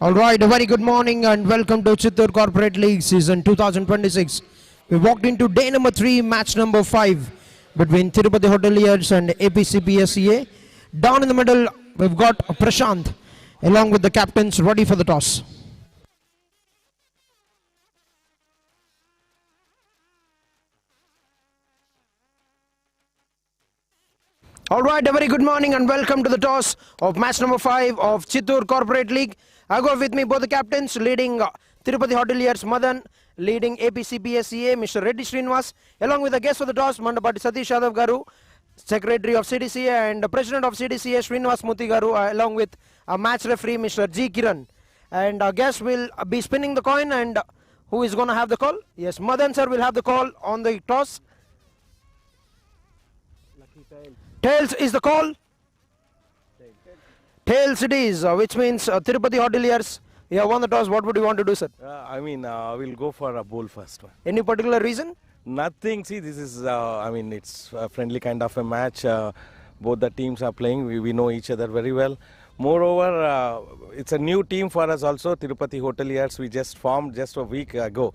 Alright, a very good morning and welcome to Chittoor Corporate League season 2026. We walked into day number 3, match number 5 between Tirupati Hoteliers and APCPSEA. Down in the middle, we've got Prashant along with the captains ready for the toss. Alright, a very good morning and welcome to the toss of match number 5 of Chittoor Corporate League. I go with me both the captains leading Tirupati Hoteliers Madan, leading APCPSEA Mr. Reddy Srinivas, along with the guest of the toss Mandapati Satish Yadav Garu, Secretary of CDCA and the President of CDCA Srinivas Muthi Garu, along with a match referee Mr. G. Kiran. And our guest will be spinning the coin, and who is going to have the call? Yes, Madan sir will have the call on the toss. Tails is the call. Tails it is, which means Tirupati Hoteliers, you have won the toss. What would you want to do, sir? We'll go for a bowl first one. Any particular reason? Nothing. See, this is, it's a friendly kind of a match. Both the teams are playing. We know each other very well. Moreover, it's a new team for us also, Tirupati Hoteliers. We just formed just a week ago.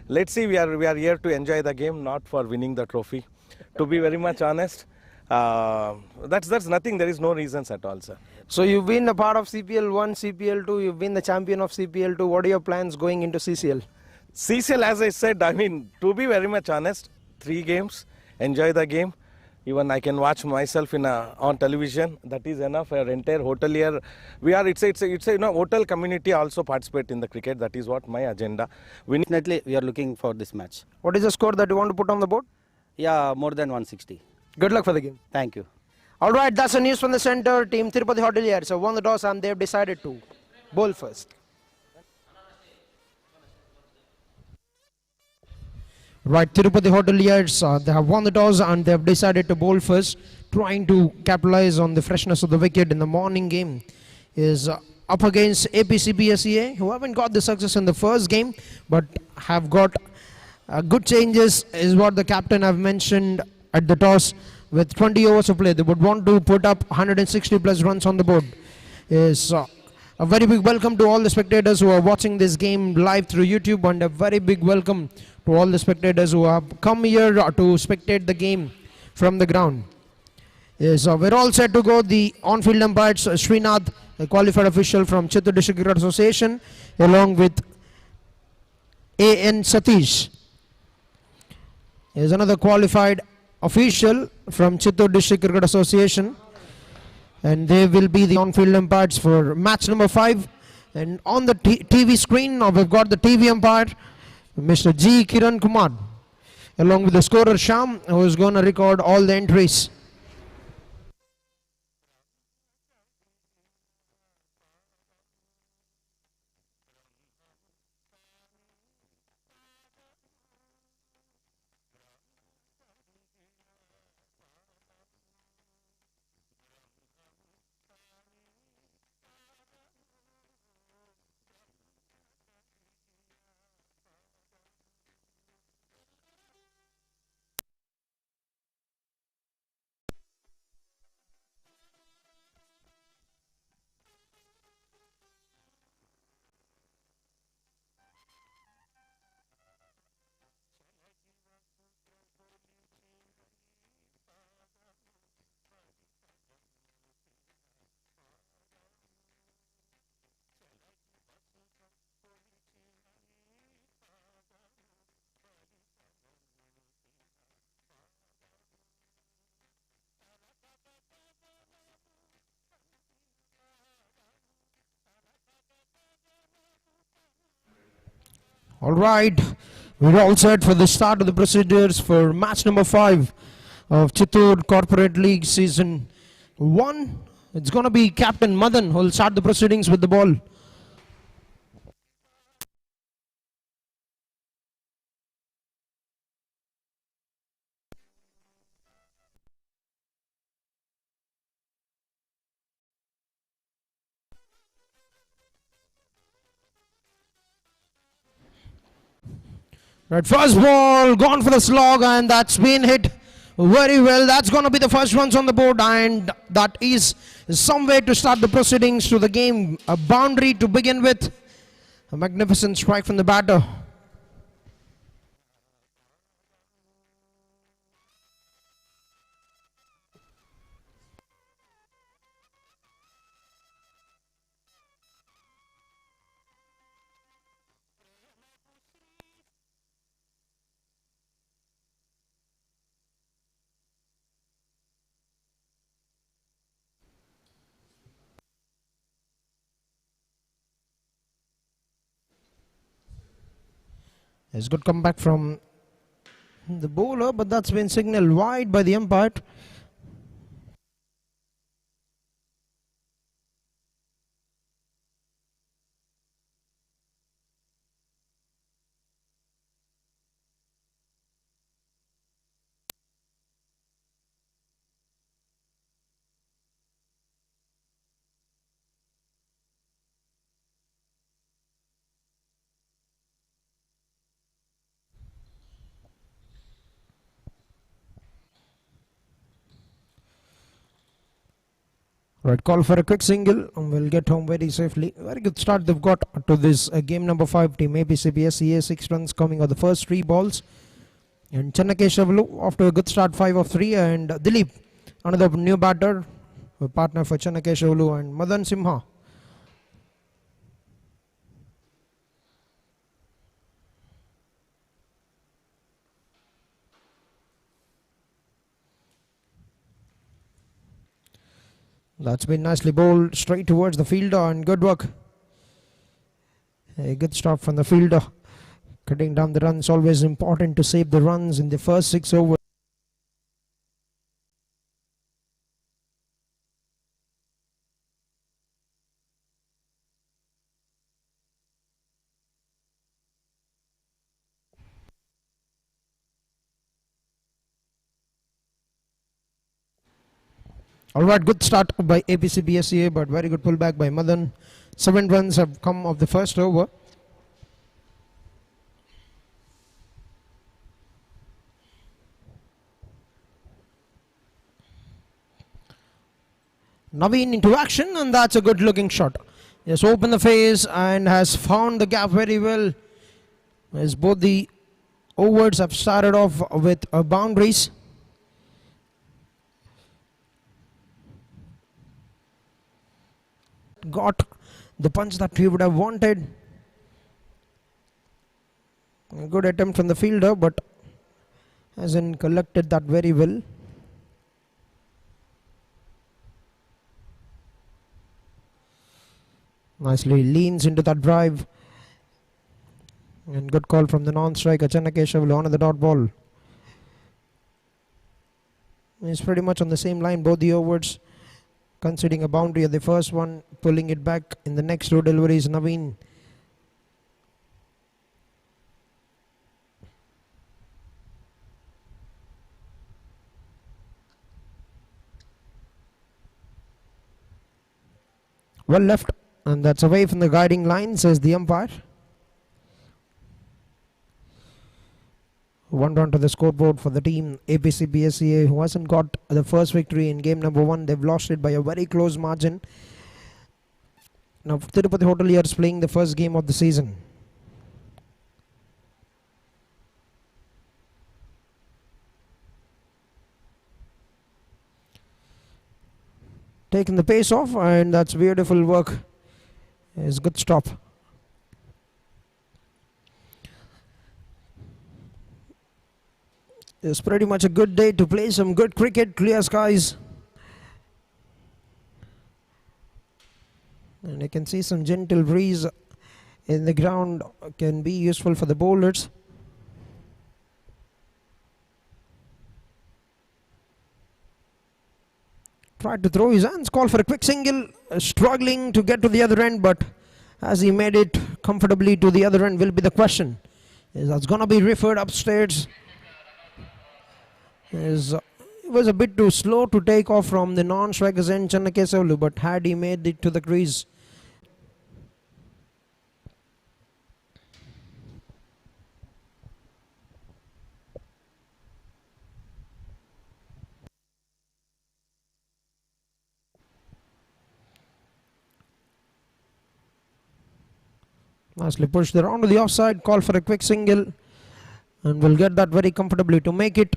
Let's see, we are here to enjoy the game, not for winning the trophy. To be very much honest, that's nothing. There is no reasons at all, sir. So you've been a part of CPL 1, CPL 2, you've been the champion of CPL 2. What are your plans going into CCL? CCL, as I said, to be very much honest, 3 games, enjoy the game. Even I can watch myself on television. That is enough. Our entire hotelier, it's a hotel community also participate in the cricket. That is what my agenda. Definitely, we are looking for this match. What is the score that you want to put on the board? Yeah, more than 160. Good luck for the game. Thank you. Alright, that's the news from the center. Team Tirupati Hoteliers have won the toss and they've decided to bowl first. Right, Tirupati Hoteliers, they have won the toss and they have decided to bowl first, trying to capitalize on the freshness of the wicket in the morning game. Is up against APCPSEA, who haven't got the success in the first game, but have got good changes, is what the captain have mentioned at the toss. With 20 overs to play, they would want to put up 160 plus runs on the board. Is a very big welcome to all the spectators who are watching this game live through YouTube, and a very big welcome to all the spectators who have come here to spectate the game from the ground. Yes, we're all set to go. The on-field umpires, Srinath, a qualified official from Chittoor District Cricket Association, along with A.N. Satish. Here's another qualified official from Chittoor District Cricket Association, and they will be the on-field umpires for match number 5. And on the TV screen, now we've got the TV umpire, Mr. G. Kiran Kumar, along with the scorer Sham, who is going to record all the entries. Alright, we're all set for the start of the procedures for match number 5 of Chittoor Corporate League Season 1. It's going to be Captain Madan who will start the proceedings with the ball. Right, first ball gone for the slog, and that's been hit Very well, that's going to be the first ones on the board, and that is some way to start the proceedings to the game. A boundary to begin with. A magnificent strike from the batter. It's good comeback from the bowler, but that's been signaled wide by the umpire. Right, call for a quick single and we'll get home very safely. Very good start they've got to this game number 5 team APCPSEA. 6 runs coming on the first 3 balls. And Chennakeshavulu after a good start 5 of 3, and Dilip, another new batter, a partner for Chennakeshavulu, and Madan Simha. That's been nicely bowled straight towards the fielder, and good work. A good start from the fielder. Cutting down the runs, always important to save the runs in the first 6 overs. Alright, good start by APCPSEA, but very good pullback by Madan. 7 runs have come of the first over. Naveen into action, and that's a good looking shot. Just opened the face and has found the gap very well. As both the overs have started off with boundaries. Got the punch that we would have wanted. A good attempt from the fielder, but hasn't collected that very well. Nicely leans into that drive. And good call from the non-striker Chennakeshavulu on the dot ball. It's pretty much on the same line, both the overs. Conceding a boundary at the first one, pulling it back in the next 2 deliveries, Naveen. Well left, and that's away from the guiding line, says the umpire. 1 run to the scoreboard for the team APCPSEA, who hasn't got the first victory in game number 1. They've lost it by a very close margin. Now Tirupati Hoteliers playing the first game of the season. Taking the pace off, and that's beautiful work. It's good stop. It's pretty much a good day to play some good cricket, clear skies. And you can see some gentle breeze in the ground can be useful for the bowlers. Tried to throw his hands, call for a quick single, struggling to get to the other end, but has he made it comfortably to the other end will be the question. That's going to be referred upstairs. It was a bit too slow to take off from the non-strikers end Chennakeshavulu, but had he made it to the crease. Nicely pushed there onto the offside, call for a quick single, and will get that very comfortably to make it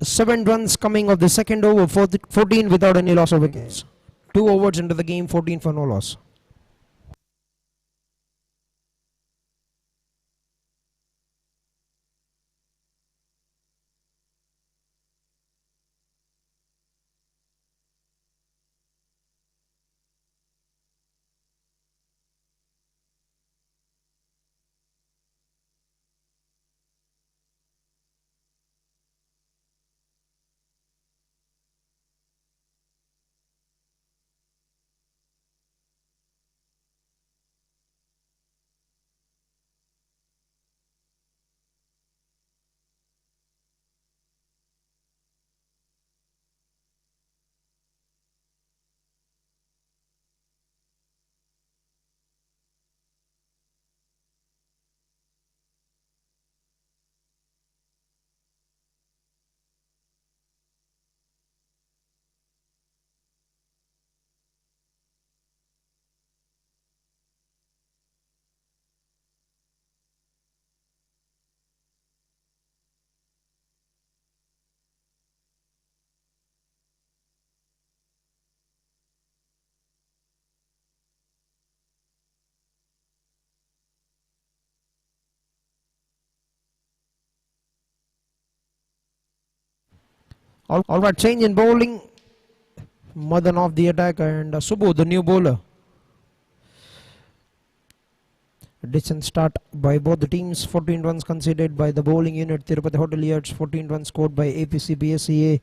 7 runs coming of the second over, 14 without any loss of wickets. 2 overs into the game, 14 for no loss. All right, change in bowling. Madan off the attack and Subbu, the new bowler. A decent start by both the teams. 14 runs conceded by the bowling unit Tirupati Hoteliers, 14 runs scored by APCPSEA.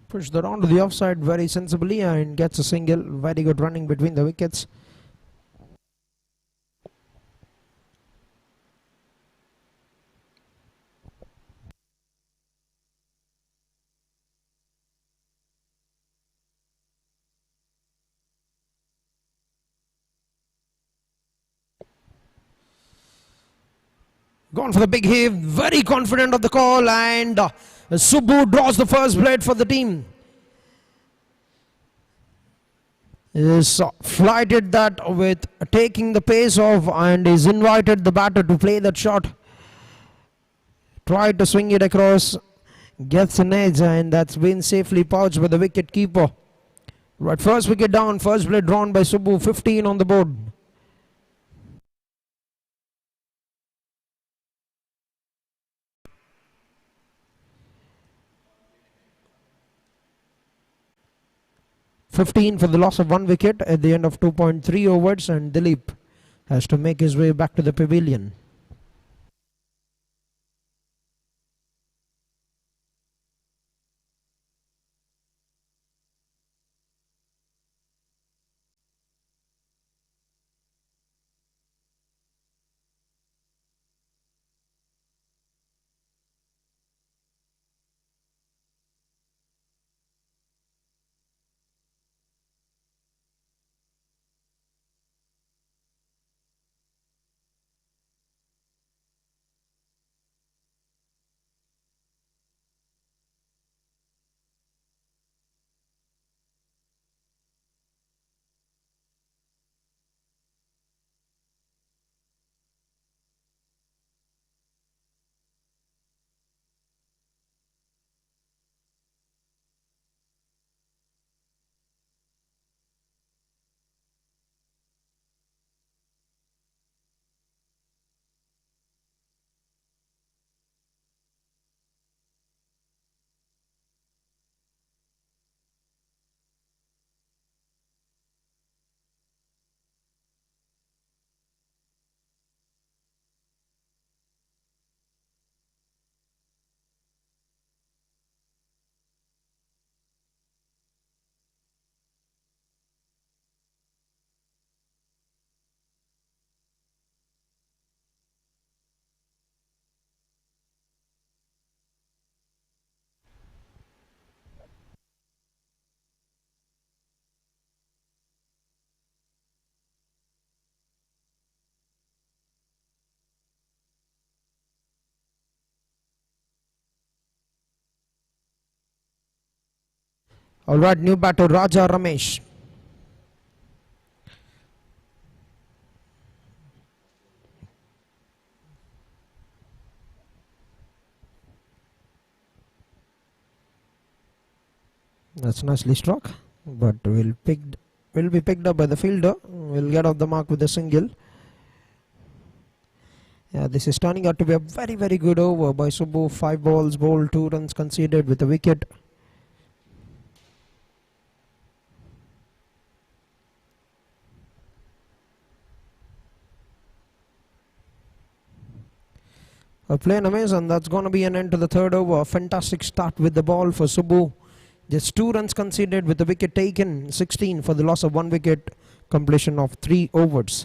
Pushed that onto the offside very sensibly and gets a single. Very good running between the wickets. Gone for the big hit, very confident of the call, and Subbu draws the first blade for the team. Is flighted that with taking the pace off and is invited the batter to play that shot. Tried to swing it across, gets an edge, and that's been safely pouched by the wicket keeper. Right, first wicket down, first blade drawn by Subbu, 15 on the board. (15) for the loss of 1 wicket at the end of 2.3 overs, and Dilip has to make his way back to the pavilion. Alright, new batter Raja Ramesh. That's nicely struck, but will be picked up by the fielder. Will get off the mark with a single. Yeah, this is turning out to be a very good over by Subbu. 5 balls bowled, 2 runs conceded with a wicket. A plain amazing. That's going to be an end to the third over. Fantastic start with the ball for Subbu. Just 2 runs conceded with the wicket taken. 16 for the loss of 1 wicket. Completion of 3 overs.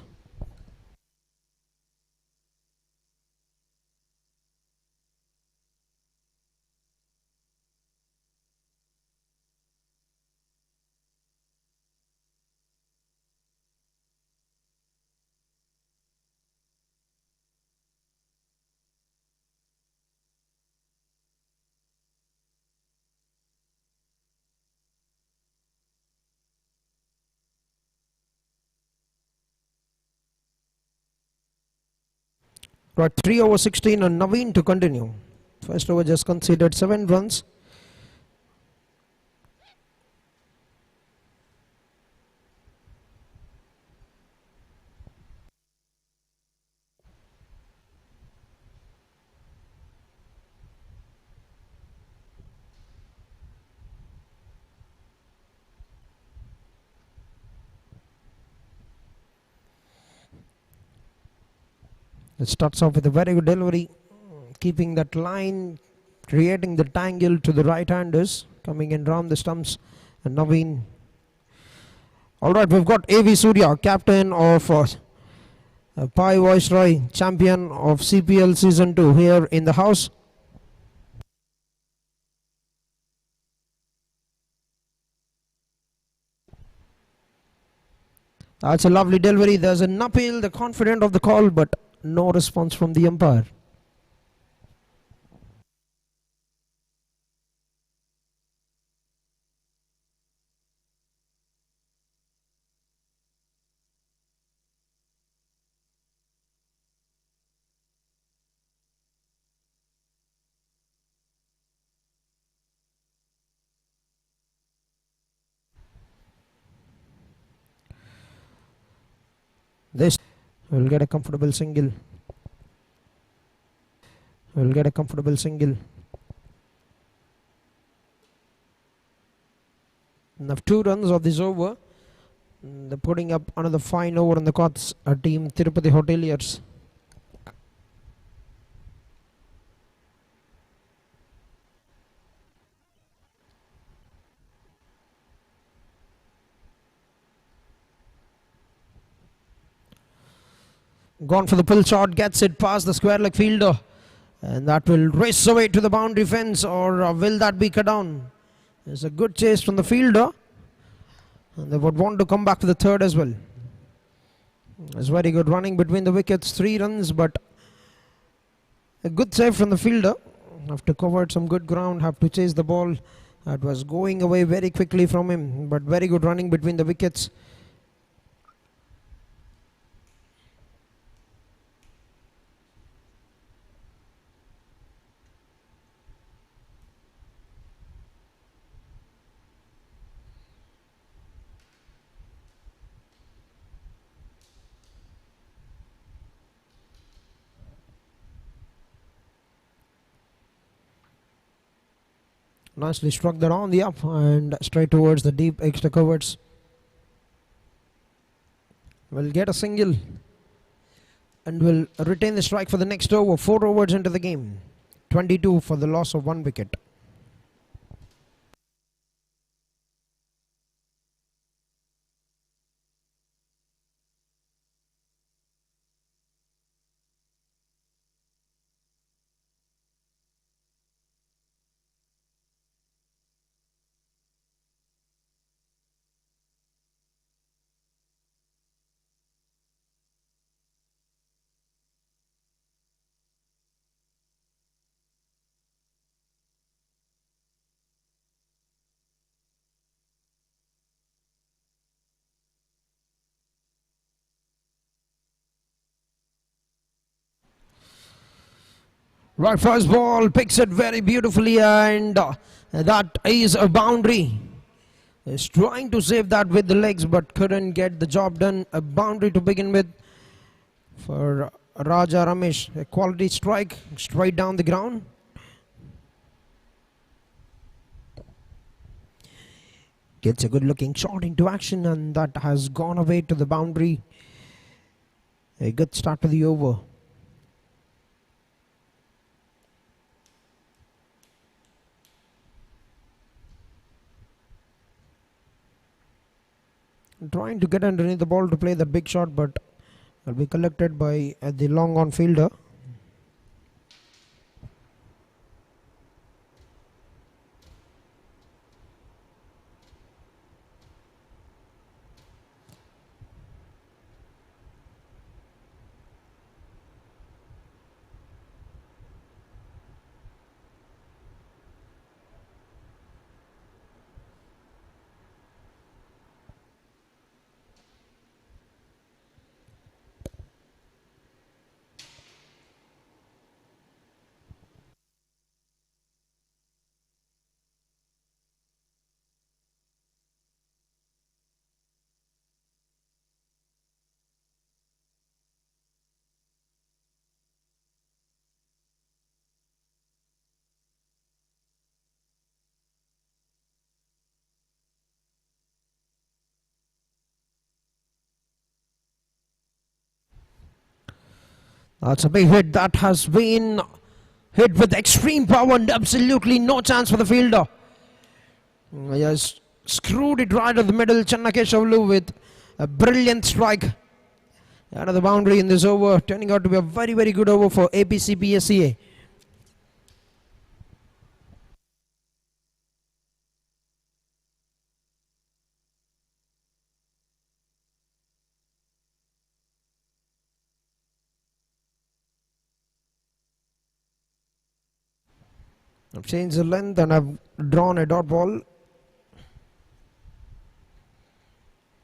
Right, 3 over 16 and Naveen to continue. First over just conceded 7 runs. It starts off with a very good delivery, keeping that line, creating the tangle to the right-handers, coming in round the stumps, and Naveen. Alright, we've got A.V. Surya, captain of Pai Viceroy, champion of CPL Season 2 here in the house. That's a lovely delivery. There's an appeal, the confident of the call, but no response from the umpire. This will get a comfortable single. Will get a comfortable single. Now 2 runs of this over. They're putting up another fine over on the cards. A team Tirupati Hoteliers. Gone for the pull shot, gets it past the square leg fielder, and that will race away to the boundary fence, or will that be cut down? There's a good chase from the fielder, and they would want to come back to the third as well. It's very good running between the wickets, 3 runs, but a good save from the fielder. Have to cover some good ground, have to chase the ball. That was going away very quickly from him, but very good running between the wickets. Nicely struck that on the up and straight towards the deep extra covers. Will get a single and will retain the strike for the next over. 4 overs into the game. 22 for the loss of 1 wicket. Right, first ball picks it very beautifully, and that is a boundary. Is trying to save that with the legs, but couldn't get the job done. A boundary to begin with for Raja Ramesh. A quality strike straight down the ground. Gets a good looking shot into action, and that has gone away to the boundary. A good start to the over. Trying to get underneath the ball to play the big shot, but will be collected by the long on fielder. That's a big hit. That has been hit with extreme power and absolutely no chance for the fielder. He has screwed it right at the middle. Channakeshavlu with a brilliant strike. Another boundary in this over, turning out to be a very, very good over for APCPSEA. I've changed the length and I've drawn a dot ball.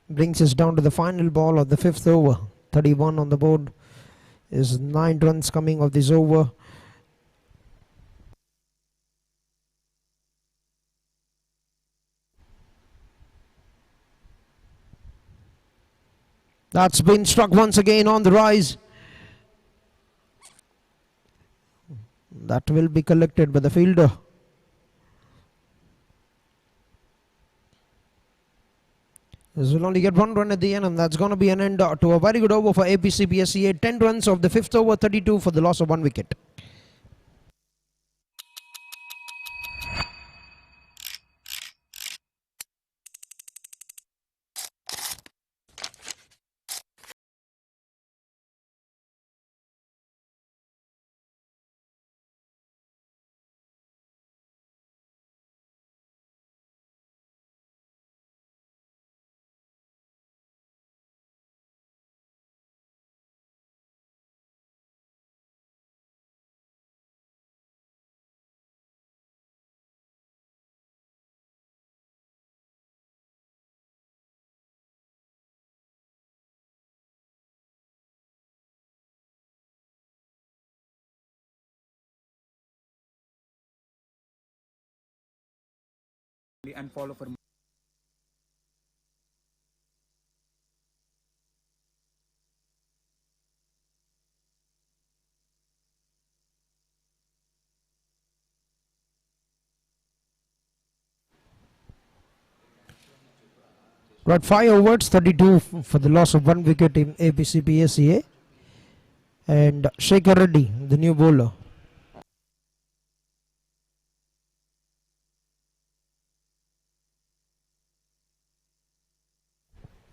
Brings us down to the final ball of the fifth over. 31 on the board is 9 runs coming of this over. That's been struck once again on the rise. That will be collected by the fielder. This will only get 1 run at the end, and that's going to be an end to a very good over for APCPSEA. 10 runs of the fifth over, 32 for the loss of 1 wicket. And follow for Right, 5 overs, 32 for the loss of 1 wicket in APCPSEA. And Shekhar Reddy, the new bowler.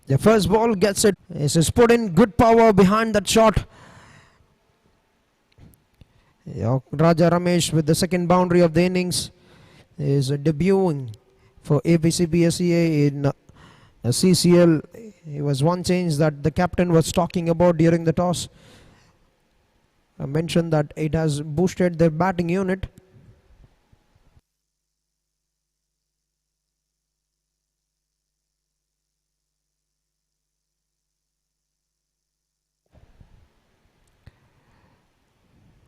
The first ball gets it. This is put in good power behind that shot. Raja Ramesh with the second boundary of the innings is debuting for APCPSEA in CCL. It was one change that the captain was talking about during the toss. I mentioned that it has boosted their batting unit.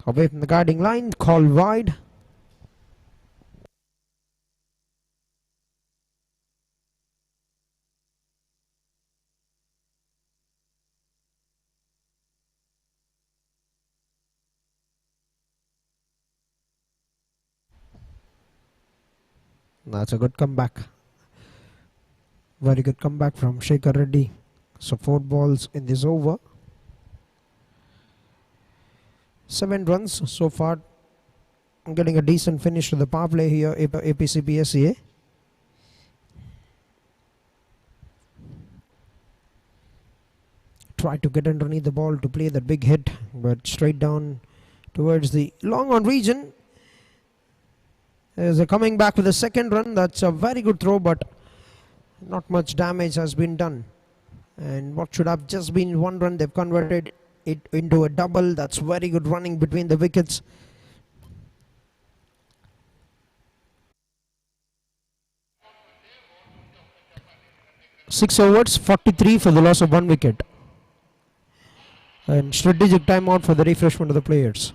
Away from the guiding line, call wide. That's a good comeback. Very good comeback from Shekhar Reddy. So 4 balls in this over. 7 runs so far. Getting a decent finish to the power play here, APCPSEA. Tried to get underneath the ball to play that big hit, but straight down towards the long on region. As they're coming back with a second run, that's a very good throw, but not much damage has been done. And what should have just been 1 run, they've converted it into a double. That's very good running between the wickets. Six overs, 43 for the loss of 1 wicket. And strategic timeout for the refreshment of the players.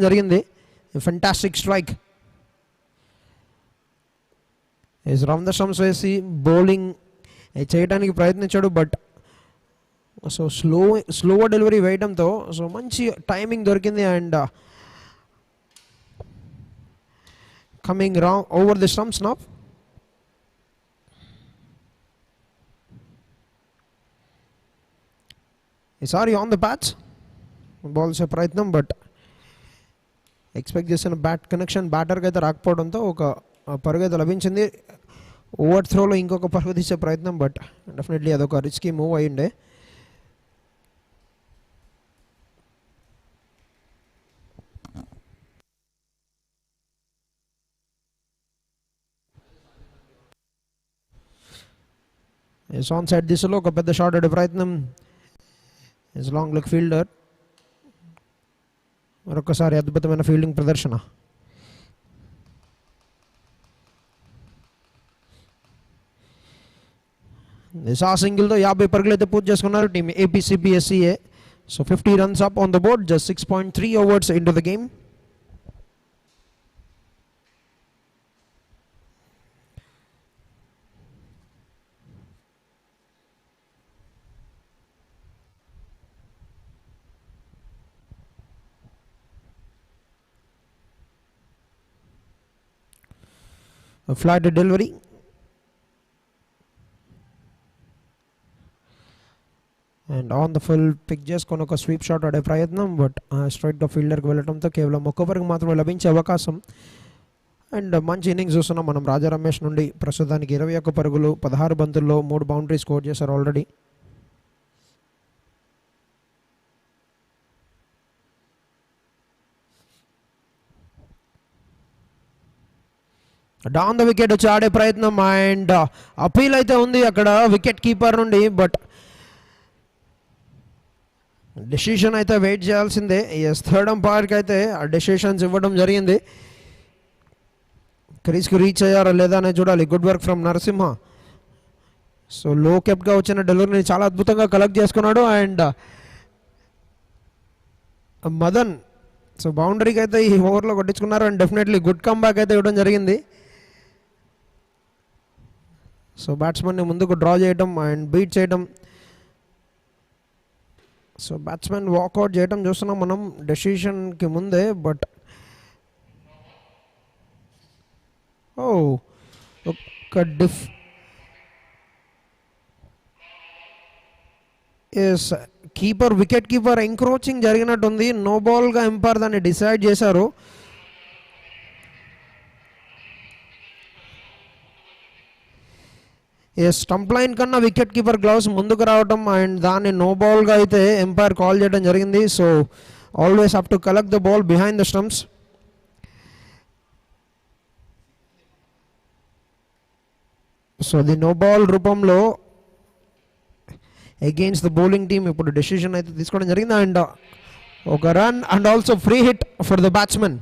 జరిగింది fantastic strike round the stumps వేసి bowling చేయడానికి ప్రయత్నించాడు, but so slow delivery వేయడంతో so మంచి timing దొరికింది. And coming round over the stumps now. ఈసారి on the bats ball చేసే ప్రయత్నం, బట్ ఎక్స్పెక్ట్ చేసిన బ్యాట్ కనెక్షన్ బ్యాటర్కి అయితే రాకపోవడంతో ఒక పరుగు అయితే లభించింది. ఓవర్ త్రోలో ఇంకొక పరుగు తీసే ప్రయత్నం, బట్ డెఫినెట్లీ అదొక రిస్కీ మూవ్ అయ్యిండే. ఆన్ సైడ్ దిశలో ఒక పెద్ద షాట్ ఆడే ప్రయత్నం. లాంగ్ లెగ్ ఫీల్డర్ మరొకసారి అద్భుతమైన ఫీల్డింగ్ ప్రదర్శన. ఆ సింగిల్తో 50 పరుగులు అయితే పూర్తి చేసుకున్నారు team APCPSEA. So 50 runs up on the board, just 6.3 overs into the game. A flat delivery. And on the full pick చేసుకొని ఒక స్వీప్ షాట్ ఆడే ప్రయత్నం, బట్ స్ట్రైట్గా ఫీల్డర్కి వెళ్ళడంతో కేవలం ఒక్క పరుగు మాత్రమే లభించే అవకాశం. అండ్ మంచి ఇన్నింగ్స్ చూస్తున్నాం మనం రాజా రమేష్ నుండి. ప్రస్తుతానికి 21 పరుగులు 16 బంతుల్లో 3 బౌండరీ స్కోర్ చేశారు ఆల్రెడీ. డౌన్ ద వికెట్ వచ్చి ఆడే ప్రయత్నం, అండ్ అపీల్ అయితే ఉంది అక్కడ వికెట్ కీపర్ నుండి, బట్ డెసిషన్ అయితే వెయిట్ చేయాల్సిందే. థర్డ్ అంపైర్కి అయితే ఆ డెసిషన్స్ ఇవ్వడం జరిగింది. క్రీజ్కి రీచ్ అయ్యారా లేదా అనేది చూడాలి. Good work from Narasimha. So లో కెప్గా వచ్చిన డెలివరీని చాలా అద్భుతంగా కలెక్ట్ చేసుకున్నాడు. అండ్ మదన్ సో బౌండరీకి అయితే ఈ ఓవర్లో కొట్టించుకున్నారు. And definitely good come back అయితే ఇవ్వడం జరిగింది. సో బ్యాట్స్మెన్ని ముందుకు డ్రా చేయడం అండ్ బీట్ చేయడం. సో బ్యాట్స్మెన్ వాకౌట్ చేయడం చూస్తున్నాం మనం డెసిషన్కి ముందే. బట్ ఒక ఎస్ కీపర్ వికెట్ కీపర్ ఎంక్రోచింగ్ జరిగినట్టుంది. నో బాల్గా ఎంపైర్ దాన్ని డిసైడ్ చేశారు. స్టంప్ లైన్ కన్నా వికెట్ కీపర్ గ్లౌస్ ముందుకు రావడం అండ్ దాన్ని నో బాల్గా అయితే ఎంపైర్ కాల్ చేయడం జరిగింది. So always have to collect the ball behind the stumps. So the no ball రూపంలో అగెయిన్స్ట్ ద బౌలింగ్ టీమ్ ఇప్పుడు డెసిషన్ అయితే తీసుకోవడం జరిగింది. అండ్ ఒక run and also free hit for the batsmen.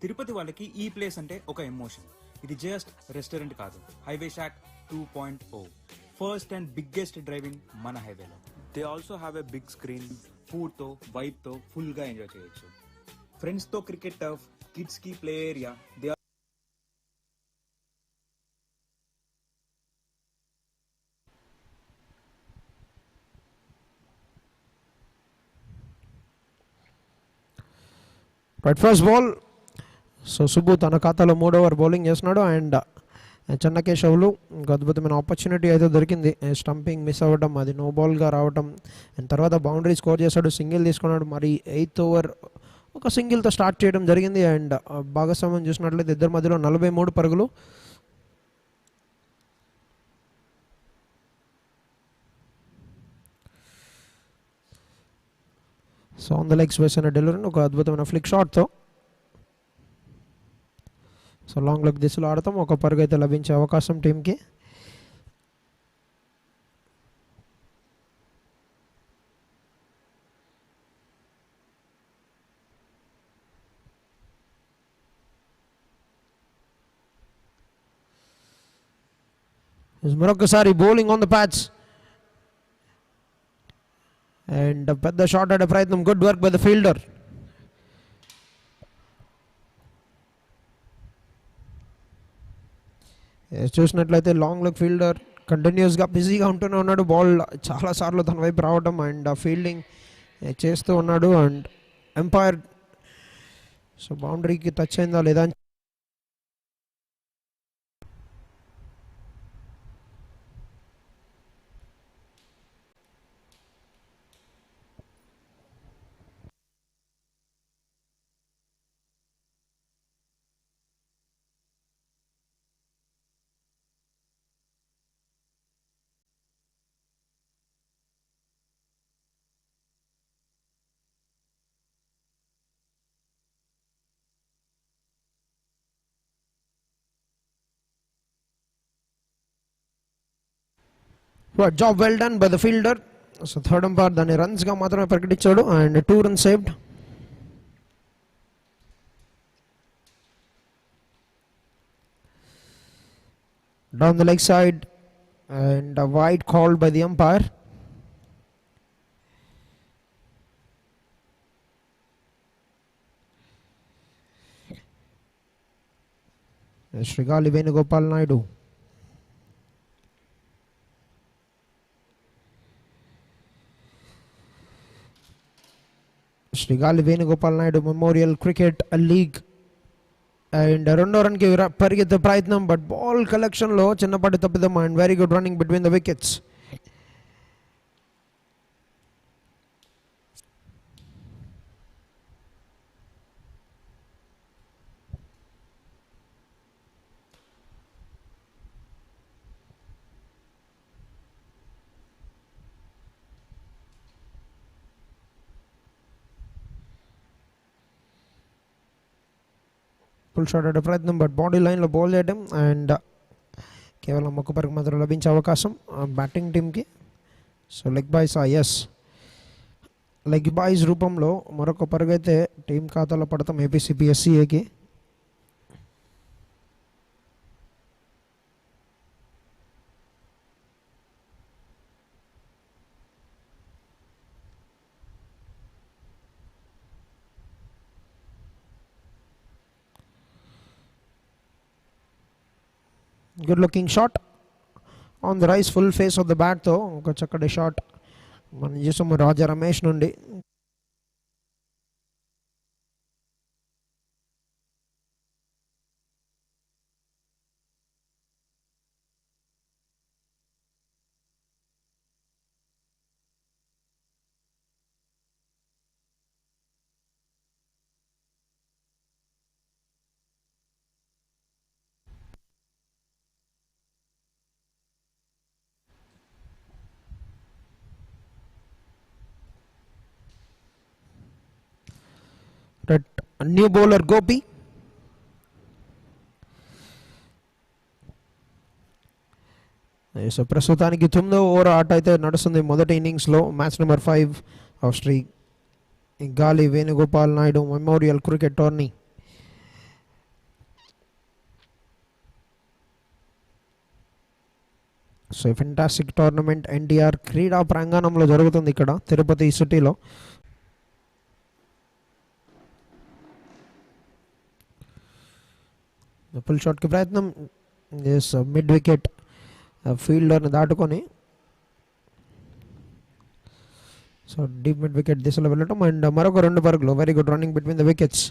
Tirupati వాళ్ళకి ఈ ప్లేస్ అంటే ఒక ఎమోషన్. ఇది జస్ట్ రెస్టారెంట్ కాదు, highway shack 2.0, first and biggest driving మన హైవేలో. They also have a big screen, food తో వైబ్ తో ఫుల్ గా ఎంజాయ్ చేయొచ్చు. ఫ్రెండ్స్ తో క్రికెట్ టర్ఫ్, కిడ్స్ కి play area. They right first ball. So Subbu తన ఖాతాలో 3వ ఓవర్ బౌలింగ్ చేస్తున్నాడు. అండ్ చెన్నకేశవులు ఇంకో అద్భుతమైన ఆపర్చునిటీ అయితే దొరికింది. స్టంపింగ్ మిస్ అవ్వడం, అది నో బాల్గా రావడం అండ్ తర్వాత బౌండరీ స్కోర్ చేశాడు, సింగిల్ తీసుకున్నాడు. మరి 8th ఓవర్ ఒక సింగిల్తో స్టార్ట్ చేయడం జరిగింది. అండ్ భాగస్వామ్యం చూసినట్లయితే ఇద్దరి మధ్యలో 43 పరుగులు. సో ఆన్ ద లెగ్స్ వేసిన డెలివరీ ఒక అద్భుతమైన ఫ్లిక్ షాట్తో సో లాంగ్ లెగ్ దిశలో ఆడతాం. ఒక పరుగు అయితే లభించే అవకాశం టీంకి. మరొకసారి bowling on the patch and పెద్ద షాట్ ఆడే ప్రయత్నం. Good work by the fielder. చూసినట్లయితే లాంగ్ లెగ్ ఫీల్డర్ కంటిన్యూస్గా బిజీగా ఉంటూనే ఉన్నాడు. బాల్ చాలాసార్లు తన వైపు రావడం అండ్ ఫీల్డింగ్ చేస్తూ ఉన్నాడు. అండ్ ఎంపైర్ సో బౌండరీకి టచ్ అయిందా లేదా job well done by the fielder. So third umpire దాన్ని రన్స్గా మాత్రమే ప్రకటించాడు and 2 runs saved. down the leg side, and a wide called by the umpire. Shri Gali Venugopal Naidu. Shri Gali Venugopal Naidu Memorial Cricket League. And రెండో run కి పరిగెత్తే ప్రయత్నం, but ball collection లో చిన్నపాటి తప్పిదం and very good running between the wickets. Full shot ఆడే ప్రయత్నం, but body లైన్లో బౌల్ చేయడం అండ్ కేవలం ఒక్క పరుగు మాత్రం లభించే అవకాశం బ్యాటింగ్ టీమ్కి. So leg byes yes, leg byes రూపంలో మరొక పరుగు అయితే టీం ఖాతాలో పడతాం ఏపీసీపీఎస్సీఏకి. Good looking shot on the rise, full face of the బ్యాట్తో ఒక చక్కటి షాట్ మనం చూసాము రాజా రమేష్ నుండి. New bowler Gopi. సో ప్రస్తుతానికి 9వ ఓవర్ ఆట అయితే నడుస్తుంది మొదటి ఇన్నింగ్స్లో. మ్యాచ్ నెంబర్ 5 ఆఫ్ శ్రీ గాలి Venugopal Naidu memorial cricket tourney. So fantastic tournament NTR క్రీడా ప్రాంగణంలో జరుగుతుంది ఇక్కడ తిరుపతి సిటీలో. ఫుల్ షాట్కి ప్రయత్నం, మిడ్ వికెట్ ఫీల్డర్ని దాటుకొని సో డీప్ మిడ్ వికెట్ దిశలో వెళ్ళటం అండ్ మరొక 2 పరుగులు. Very good running between the wickets.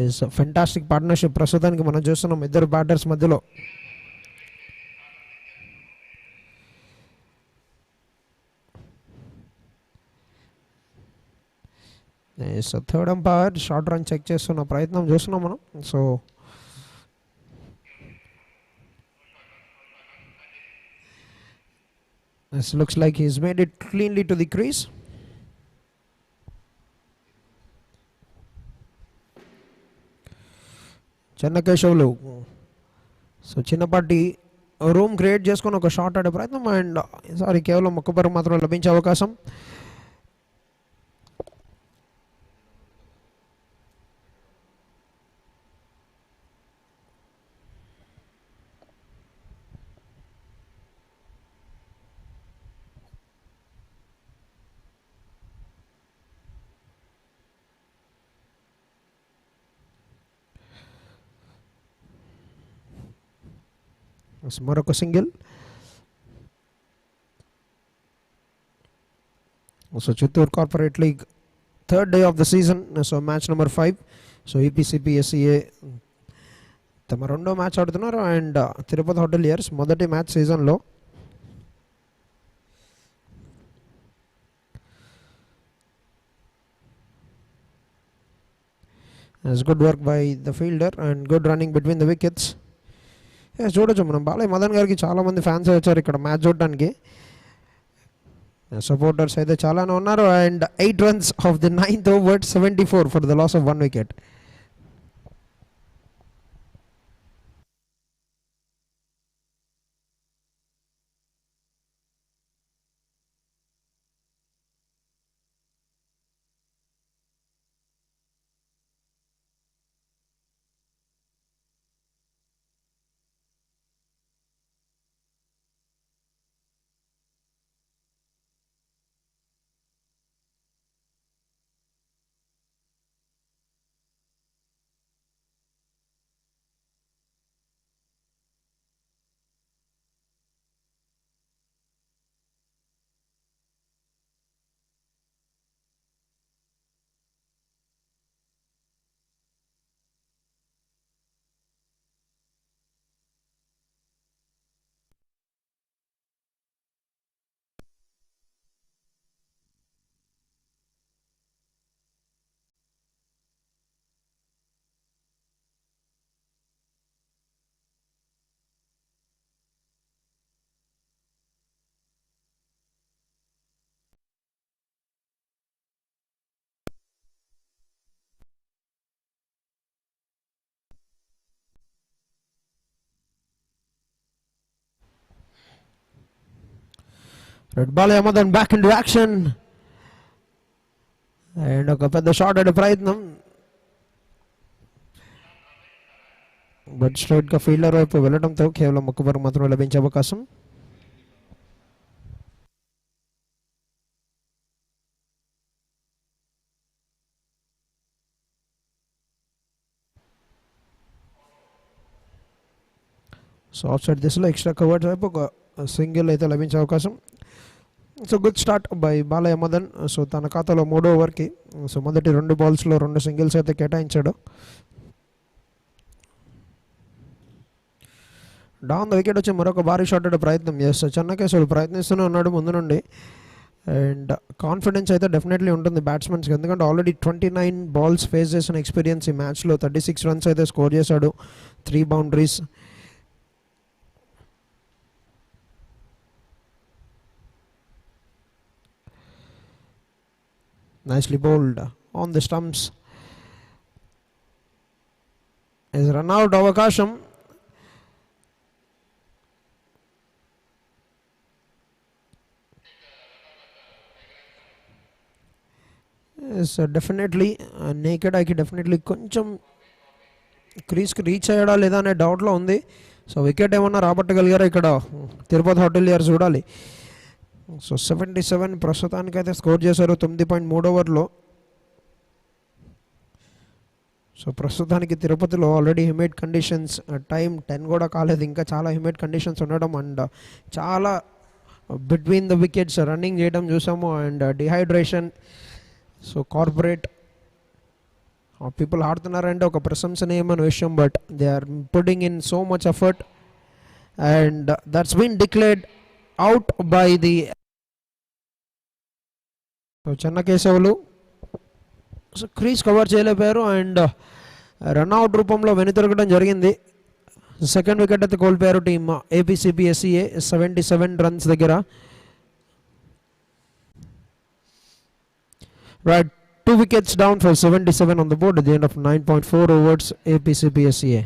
Is fantastic partnership ప్రస్తుతానికి మనం చూస్తున్నాం ఇద్దరు బ్యాటర్స్ మధ్యలో. Third umpire short run check చేస్తున్న ప్రయత్నం చూస్తున్నాం మనం. సో this looks like he's made it cleanly to the crease. Chennakesavulu so చిన్నపాటి రూమ్ క్రియేట్ చేసుకొని ఒక షాట్ ఆడే ప్రయత్నం అండ్ సారీ కేవలం ఒక్క పరుగు మాత్రం లభించే అవకాశం. మరొక single. So Chittoor corporate league third day of the season. So match number 5. So APCPSEA తమ రెండో మ్యాచ్ ఆడుతున్నారు అండ్ తిరుపతి హోటలియర్స్ మొదటి మ్యాచ్ సీజన్లో. Good work by the fielder and good running between the wickets. చూడొచ్చు మనం బాలయ్య మదన్ గారికి చాలామంది ఫ్యాన్స్ వచ్చారు ఇక్కడ మ్యాచ్ చూడడానికి. సపోర్టర్స్ అయితే చాలానే ఉన్నారు and 8 runs of the 9th over, 74 for the loss of 1 wicket. Red Balaya Madan back into action. And ఒక పెద్ద షాట్ అనే ప్రయత్నం, బట్ స్ట్రైట్గా ఫీల్డర్ వైపు వెళ్ళడంతో కేవలం ఒక్క పరుగు మాత్రమే లభించే అవకాశం. సో ఆఫ్ సైడ్ దిశలో ఎక్స్ట్రా కవర్స్ వైపు ఒక సింగిల్ అయితే లభించే అవకాశం. So good start by Balayya Madan. So తన ఖాతాలో 3వ ఓవర్కి సో మొదటి 2 బాల్స్లో 2 సింగిల్స్ అయితే కేటాయించాడు. డౌన్ ద వికెట్ వచ్చి మరొక భారీ షాట్ అనే ప్రయత్నం. ఎస్, చెన్నకేశ్వరుడు ప్రయత్నిస్తూనే ఉన్నాడు ముందు నుండి. అండ్ కాన్ఫిడెన్స్ అయితే డెఫినెట్లీ ఉంటుంది బ్యాట్స్మెన్స్కి, ఎందుకంటే ఆల్రెడీ 29 బాల్స్ ఫేస్ చేసిన ఎక్స్పీరియన్స్ ఈ మ్యాచ్లో. 36 రన్స్ అయితే స్కోర్ చేశాడు, 3 boundaries. Nicely bowled on the stumps. Is run out avakasham. Is definitely naked eye ki definitely కొంచెం క్రీజ్కి రీచ్ అయ్యాడా లేదా అనే డౌట్లో ఉంది. సో వికెట్ ఏమన్నా రాబట్టగలిగారా ఇక్కడ తిరుపతి హోటలియర్స్, చూడాలి. సో 77 ప్రస్తుతానికైతే స్కోర్ చేశారు 9.3 ఓవర్లో. సో ప్రస్తుతానికి తిరుపతిలో ఆల్రెడీ హ్యూమిడ్ కండిషన్స్, టైం 10 కూడా కాలేదు, ఇంకా చాలా హ్యూమిడ్ కండిషన్స్ ఉండడం అండ్ చాలా బిట్వీన్ ద వికెట్స్ రన్నింగ్ చేయడం చూసాము and dehydration. So corporate people ఆడుతున్నారంటే ఒక ప్రశంసనీయమైన విషయం, but they are putting in so much effort and that's been declared out by the Chennakesavulu. So crease cover చేయలేపారు అండ్ రన్అవుట్ రూపంలో వెనుతిరగడం జరిగింది. సెకండ్ వికెట్ అయితే కోల్పోయారు టీమ్ APCPSEA 77 రన్స్ దగ్గర. Right, 2 wickets down for 77 on the board at the end of 9.4 overs APCPSEA.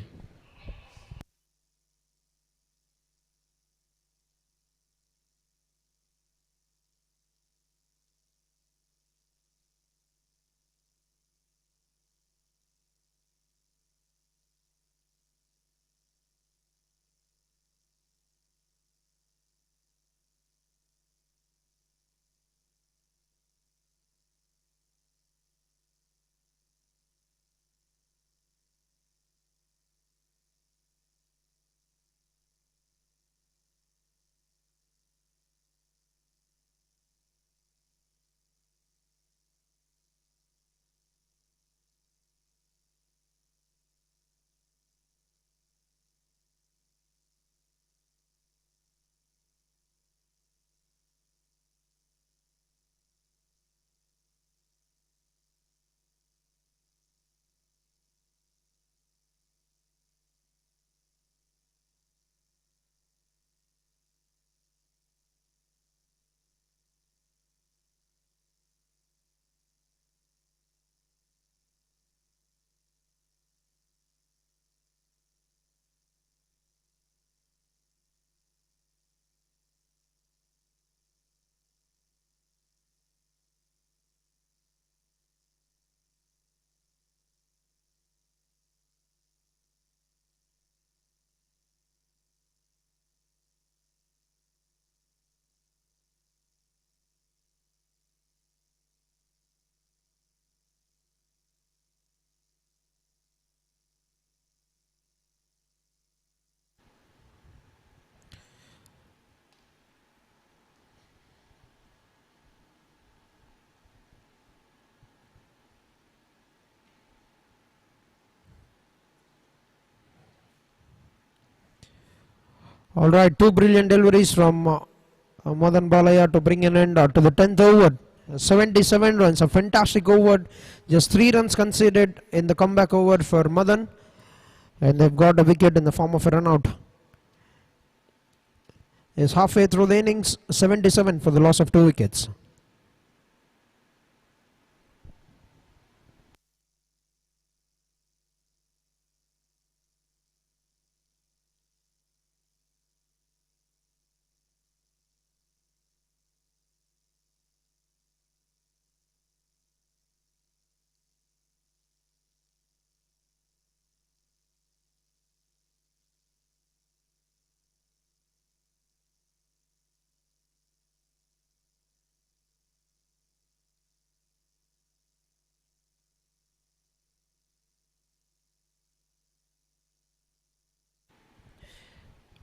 All right, 2 brilliant deliveries from Madan Balaya to bring an end to the 10th over. 77 runs, a fantastic over. Just 3 runs conceded in the comeback over for Madan, and they've got a wicket in the form of a run out. Is halfway through the innings, 77 for the loss of 2 wickets.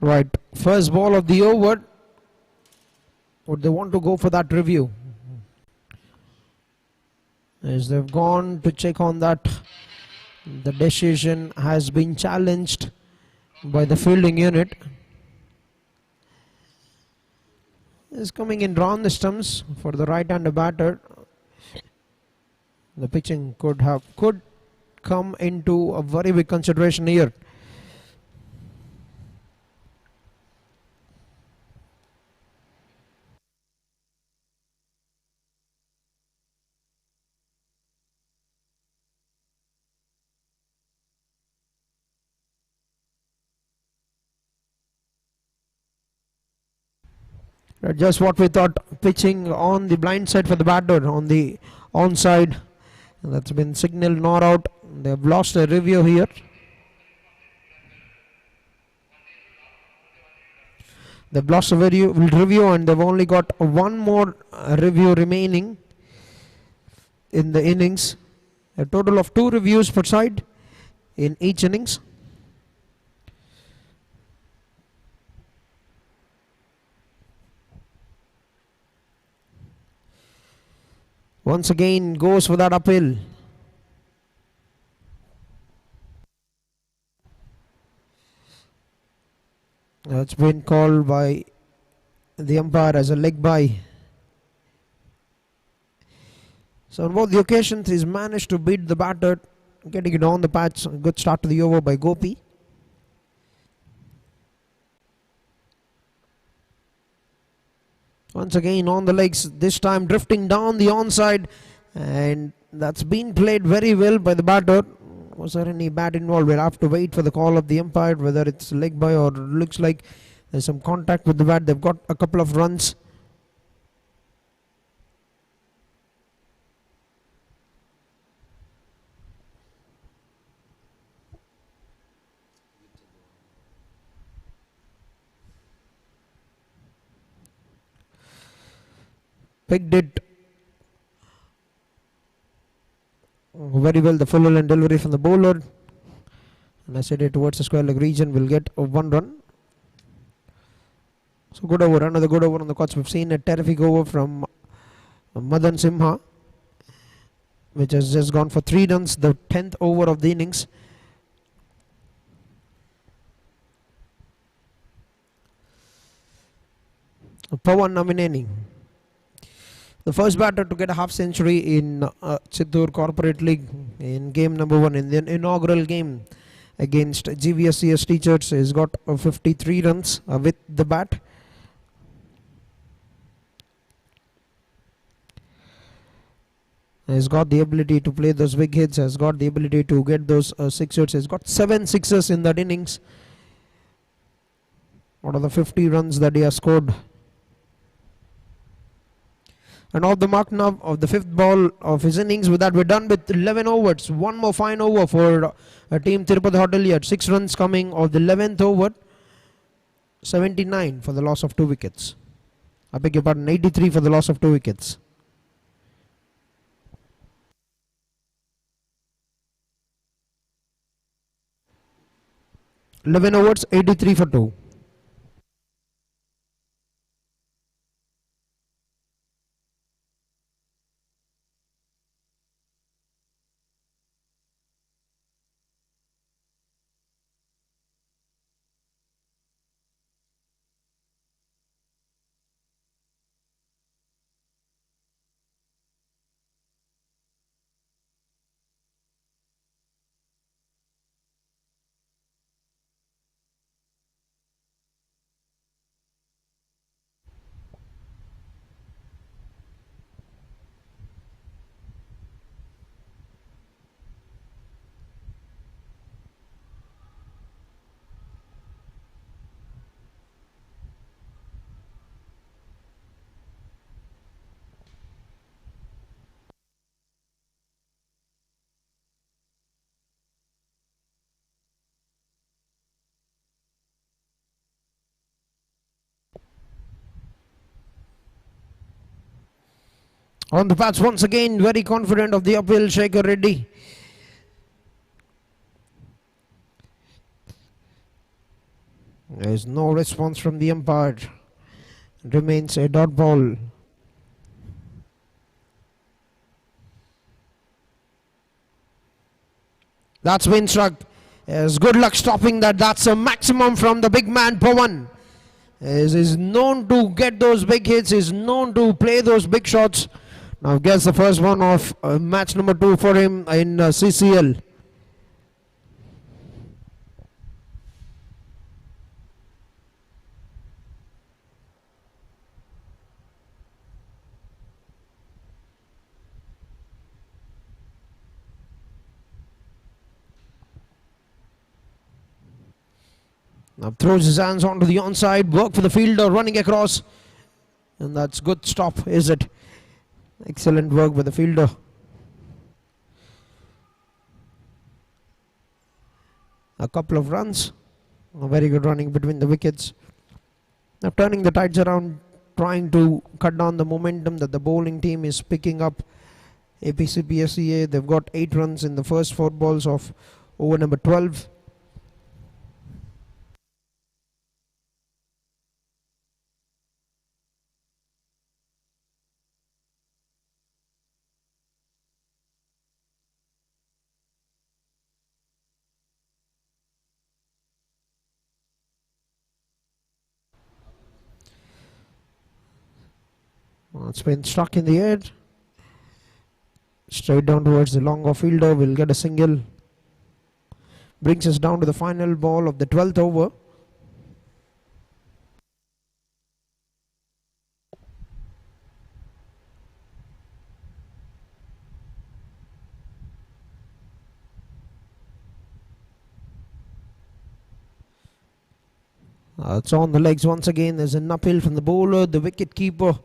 Right, first ball of the over. Would they want to go for that review? As they've gone to check on that, the decision has been challenged by the fielding unit. Is coming in round the stumps for the right-hander batter. The pitching could come into a very big consideration here. Just what we thought, pitching on the blind side for the batter, on the onside. That's been signaled not out. They've lost a review here. They've lost a review and they've only got one more review remaining in the innings. A total of 2 reviews per side in each innings. Once again goes for that uphill. That's been called by the umpire as a leg by. So on both the occasions he's managed to beat the batter, getting it on the patch. A good start to the over by Gopi. Once again on the legs, this time drifting down the onside, and that's been played very well by the batter. Was there any bat involved? We'll have to wait for the call of the umpire, whether it's leg by or looks like there's some contact with the bat. They've got a couple of runs. Picked it very well, the full and delivery from the bowler, and I said it towards the square leg region. Will get a 1 run. So good over, another good over on the courts. We've seen a terrific over from Madan Simha, which has just gone for 3 runs, the 10th over of the innings. Pawan Namineni, the first batter to get a half century in Chittoor Corporate League in game number 1 in the inaugural game against GVSCS Teachers. He's got 53 runs with the bat. He's got the ability to play those big hits, has got the ability to get those sixers. He's got 7 sixes in that innings out of the 50 runs that he has scored. And off the mark now of the 5th ball of his innings. With that, we're done with 11 overs. One more fine over for team Tirupati Hoteliers. 6 runs coming of the 11th over. 79 for the loss of 2 wickets. I beg your pardon, 83 for the loss of 2 wickets. (11 overs, 83 for 2). On the bats once again, very confident of the uphill, Shekhar Reddy. There is no response from the umpire. Remains a dot ball. That's been struck. Yes, good luck stopping that. That's a maximum from the big man Pawan. Is known to get those big hits. Is known to play those big shots. Now gets the first one of match number 2 for him in CCL. Now throws his hands onto the onside, work for the fielder running across. And that's good stop, is it? Excellent work by the fielder. A couple of runs. A very good running between the wickets. Now turning the tides around, trying to cut down the momentum that the bowling team is picking up. APCPSEA, they've got 8 runs in the first 4 balls of over number 12. It's been struck in the air. Straight down towards the long off fielder. Will get a single. Brings us down to the final ball of the 12th over. It's on the legs once again. There's an uphill from the bowler, the wicket keeper.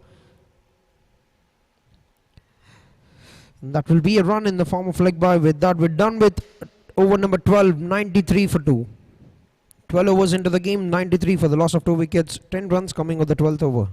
That will be a run in the form of leg bye. With that, we're done with over number 12, 93 for 2. 12 overs into the game, 93 for the loss of 2 wickets. 10 runs coming with the 12th over.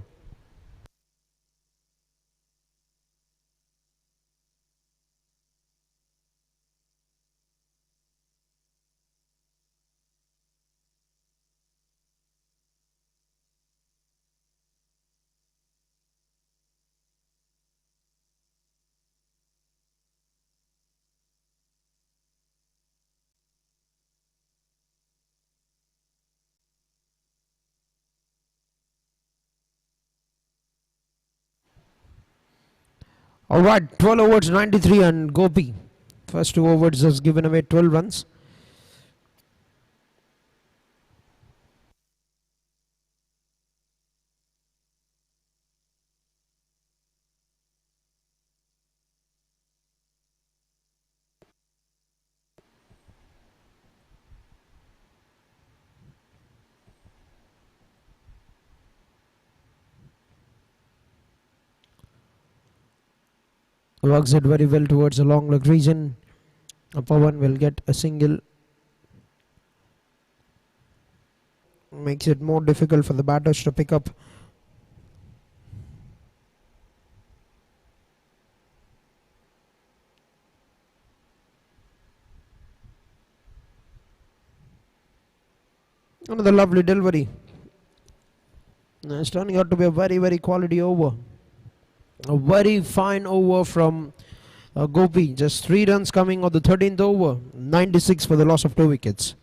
Alright, 12 overs, 93 and Gopi. First 2 overs has given away 12 runs. Works it very well towards the long leg region. Pawan will get a single. Makes it more difficult for the batters to pick up. Another lovely delivery. It's turning out to be a very, very quality over. A very fine over from Gopi. Just 3 runs coming on the 13th over. 96 for the loss of 2 wickets.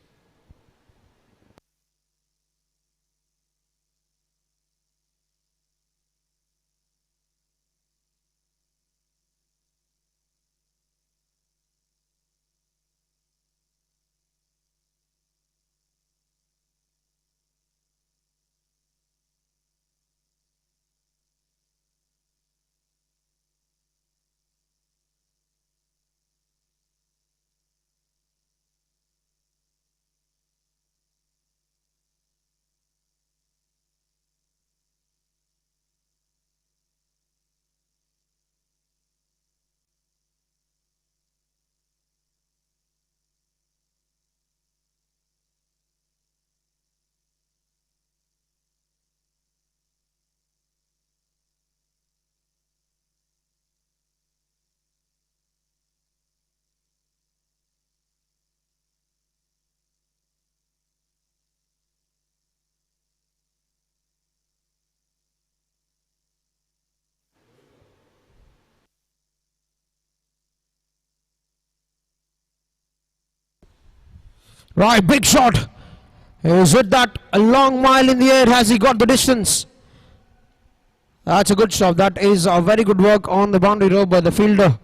Right, big shot. Is it that a long mile in the air? Has he got the distance? That's a good shot. That is a very good work on the boundary row by the fielder.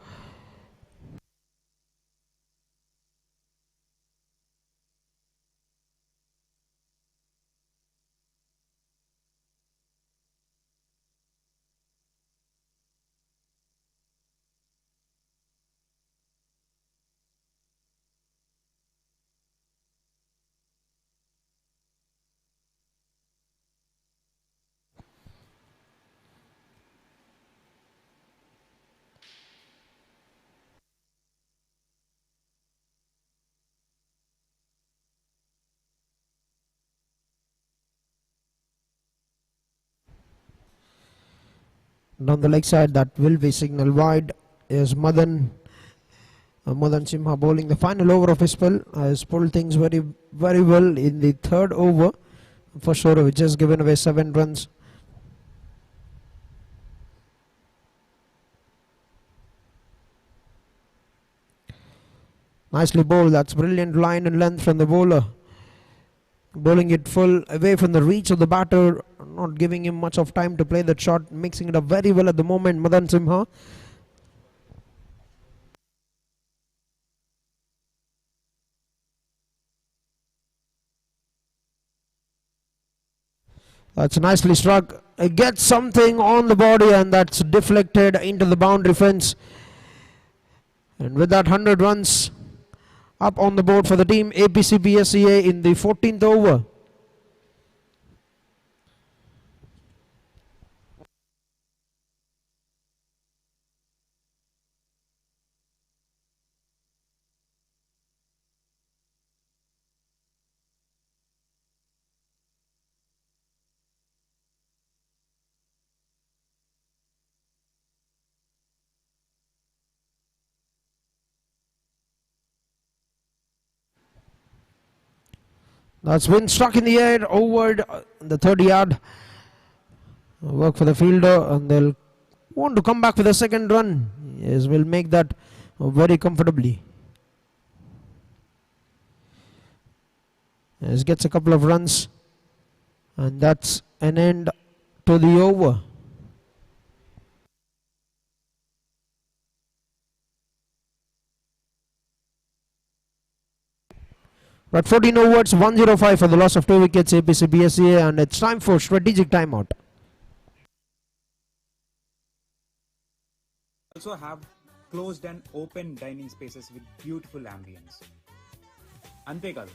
Down the leg side, that will be signal wide. Is Madan Simha bowling the final over of his spell. Has pulled things very well in the third over. For sure, we just given away 7 runs. Nicely bowled. That's brilliant line and length from the bowler. Bowling it full away from the reach of the batter, not giving him much of time to play that shot, mixing it up very well at the moment, Madan Simha. That's nicely struck. It gets something on the body and that's deflected into the boundary fence. And with that, 100 runs up on the board for the team APCPSEA in the 14th over. That's been struck in the air over the 30-yard. Work for the fielder and they'll want to come back with a second run. Yes, will make that very comfortably. Yes, gets a couple of runs and that's an end to the over. But 14 overs, 105 for the loss of 2 wickets APCPSEA, and it's time for strategic timeout. Also have closed and open dining spaces with beautiful ambience. అంతేకాదు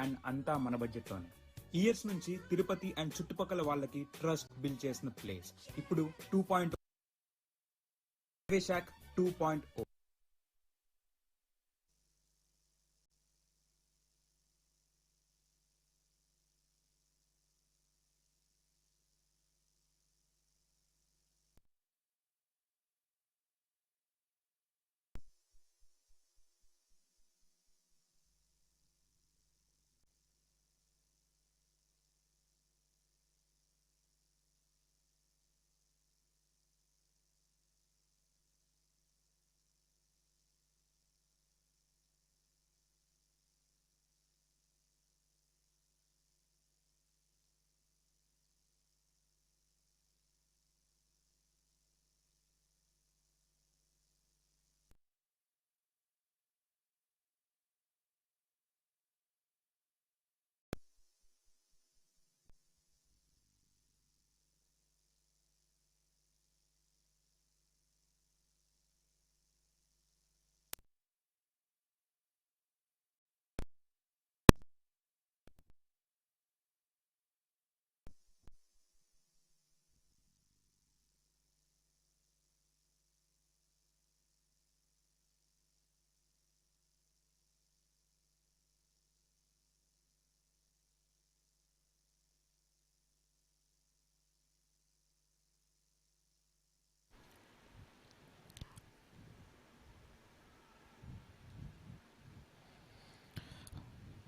and అంతా మన బడ్జెట్లోనే. Years నుంచి Tirupati and చుట్టుపక్కల వాళ్ళకి trust build చేసిన place ఇప్పుడు 2.0 2.0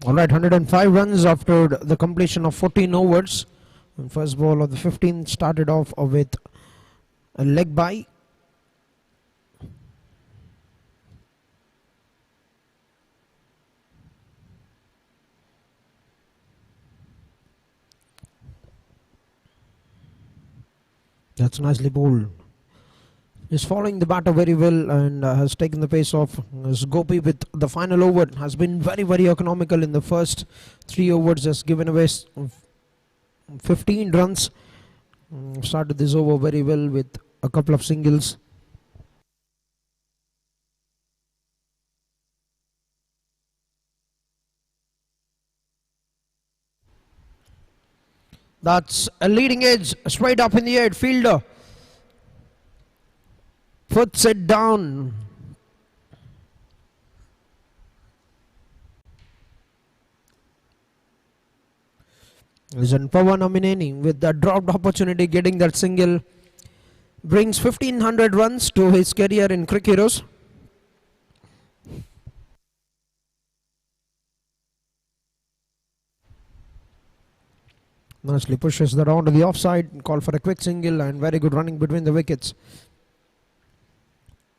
Alright, 105 runs after the completion of 14 overs. And first ball of the 15 started off with a leg by. That's nicely bowled. Is following the batter very well and has taken the pace off. As Gopi with the final over has been very economical in the first 3 overs, has given away 15 runs. Started this over very well with a couple of singles. That's a leading edge straight up in the air. Fielder puts it down. Isn't Pawan Amineni with that dropped opportunity getting that single brings 1500 runs to his career in cricket heroes. Nicely pushes that onto the offside, call for a quick single and very good running between the wickets.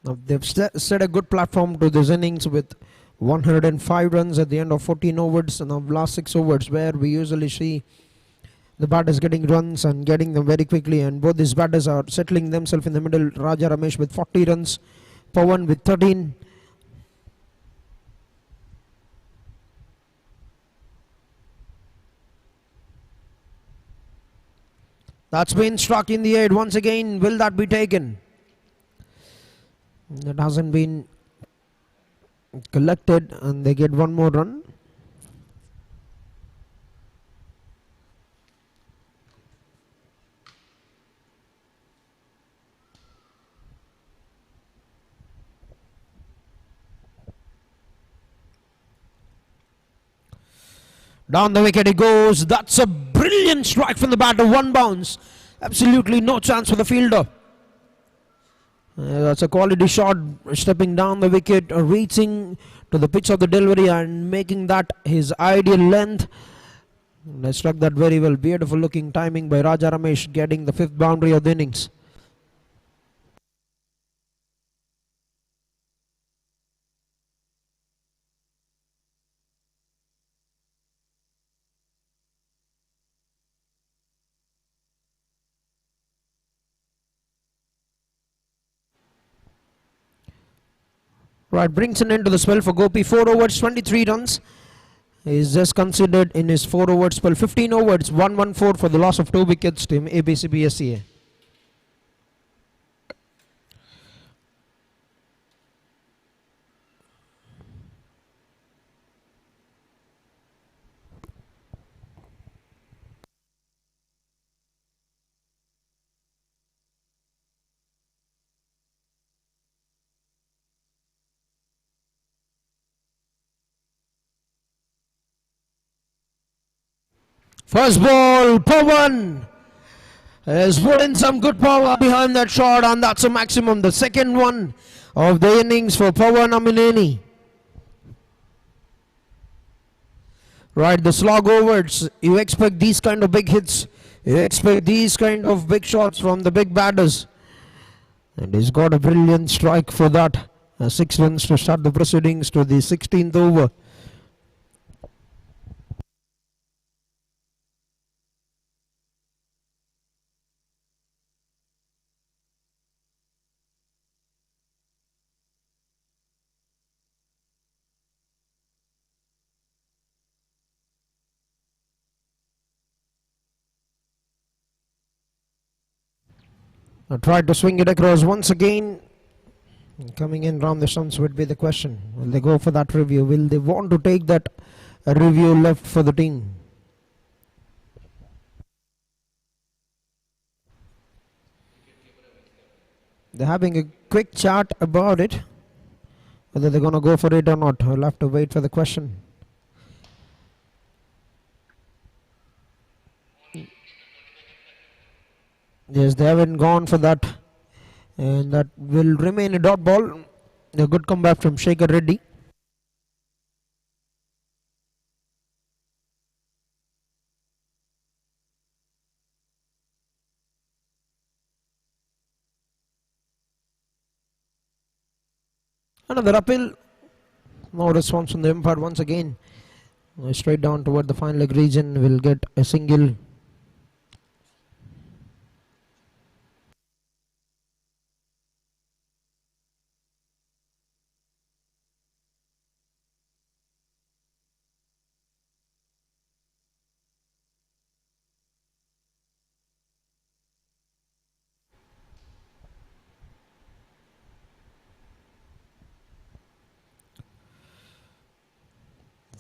Now they've set a good platform to this innings with 105 runs at the end of 14 overs, and the last 6 overs where we usually see the batters getting runs and getting them very quickly, and both these batters are settling themselves in the middle. Raja Ramesh with 40 runs, Pawan with 13. That's been struck in the head once again. Will that be taken? That hasn't been collected and they get one more run. Down the wicket it goes. That's a brilliant strike from the batter. One bounce. Absolutely no chance for the fielder. That's a quality shot, stepping down the wicket, reaching to the pitch of the delivery and making that his ideal length. And I struck that very well. Beautiful looking timing by Raja Ramesh, getting the 5th boundary of the innings. Right, brings an end to the spell for Gopi. 4 overs, 23 runs. He's just considered in his 4 overs spell. 15 overs, 114 for the loss of 2 wickets to APCPSEA. First ball, Pawan has put in some good power behind that shot, and that's a maximum. The second one of the innings for Pawan Amineni. Right, the slog overs. You expect these kind of big hits. You expect these kind of big shots from the big batters. And he's got a brilliant strike for that. 6 runs to start the proceedings to the 16th over. Tried to swing it across once again. Coming in round the stumps would be the question. Will they go for that review? Will they want to take that review left for the team? They're having a quick chat about it. Whether they're going to go for it or not, I'll have to wait for the question. Yes, they haven't gone for that, and that will remain a dot ball. A good comeback from Shekhar Reddy. Another appeal. No response from the umpire once again. Straight down toward the final leg region. Will get a single.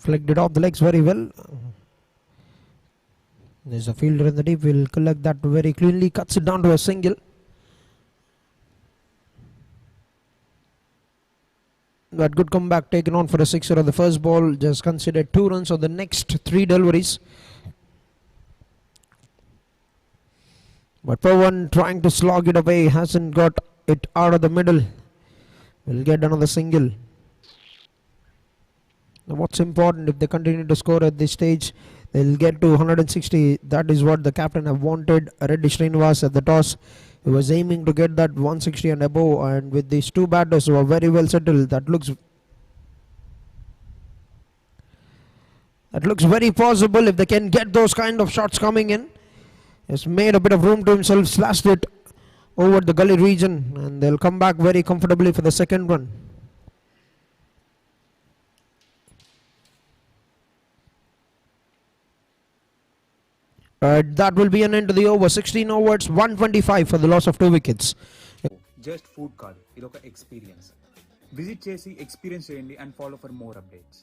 Flicked it off the legs very well. There's a fielder in the deep. Will collect that very cleanly. Cuts it down to a single. That good comeback taken on for a sixer on the first ball. Just considered 2 runs on the next 3 deliveries. But Pawan trying to slog it away. Hasn't got it out of the middle. Will get another single. Now what's important, if they continue to score at this stage, they'll get to 160. That is what the captain have wanted. Reddy Srinivas at the toss, he was aiming to get that 160 and above, and with these 2 batters who are very well settled, that looks very possible if they can get those kind of shots coming in. He's made a bit of room to himself, slashed it over the gully region, and they'll come back very comfortably for the second one. That will be an end to the over. 16 overs, 125 for the loss of 2 wickets. Just food కాదు, ఇది ఒక experience. Visit చేసి experience చేయండి and follow for more updates.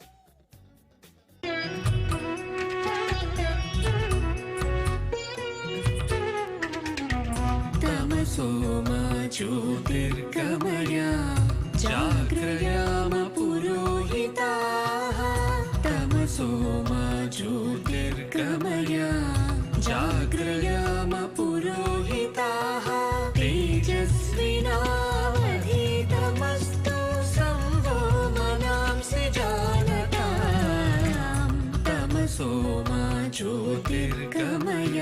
తమసోమా జ్యోతిర్గమయ జాగ్రయామ పురోహితాః. తమసోమా జ్యోతిర్గమయ జాగ్రయామ పురోహితాః. తేజస్వినావధీతమస్తు సంవోమనాంసి జానతాం. తమసోమా జ్యోతిర్గమయ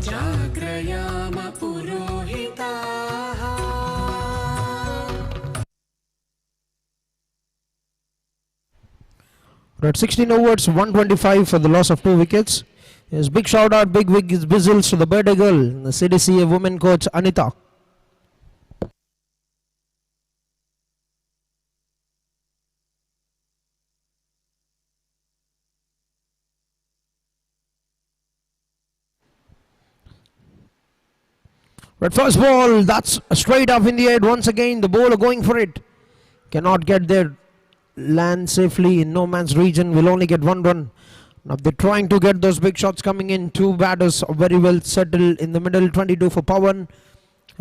జాగ్రయామ పురోహితాః. We're at 16 overs, 125 for the loss of 2 wickets. Yes, big shout out, big whistles to the birthday girl, the CDCA women coach Anita. But first ball, that's straight up in the head once again. The bowler going for it. Cannot get there. Land safely in no man's region. Will only get 1 run. Now they're trying to get those big shots coming in. 2 batters are very well settled in the middle. 22 for Pawan.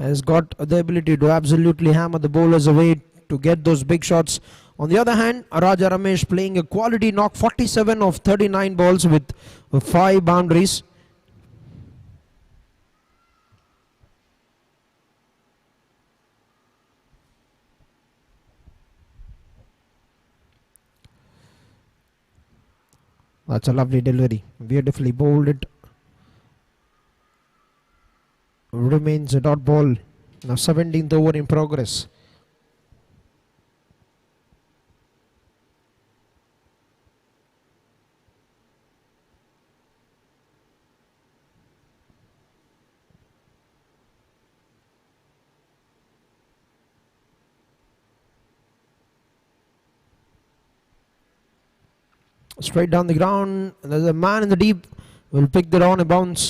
Has got the ability to absolutely hammer the bowlers away to get those big shots. On the other hand, Raja Ramesh playing a quality knock. 47 of 39 balls with 5 boundaries. That's a lovely delivery. Beautifully bowled it. Remains a dot ball. Now 17th over in progress. Straight down the ground. There's a man in the deep. Will pick that on a bounce.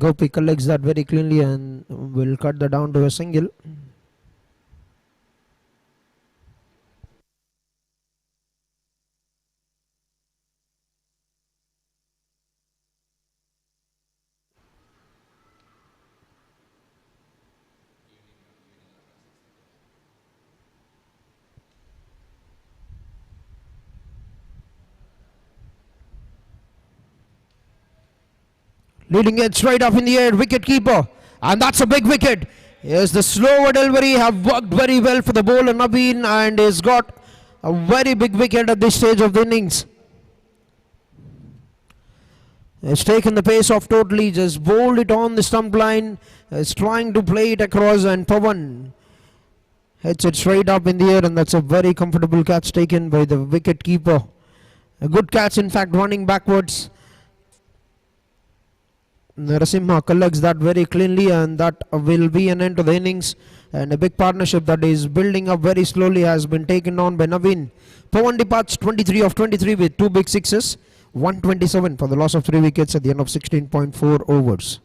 Gopi collects that very cleanly and will cut that down to a single. Leading it straight up in the air, wicket keeper, and that's a big wicket. Yes, the slower delivery have worked very well for the bowler Naveen, and he's got a very big wicket at this stage of the innings. He's taken the pace off totally, just bowled it on the stump line. He's trying to play it across, and Pawan hits it straight up in the air, and that's a very comfortable catch taken by the wicket keeper. A good catch, in fact, running backwards. Narasimha collects that very cleanly, and that will be an end to the innings. And a big partnership that is building up very slowly has been taken on by Naveen. Pawan departs 23 of 23 with 2 big sixes, 127 for the loss of 3 wickets at the end of 16.4 overs.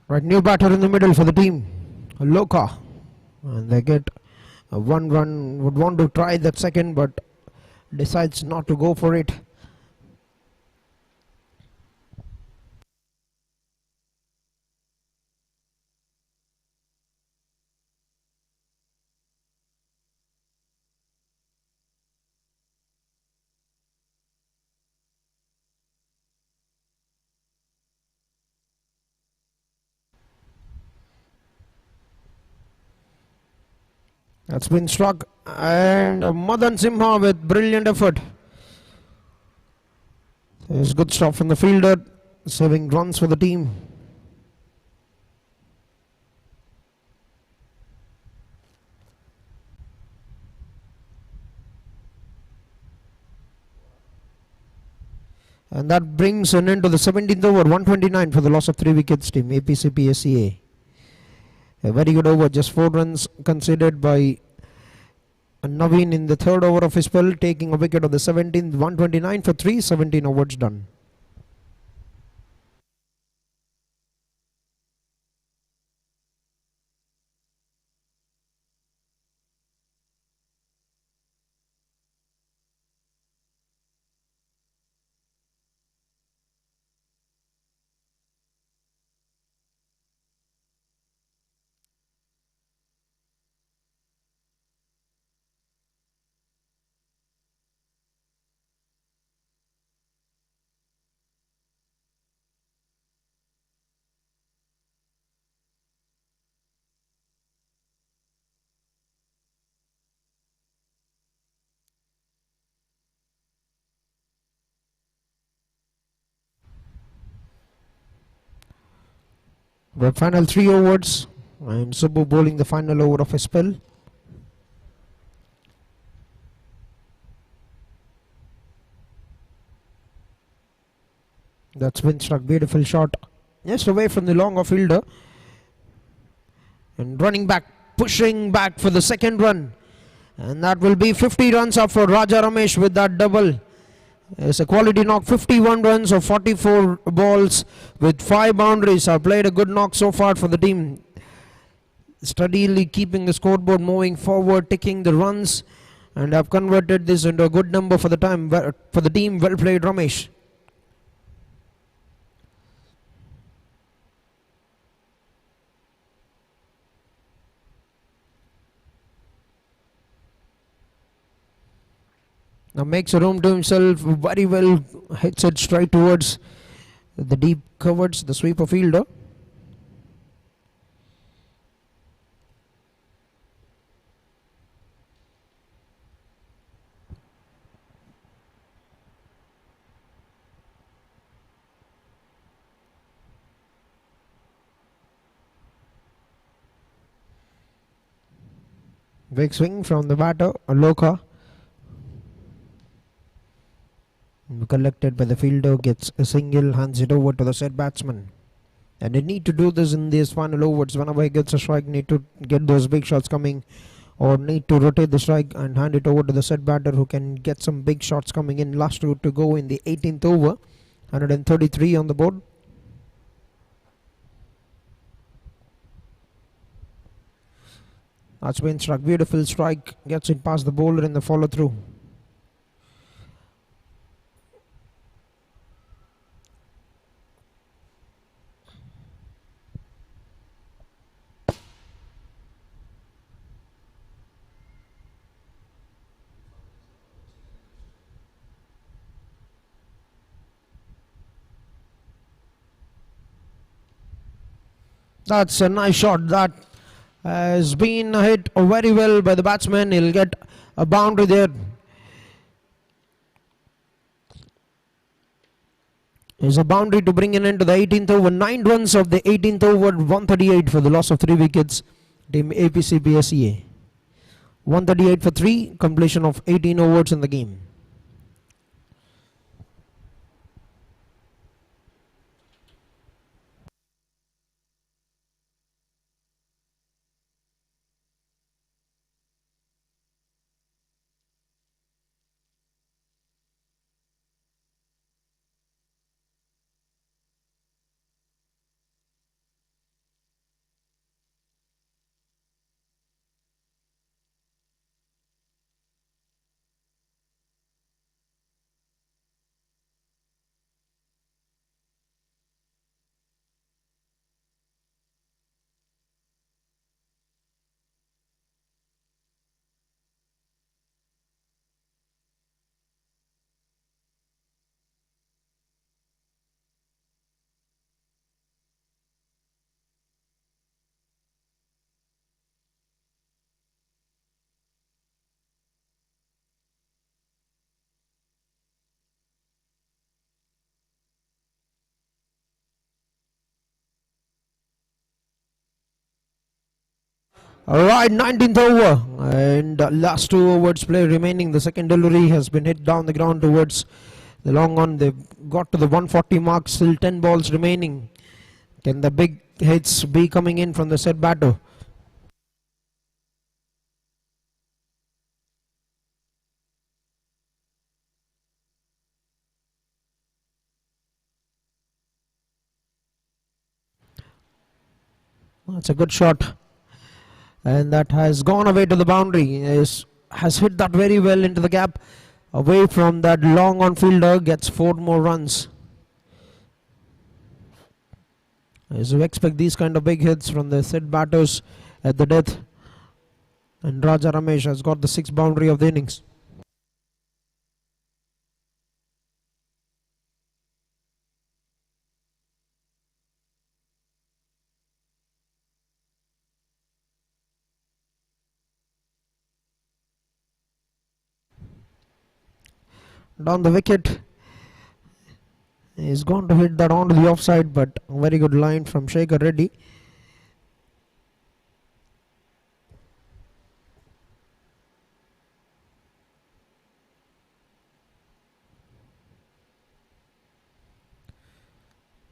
Right, new batter in the middle for the team, Loka, and they get a 1 run. Would want to try that second, but decides not to go for it. That's been struck, and Madan Simha with brilliant effort. There's good stuff from the fielder, saving runs for the team. And that brings an end to the 17th over, 129 for the loss of 3 wickets team, APCPSEA. A very good over, just 4 runs conceded by Naveen in the 3rd over of his spell, taking a wicket of the 17th, 129 for 3, 17 overs done. The final 3 overs, and Subbu bowling the final over of his spell. That's been struck, beautiful shot, just away from the long off fielder. And running back, pushing back for the 2nd run. And that will be 50 runs up for Raja Ramesh with that double. It's a quality knock, 51 runs of 44 balls with 5 boundaries. Have played a good knock so far for the team. Steadily keeping the scoreboard moving forward, taking the runs, and have converted this into a good number for the team. Well played, Ramesh. Now makes a room to himself very well, hits it straight towards the deep covers, the sweeper fielder. Big swing from the batter, Aloka. collected by the fielder, gets a single, hands it over to the set batsman. And they need to do this in these final overs. Whenever he gets a strike, need to get those big shots coming, or need to rotate the strike and hand it over to the set batter who can get some big shots coming in. Last two to go in the 18th over, 133 on the board. That's been struck. Beautiful strike. Gets it past the bowler in the follow through. That's a nice shot. That has been hit very well by the batsman. He'll get a boundary there. Is a boundary to bring in into the 18th over. 9 runs of the 18th over, 138 for the loss of 3 wickets. Team APCPSEA. 138 for 3, completion of 18 overs in the game. Alright, 19th over and last 2 overs play remaining. The second delivery has been hit down the ground towards the long on. They've got to the 140 mark, still 10 balls remaining. Can the big hits be coming in from the set batter? That's a good shot. And that has gone away to the boundary. Has hit that very well into the gap. Away from that long on fielder, gets 4 more runs. As we expect these kind of big hits from the set batters at the death. And Raja Ramesh has got the 6th boundary of the innings. Down the wicket. He's going to hit that onto the offside, but a very good line from Shekhar Reddy.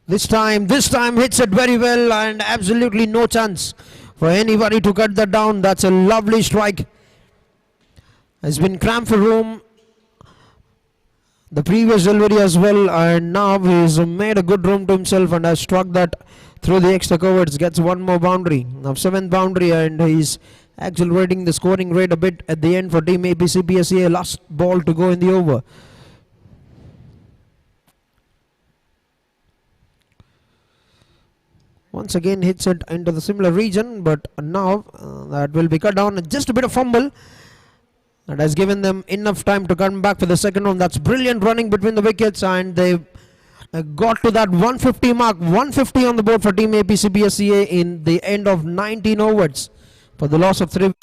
This time hits it very well and absolutely no chance for anybody to cut that down. That's a lovely strike. Has been cramped for room the previous delivery as well, and now he's made a good room to himself and has struck that through the extra covers. Gets 1 more boundary. Now 7th boundary, and he's accelerating the scoring rate a bit at the end for Team APCPSEA. Last ball to go in the over. Once again hits it into the similar region, but now that will be cut down. Just a bit of fumble. That has given them enough time to come back for the second one. That's brilliant running between the wickets, and they got to that 150 mark. 150 on the board for Team APCPSEA in the end of 19 overs for the loss of 3.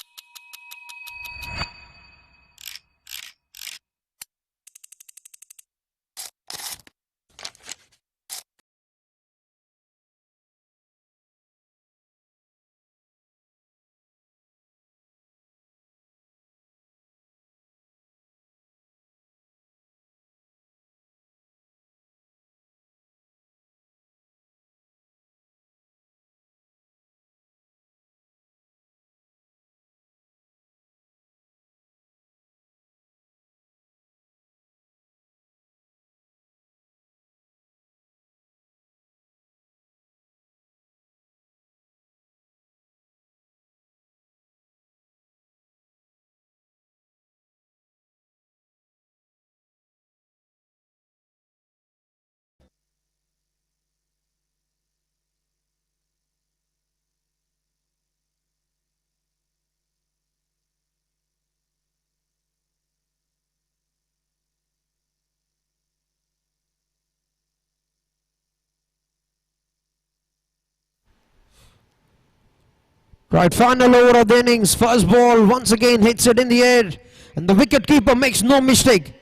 Right, final over of the innings. First ball once again hits it in the air. And the wicket keeper makes no mistake.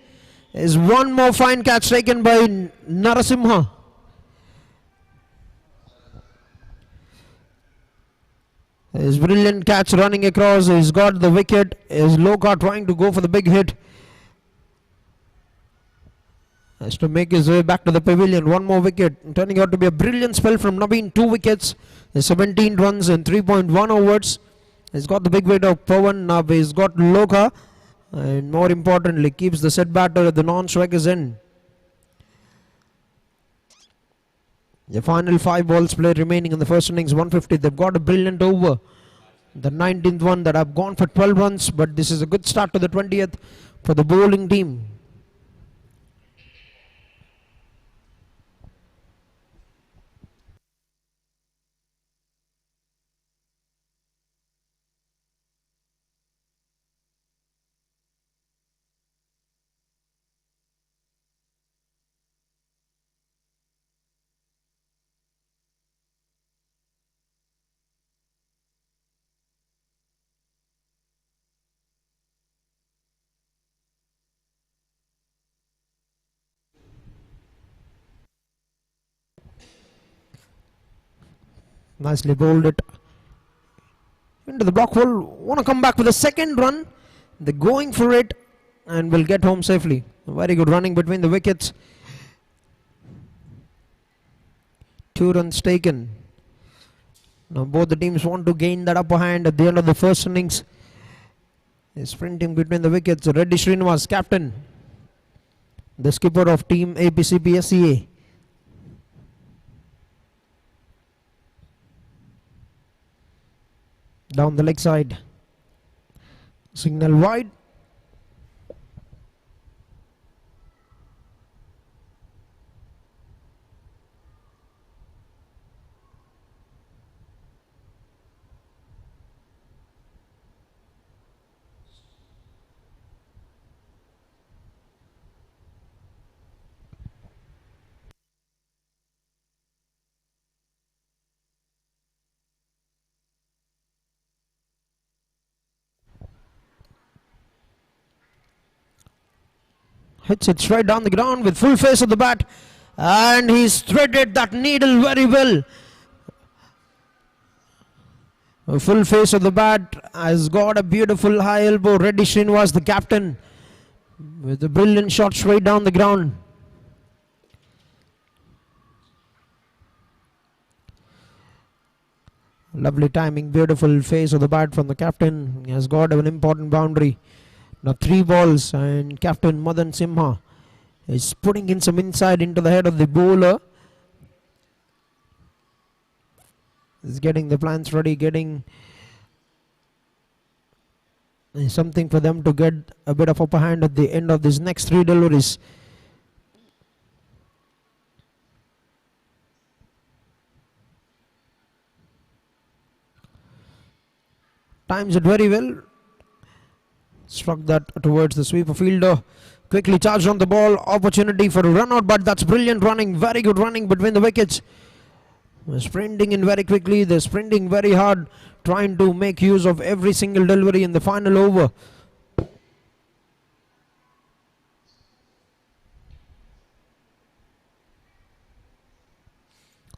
Is one more fine catch taken by Narasimha. His brilliant catch running across. He's got the wicket. Is Loka trying to go for the big hit. Has to make his way back to the pavilion. One more wicket. Turning out to be a brilliant spell from Naveen. 2 wickets. 17 runs in 3.1 overs. He's got the big weight of Pawan. Now he's got Loka. And more importantly, keeps the set batter at the non-striker's end. The final 5 balls played remaining in the first innings, 150. They've got a brilliant over. The 19th one that have gone for 12 runs, but this is a good start to the 20th for the bowling team. Nicely bowled it into the block hole. Want to come back with a second run. They're going for it and will get home safely. Very good running between the wickets. 2 runs taken. Now both the teams want to gain that upper hand at the end of the first innings. They're sprinting between the wickets. Reddy Srinivas, captain, the skipper of team APCPSEA. Down the leg side. Signal wide. Hits it straight down the ground with full face of the bat, and he's threaded that needle very well. A full face of the bat has got a beautiful high elbow. Reddy Srinivas, the captain, with a brilliant shot straight down the ground. Lovely timing, beautiful face of the bat from the captain. He has got an important boundary. Now 3 balls, and Captain Madan Simha is putting in some inside into the head of the bowler. He's getting the plans ready, getting something for them to get a bit of upper hand at the end of these next 3 deliveries. Times it very well. Struck that towards the sweeper fielder. Quickly charged on the ball. Opportunity for a run out, but that's brilliant running. Very good running between the wickets. They're sprinting in very quickly. They're sprinting very hard, trying to make use of every single delivery in the final over.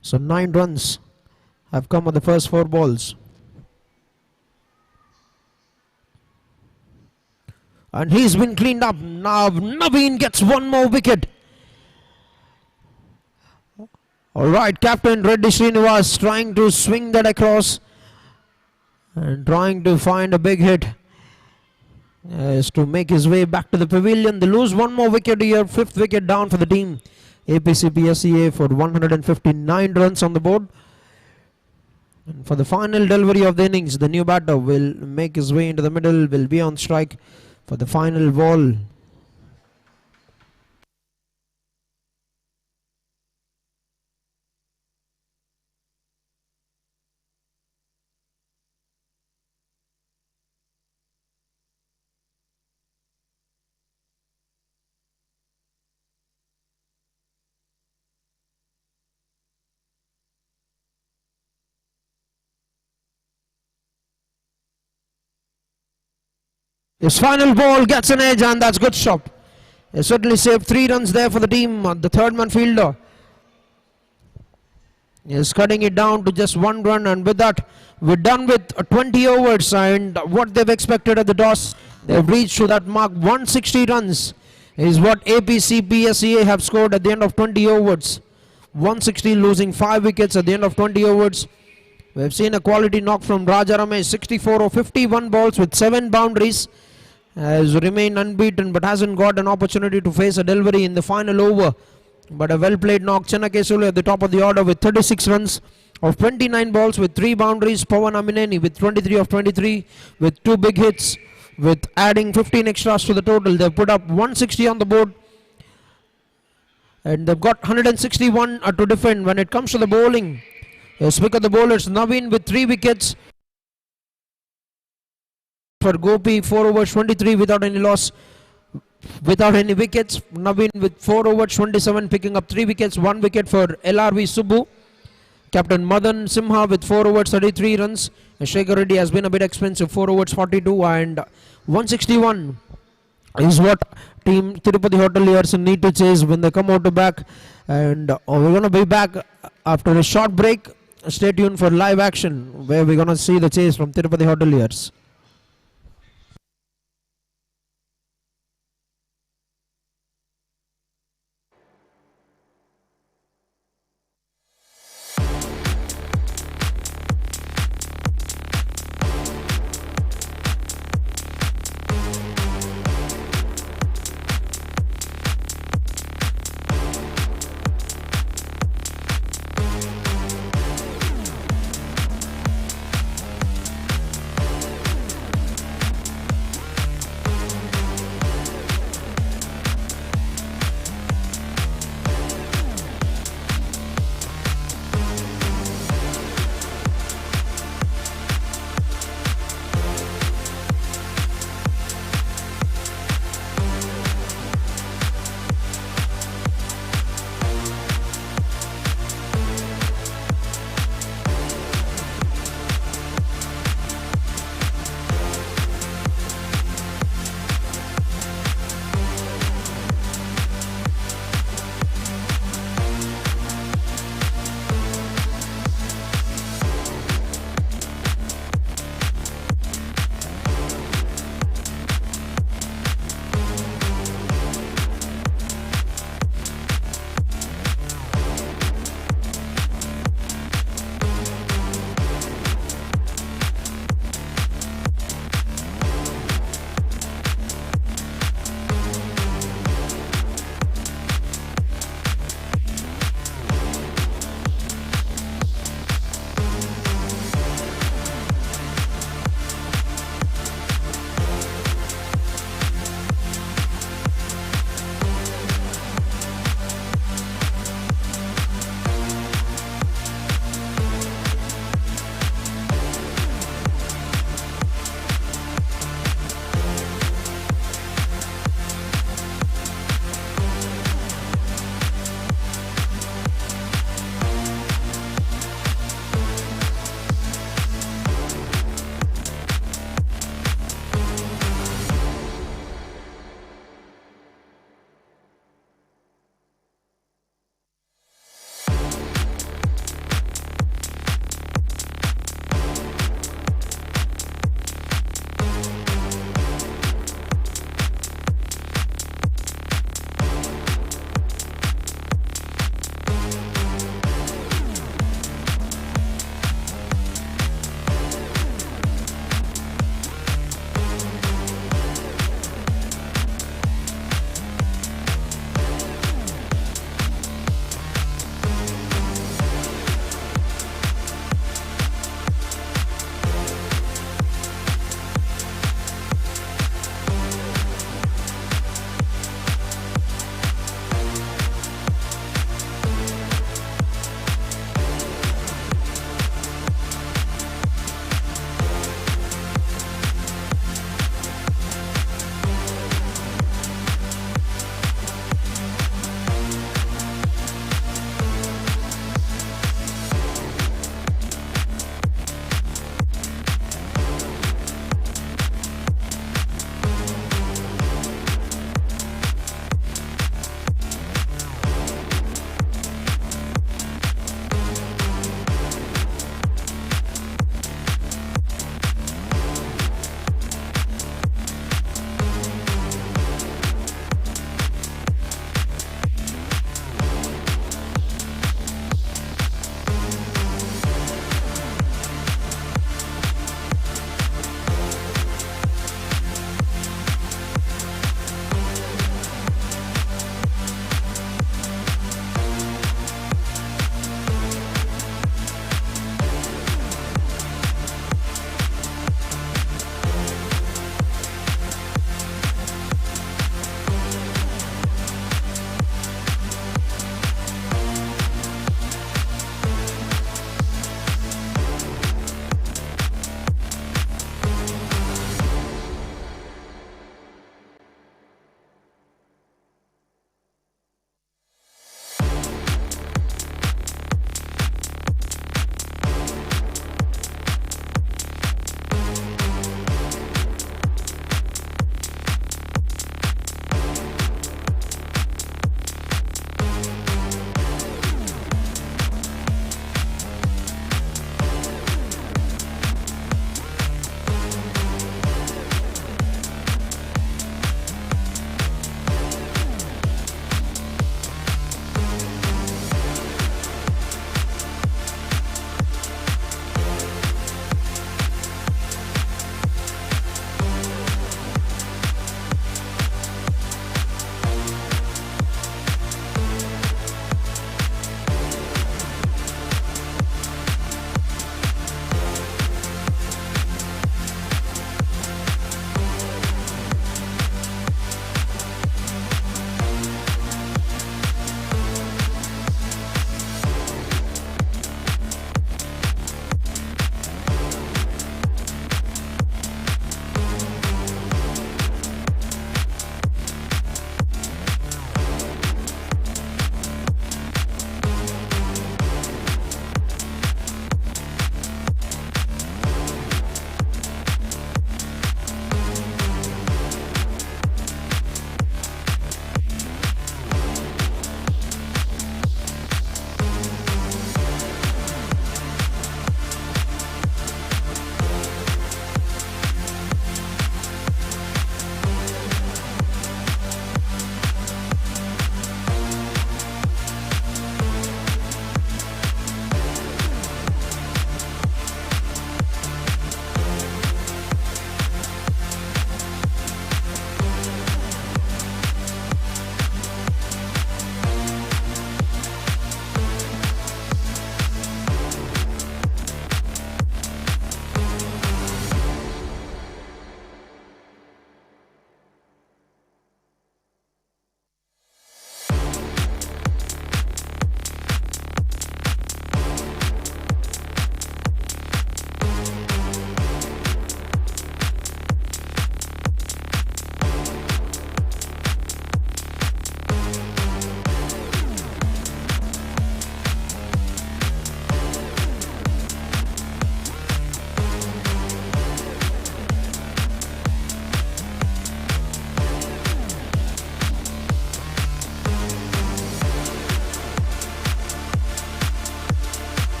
So 9 runs have come on the first 4 balls. And he's been cleaned up. Now Naveen gets 1 more wicket. Alright, Captain Reddy Srinivas trying to swing that across and trying to find a big hit as to make his way back to the pavilion. They lose 1 more wicket here. 5th wicket down for the team APCPSEA for 159 runs on the board. And for the final delivery of the innings, the new batter will make his way into the middle, will be on strike for the final ball. His final ball gets an edge, and that's good stop. He certainly saved 3 runs there for the team. The third man fielder is cutting it down to just 1 run, and with that, we're done with 20 overs. And what they've expected at the toss, they've reached to that mark. 160 runs is what APCPSEA have scored at the end of 20 overs. 160, losing 5 wickets at the end of 20 overs. We've seen a quality knock from Raja Ramesh, 64 of 51 balls with 7 boundaries. Has remained unbeaten but hasn't got an opportunity to face a delivery in the final over. But a well played knock. Chenna Kesulu at the top of the order with 36 runs of 29 balls with 3 boundaries. Pawan Amineni with 23 of 23 with 2 big hits, with adding 15 extras to the total. They've put up 160 on the board, and they've got 161 to defend. When it comes to the bowling, pick of the bowlers, Naveen with 3 wickets. For Gopi, 4 overs 23 without any loss, without any wickets. Naveen with 4 overs 27, picking up 3 wickets, 1 wicket for LRV Subbu. Captain Madan Simha with 4 overs 33 runs. Shekhar Reddy has been a bit expensive, 4 overs 42, and 161 is what team Tirupati Hoteliers need to chase when they come out to back. And we're going to be back after a short break. Stay tuned for live action where we're going to see the chase from Tirupati Hoteliers.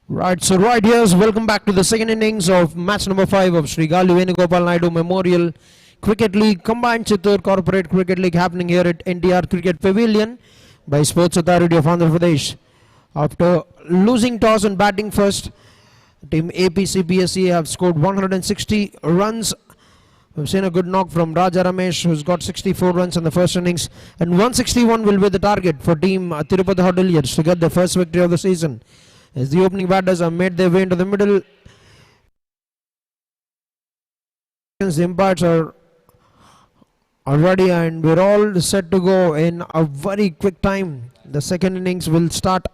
Right, so right here's welcome back to the second innings of match number 5 of Shri Gali Venugopal Naidu Memorial Cricket League Combined Chittor Corporate Cricket League happening here at NTR Cricket Pavilion by Sports Authority of Andhra Pradesh. After losing toss and batting first, team APCPSEA have scored 160 runs. We've seen a good knock from Raja Ramesh, who's got 64 runs in the first innings, and 161 will be the target for team Tirupati Hoteliers to get their first victory of the season. As the opening batters have made their way into the middle, the umpires are ready and we're all set to go in a very quick time. The second innings will start.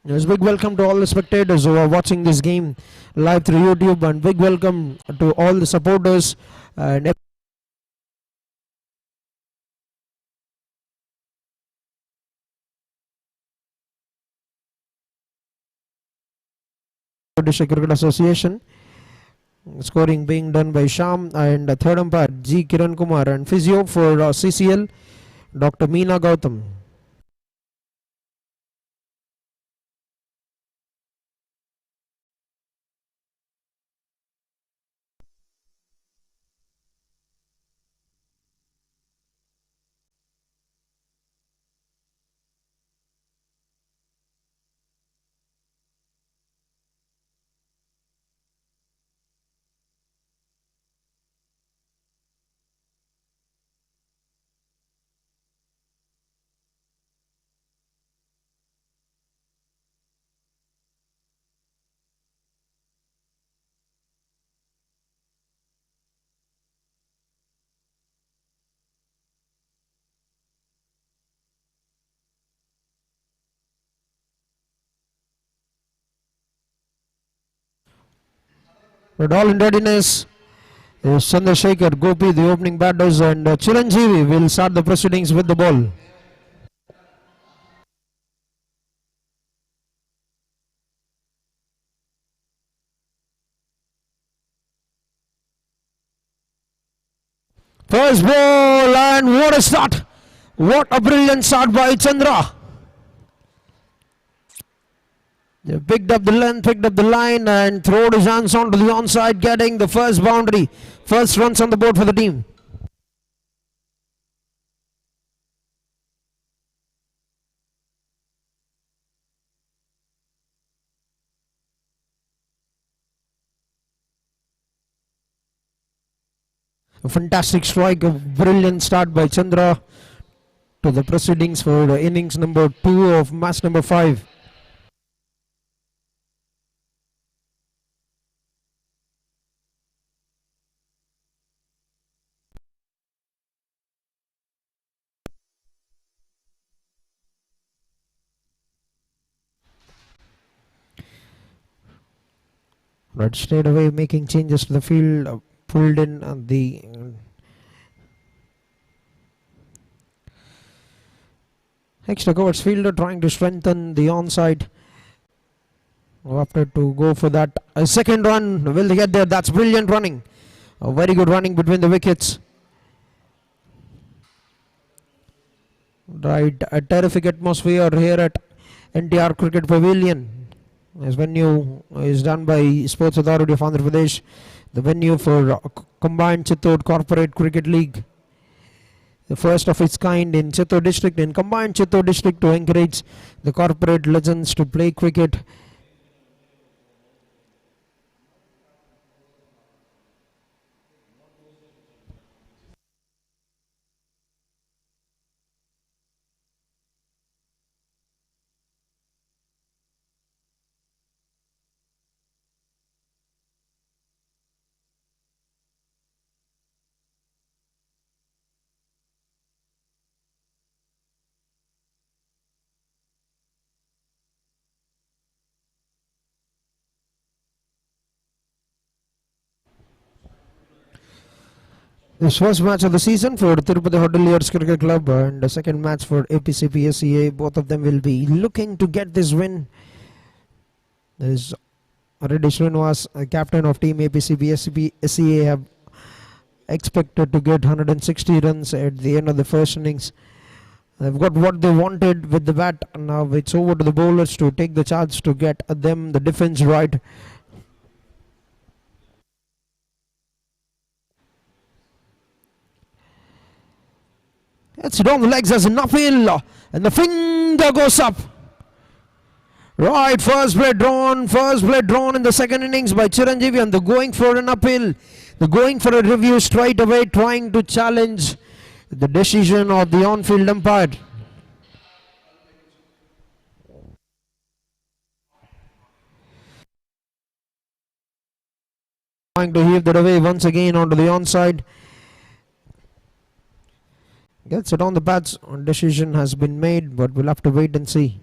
There's a big welcome to all the spectators who are watching this game live through YouTube, and big welcome to all the supporters and District Cricket Association. Scoring being done by Sham, and third umpire G. Kiran Kumar, and physio for CCL Dr. Meena Gautam. But all in readiness is Chandrasekhar, Gopi, the opening batters, and Chiranjeevi will start the proceedings with the ball. First ball, and what a start! What a brilliant start by Chandra. They picked up the length, picked up the line, and throwed his hands onto the onside, getting the first boundary. First runs on the board for the team. A fantastic strike, a brilliant start by Chandra to the proceedings for the innings number 2 of match number 5. Right, straight away making changes to the field, pulled in the extra covers fielder, trying to strengthen the onside. After to go for that second run, will they get there? That's brilliant running, a very good running between the wickets. Right, a terrific atmosphere here at NTR Cricket Pavilion. As venue is done by Sports Authority of Andhra Pradesh, the venue for Combined Chittor Corporate Cricket League, the first of its kind in Chittor district, in Combined Chittor district, to encourage the corporate legends to play cricket. This first match of the season for Tirupati Hoteliers Cricket Club, and the second match for APCPSEA. Both of them will be looking to get this win. There is Reddy Srinivas, captain of team APCPSEA, have expected to get 160 runs at the end of the first innings. They've got what they wanted with the bat. Now it's over to the bowlers to take the charge to get them the defense right. It's down the legs as an uphill, and the finger goes up. Right, first play drawn in the second innings by Chiranjeevi, and they're going for an uphill. They're going for a review straight away, trying to challenge the decision of the on-field umpire. Trying to heave that away once again onto the onside. Gets it on the pads. Decision has been made, but we'll have to wait and see.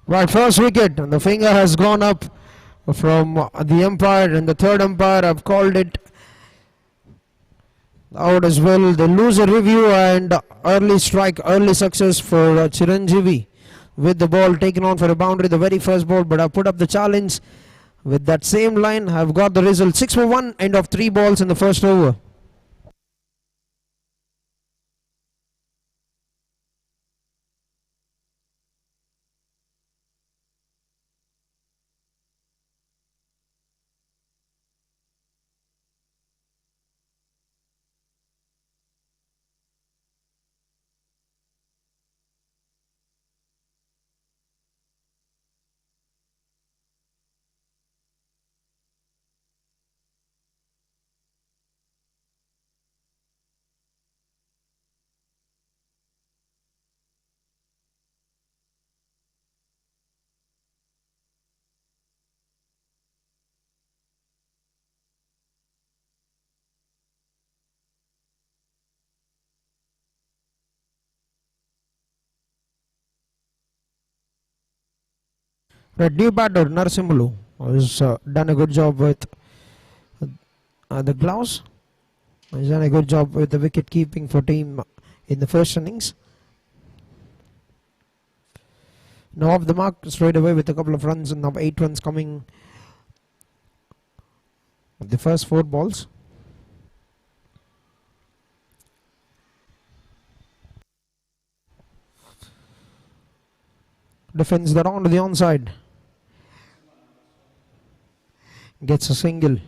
Right, first wicket, and the finger has gone up from the umpire, and the third umpire have called it out as well. They lose a review, and early strike, early success for Chiranjeevi with the ball taken on for a boundary, the very first ball, but I've put up the challenge with that same line. I've got the result 6 for 1, end of 3 balls in the first over. Right, new batter Narasimulu has done a good job with the gloves. He's done a good job with the wicket keeping for team in the first innings. Now off the mark straight away with a couple of runs, and now 8 runs coming with the first 4 balls. Defends that on to the onside. Gets a single.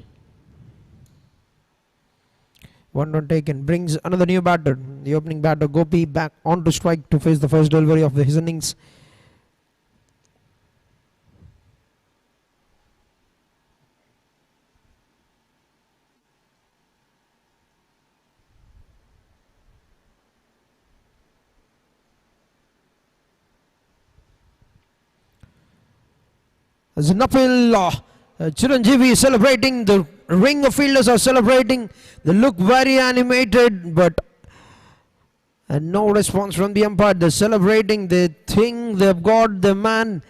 1 run taken. Brings another new batter. The opening batter Gopi back on to strike to face the first delivery of his innings. As an uphill, Chiranjeevi is celebrating. The ring of fielders are celebrating. They look very animated, but and no response from the umpire. They're celebrating. They think they've got the man.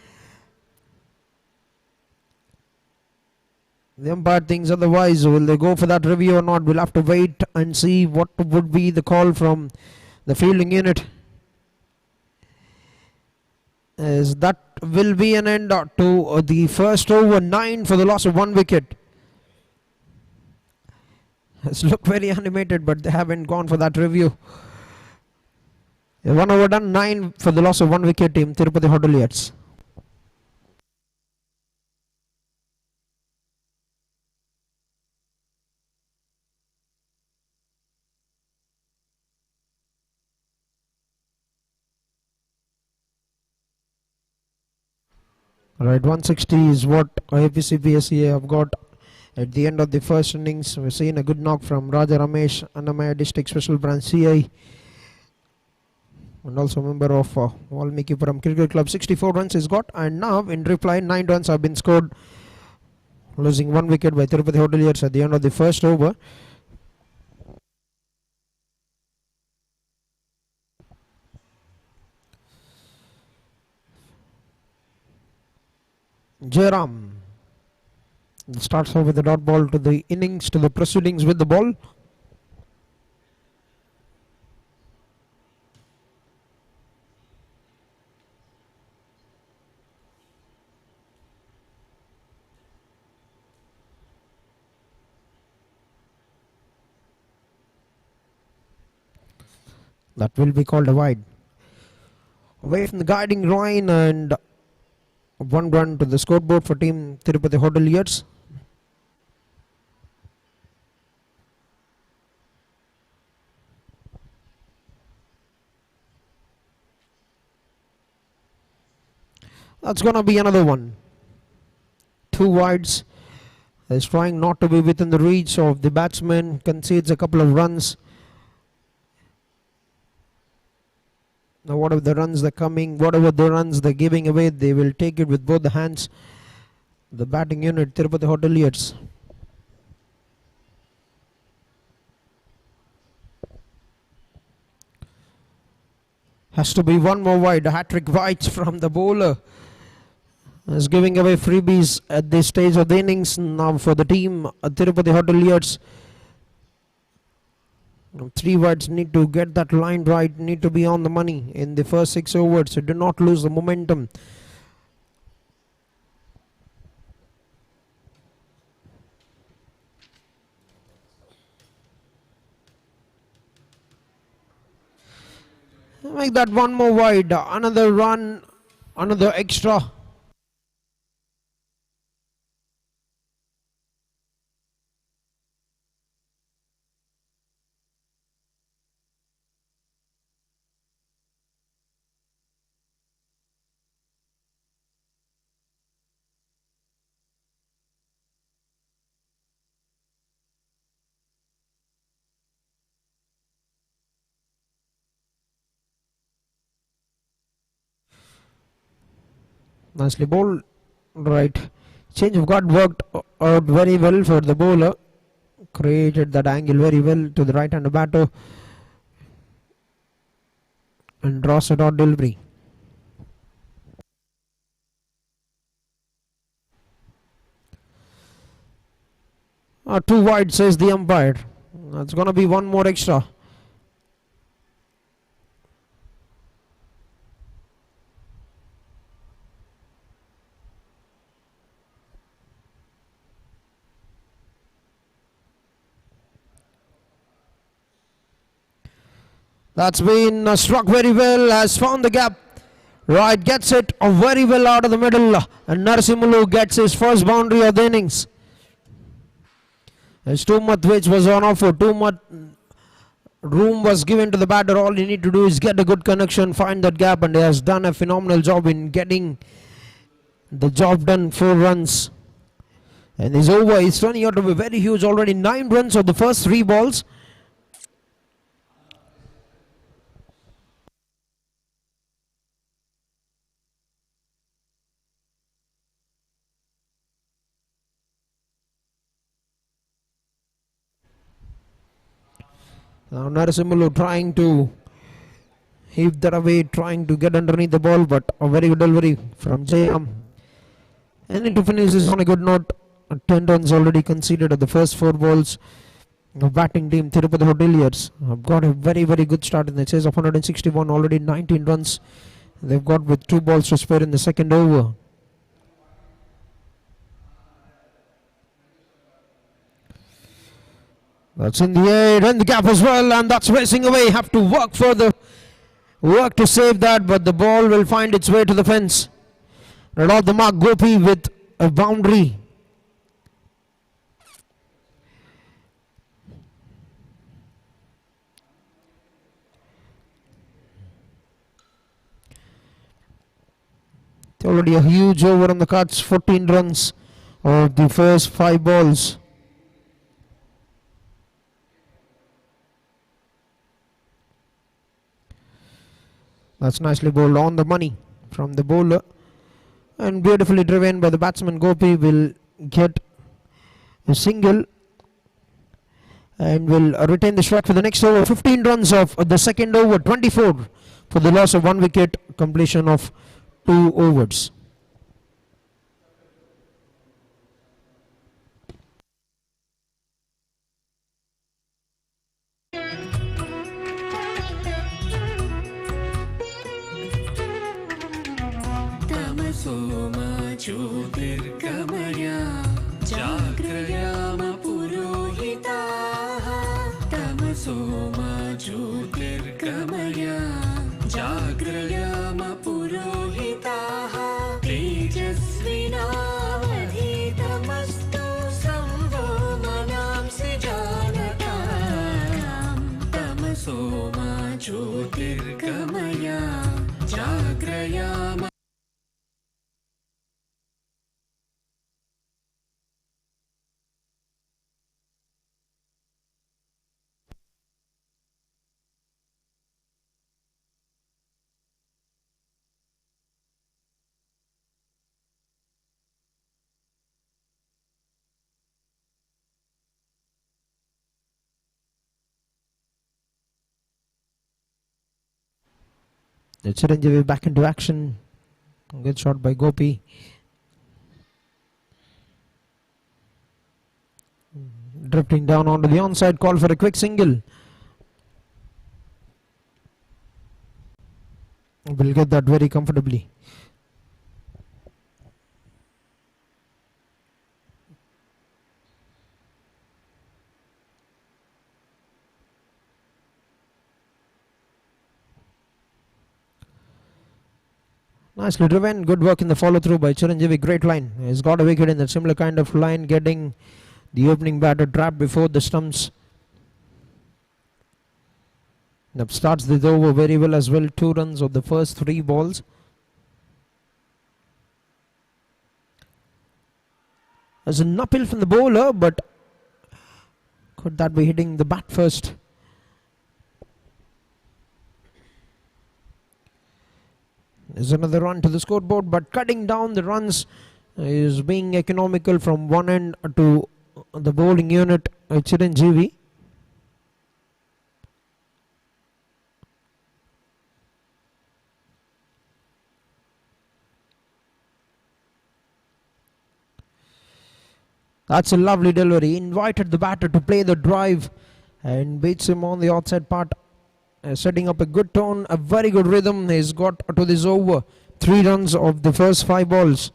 The umpire thinks otherwise. Will they go for that review or not? We'll have to wait and see what would be the call from the fielding unit. As that will be an end to the first over. 9 for the loss of 1 wicket. It's looked very animated, but they haven't gone for that review. 1 over done, 9 for the loss of 1 wicket team Tirupati Hoteliers. Right, 160 is what APCPSEA have got At the end of the first innings, we've seen a good knock from Raja Ramesh, Annamaya District Special Branch CI, and also a member of Valmikipuram Cricket Club. 64 runs is got, and now in reply 9 runs have been scored, losing 1 wicket by Tirupati Hoteliers at the end of the first over. Jairam starts off with the dot ball to the innings, to the proceedings with the ball. That will be called a wide. Away from the guiding line, and 1 run to the scoreboard for team Tirupati Hoteliers. That's going to be another one. 2 wides. Is trying not to be within the reach of the batsman, concedes a couple of runs. Now whatever the runs they're coming, whatever the runs they're giving away, they will take it with both the hands. The batting unit, Tirupati Hoteliers. Has to be 1 more wide. Hat-trick wides from the bowler. Is giving away freebies at this stage of the innings now for the team, Tirupati Hoteliers. 3 wides, need to get that line right, need to be on the money in the first 6 overs, so do not lose the momentum. Make that 1 more wide, another run, another extra. Nicely bowled. Right. Change of guard worked out very well for the bowler. Created that angle very well to the right-hander batter. And draws it out delivery. Too wide, says the umpire. That's going to be 1 more extra. That's been struck very well, has found the gap. Right, gets it very well out of the middle. And Narasimulu gets his first boundary of the innings. As too much which was on offer, too much room was given to the batter. All you need to do is get a good connection, find that gap, and he has done a phenomenal job in getting the job done. 4 runs. And his over is turning out to be very huge already. 9 runs of the first 3 balls. Now Narasimulu trying to heave that away, trying to get underneath the ball, but a very good delivery from Jayam. And to finish this on a good note, 10 runs already conceded at the first 4 balls. The batting team, Tirupati Hoteliers, have got a very, very good start in the chase of 161, already 19 runs. They've got with 2 balls to spare in the second over. That's in the air, in the gap as well, and that's racing away. Have to work further, work to save that, but the ball will find its way to the fence. Right off the mark, Gopi with a boundary. Already a huge over on the cards, 14 runs of the first 5 balls. That's nicely bowled on the money from the bowler. And beautifully driven by the batsman. Gopi will get a single and will retain the shot for the next over. 15 runs of the second over, 24 for the loss of 1 wicket, completion of 2 overs. तमसो मा ज्योतिर्गमय जाग्रयाम पुरोहिताः तमसो मा ज्योतिर्गमय जाग्रयाम पुरोहिताः तेजस्विनावधीतमस्तु संवो मनांसि जानताम् तमसो मा ज्योतिर्गमय जाग्रयाम. The Chiranjeevi back into action. Good shot by Gopi. Drifting down onto the onside, call for a quick single. Will get that very comfortably. Nicely driven, good work in the follow through by Chiranjeevi, great line. He's got a wicket in that similar kind of line, getting the opening batter trapped before the stumps. That starts the over very well as well, 2 runs of the first 3 balls. There's an uphill from the bowler, but could that be hitting the bat first? There's another run to the scoreboard, but cutting down the runs is being economical from one end to the bowling unit, Chiranjeevi. That's a lovely delivery. Invited the batter to play the drive and beats him on the outside part. Setting up a good tone, a very good rhythm. He's got to this over. 3 runs of the first 5 balls.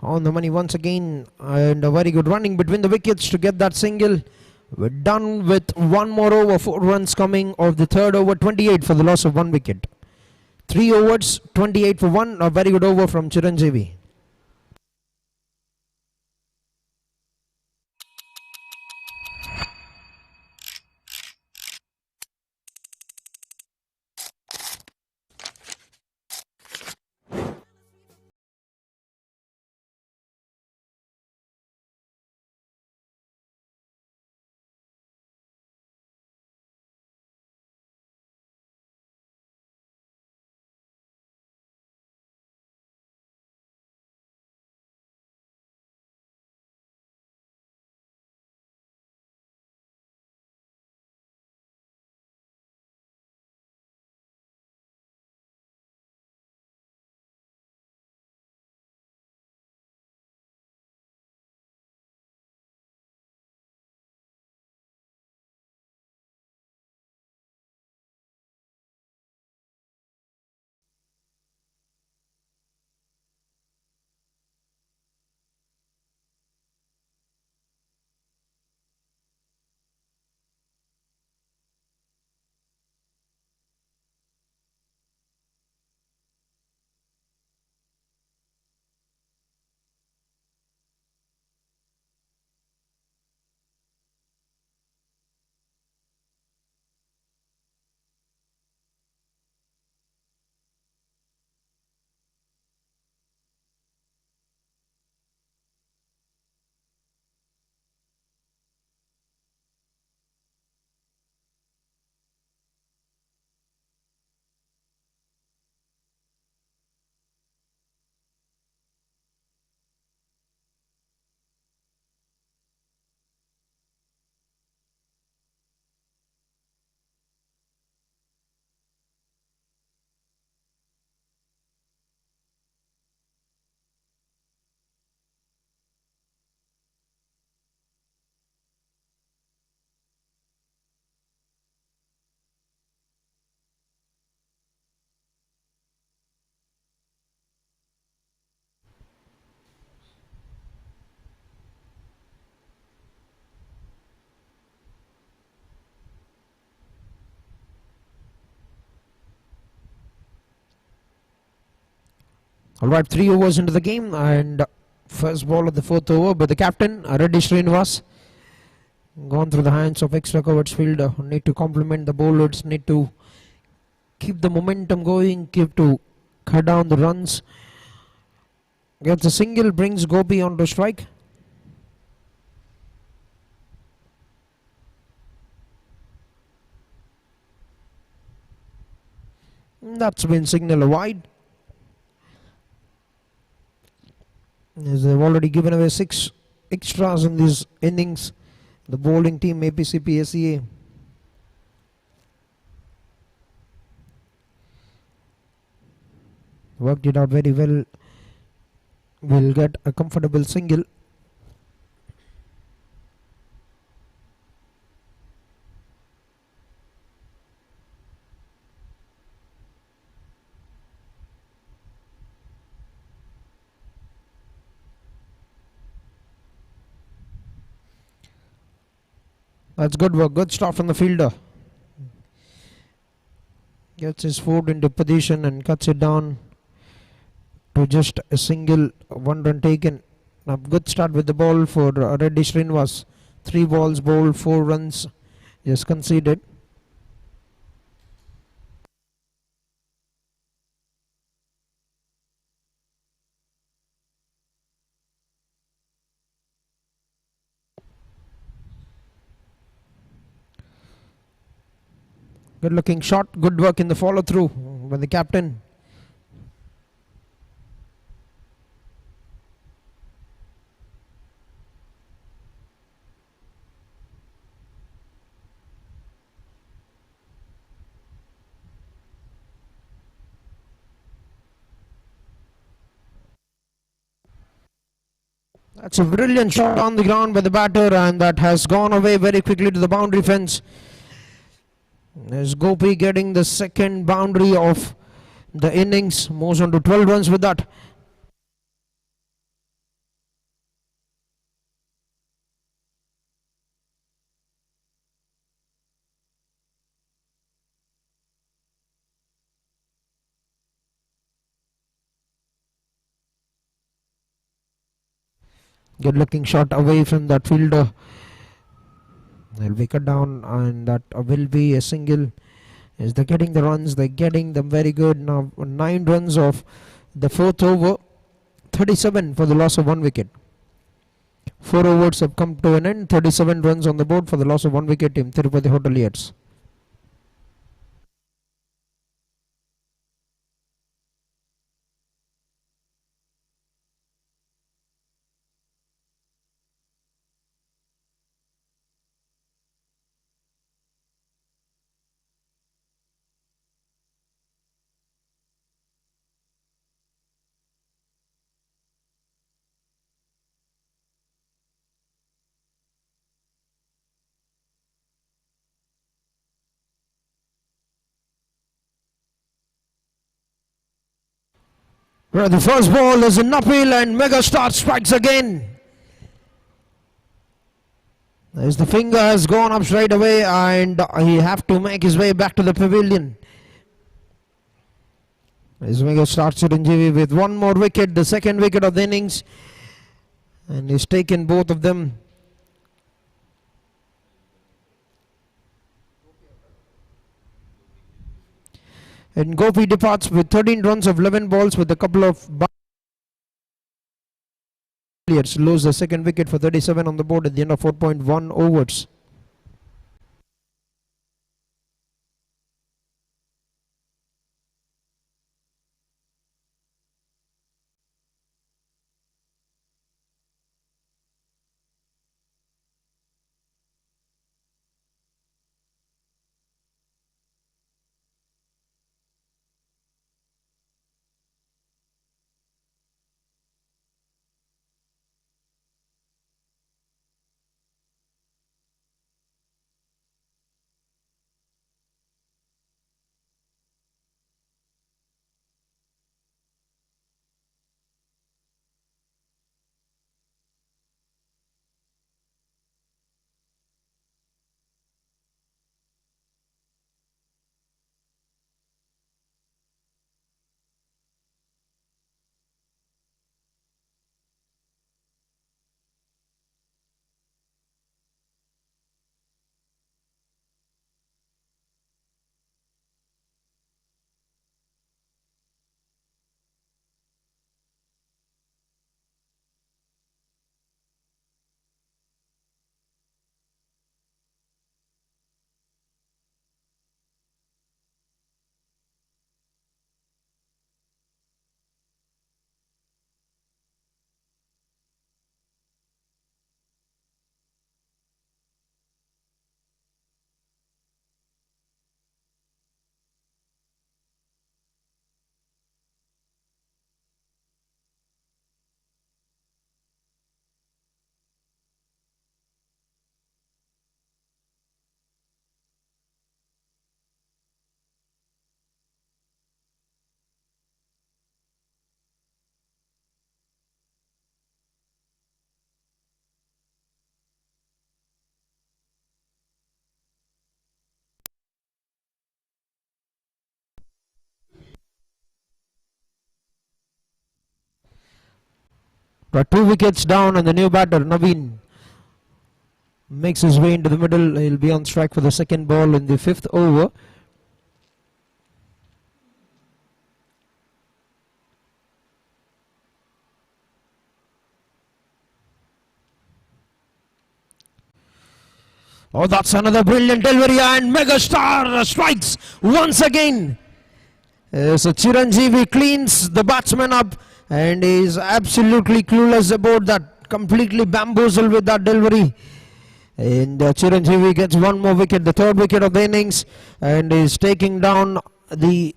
On the money once again, and a very good running between the wickets to get that single. We're done with 1 more over, 4 runs coming of the third over, 28 for the loss of 1 wicket. 3 overs, 28 for 1, a very good over from Chiranjeevi. All right, 3 overs into the game, and first ball of the 4th over by the captain, Reddy Srinivas. Gone through the hands of extra coverage fielder. Need to complement the bowlers, need to keep the momentum going, keep to cut down the runs. Gets a single, brings Gopi onto strike. That's been signaled wide. As they've already given away 6 extras in these innings, the bowling team APCPSEA. Worked it out very well. Will get a comfortable single. That's good work, good start from the fielder. Gets his foot into position and cuts it down to just a single, 1 run taken. A good start with the ball for Reddy Srinivas. 3 balls bowled, 4 runs just conceded. Good looking shot, good work in the follow through by the captain. That's a brilliant shot on the ground by the batter, and that has gone away very quickly to the boundary fence. There's Gopi getting the second boundary of the innings, moves on to 12 runs with that. Good looking shot away from that fielder. They'll be cut down, and that will be a single. As they're getting the runs, they're getting them very good. Now 9 runs of the 4th over, 37 for the loss of 1 wicket. 4 overs have come to an end, 37 runs on the board for the loss of 1 wicket in Tirupati Hoteliers. Well, the first ball is an uphill, and Megastar strikes again. As the finger has gone up straight away, and he have to make his way back to the pavilion. As Megastar Chiranjeevi with 1 more wicket, the 2nd wicket of the innings, and he's taken both of them. And Gopi departs with 13 runs of 11 balls with a couple of lose the 2nd wicket for 37 on the board at the end of 4.1 overs. Got 2 wickets down, and the new batter Naveen makes his way into the middle. He'll be on strike for the second ball in the 5th over. Oh, that's another brilliant delivery, and Megastar strikes once again. So Chiranjeevi cleans the batsman up and is absolutely clueless about that. Completely bamboozled with that delivery. And Chiranjeevi gets one more wicket, the 3rd wicket of the innings, and is taking down the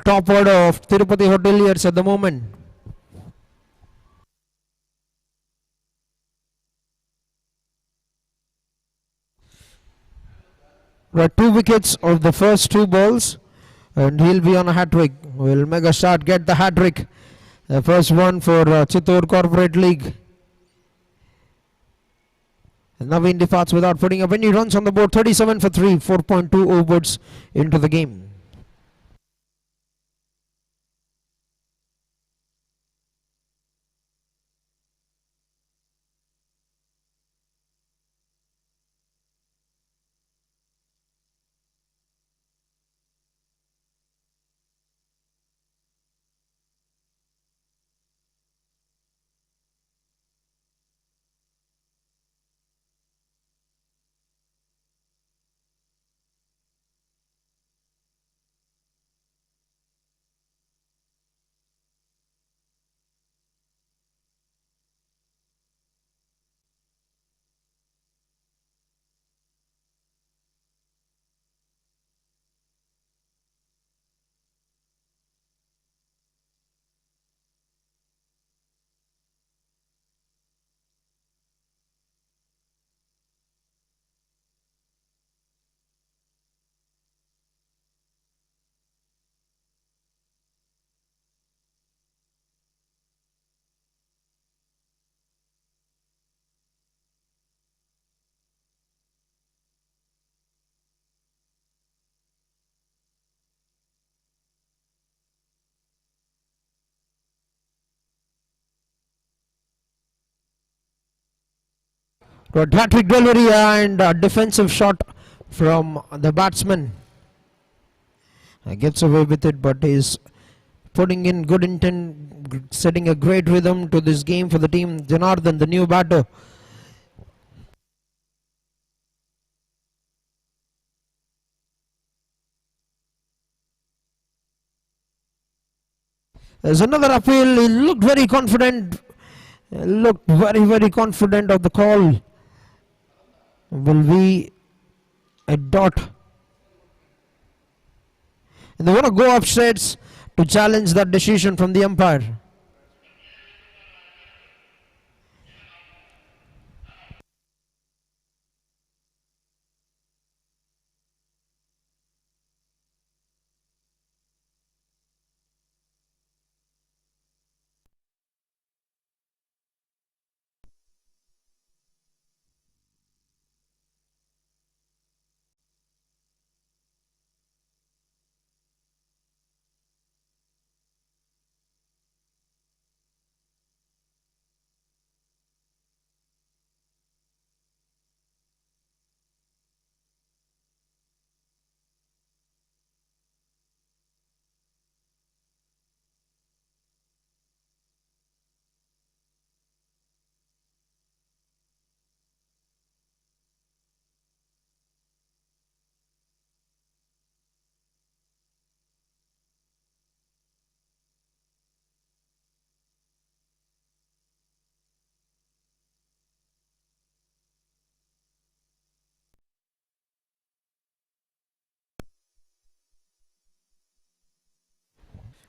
top order of Tirupati Hoteliers at the moment. Right, 2 wickets of the first 2 balls, and he'll be on a hat-trick. Will Megastar get the hat-trick? The first one for Chittor Corporate League. And Naveen departs without putting up any runs on the board. 37 for 3, 4.2 overs into the game. Got hat-trick delivery and a defensive shot from the batsman. Gets away with it, but is putting in good intent, setting a great rhythm to this game for the team. Janardhan, the new batter. There's another appeal. He looked very confident. Looked very confident of the call. Will be a dot. And they want to go upstairs to challenge that decision from the umpire.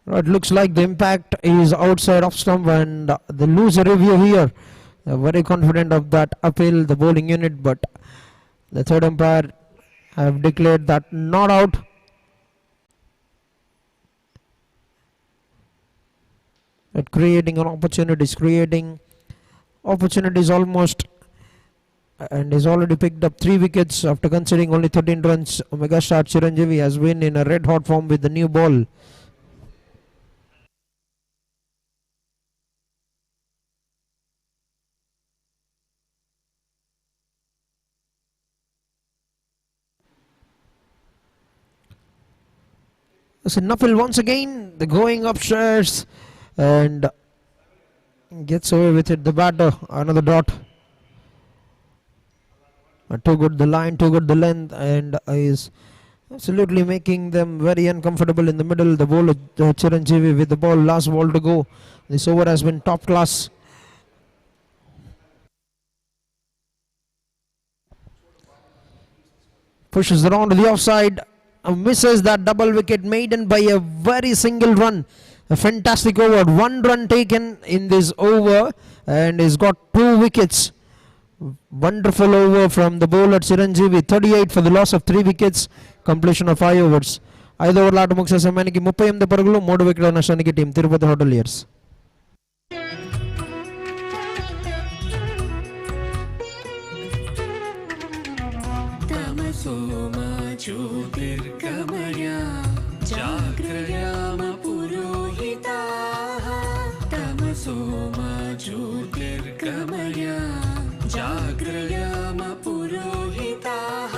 It looks like the impact is outside off stump, and they lose a review here. They're very confident of that appeal, the bowling unit, but the third umpire have declared that not out. At creating opportunities almost, and has already picked up 3 wickets after conceding only 13 runs. Megastar Chiranjeevi has been in a red hot form with the new ball. So Nafil once again, the going upstairs and gets away with it. The batter, another dot. Too good the line, too good the length, and is absolutely making them very uncomfortable in the middle. The bowler Chiranjeevi with the ball, last ball to go. This over has been top class. Pushes around to the offside, misses that double wicket, maiden by a very single run. A fantastic over, 1 run taken in this over, and he's got 2 wickets. Wonderful over from the bowler Chiranjeevi, 38 for the loss of 3 wickets, completion of 5 overs. 5 ఓవర్ల ఆట ముగిసే సమయానికి 38 పరుగులు 3 వికెట్ల నష్టానికి team Tirupati hoteliers. तमसोमा ज्योतिर्गमय जाग्रयाम पुरोहिताः तमसोमा ज्योतिर्गमय जाग्रयाम पुरोहिताः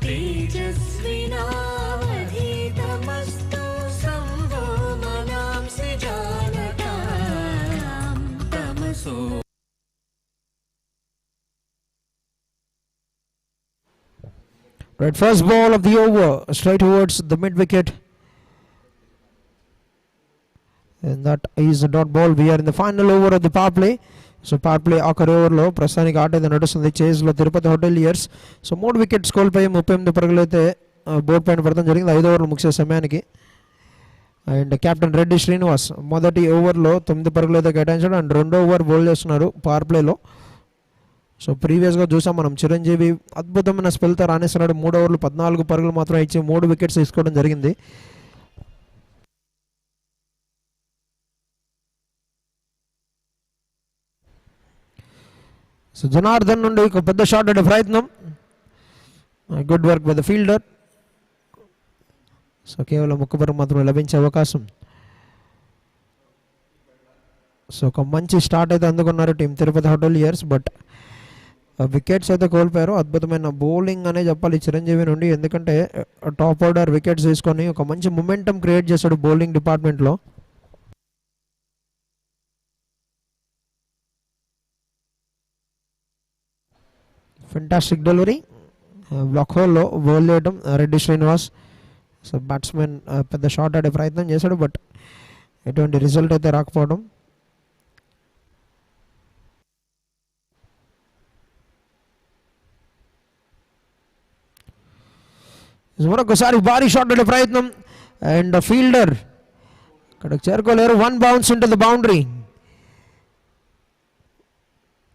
तेजस्विनावधीतमस्तु संवो मनांसि जानताम् तमसो. Right, first ball of the over, straight towards the mid wicket, and that is a dot ball. We are in the final over of the power play. So power play ఆఖరి ఓవర్లో ప్రస్తుతానికి ఆట అయితే నడుస్తుంది చేజ్లో Tirupati hoteliers. So 3 wickets కోల్పోయి 38 పరుగులు అయితే board పైన పడడం జరిగింది 5 ఓవర్లు ముగిసే సమయానికి. అండ్ కెప్టెన్ రెడ్డి శ్రీనివాస్ మొదటి ఓవర్లో 9 పరుగులు అయితే కేటాయించాడు, అండ్ 2వ ఓవర్ బౌల్ చేస్తున్నారు పవర్ ప్లేలో. సో ప్రీవియస్గా చూసాం మనం చిరంజీవి అద్భుతమైన స్పెల్తో రాణిస్తున్నాడు. 3 ఓవర్లు 14 పరుగులు మాత్రం ఇచ్చి 3 వికెట్స్ తీసుకోవడం జరిగింది. సో జనార్దన్ నుండి ఒక పెద్ద షాట్ అనే ప్రయత్నం, good work by the fielder. So కేవలం 1 పరుగు మాత్రం లభించే అవకాశం. సో ఒక మంచి స్టార్ట్ అయితే అందుకున్నారు team Tirupati hoteliers, but wickets అయితే కోల్పోయారు. అద్భుతమైన బౌలింగ్ అనే చెప్పాలి చిరంజీవి నుండి, ఎందుకంటే టాప్ ఆర్డర్ వికెట్స్ తీసుకొని ఒక మంచి మొమెంటం క్రియేట్ చేశాడు బౌలింగ్ డిపార్ట్మెంట్లో. ఫెంటాస్టిక్ డెలివరీ, బ్లాక్ హోల్లో బౌల్ చేయడం రెడ్డి శ్రీనివాస్. సో బ్యాట్స్మెన్ పెద్ద షాట్ ఆడే ప్రయత్నం చేశాడు, బట్ ఎటువంటి రిజల్ట్ అయితే రాకపోవడం. మరొకసారి భారీ షాట్ అనే ప్రయత్నం, అండ్ ఫీల్డర్ అక్కడికి చేరుకోలేరు. 1 bounce into the boundary.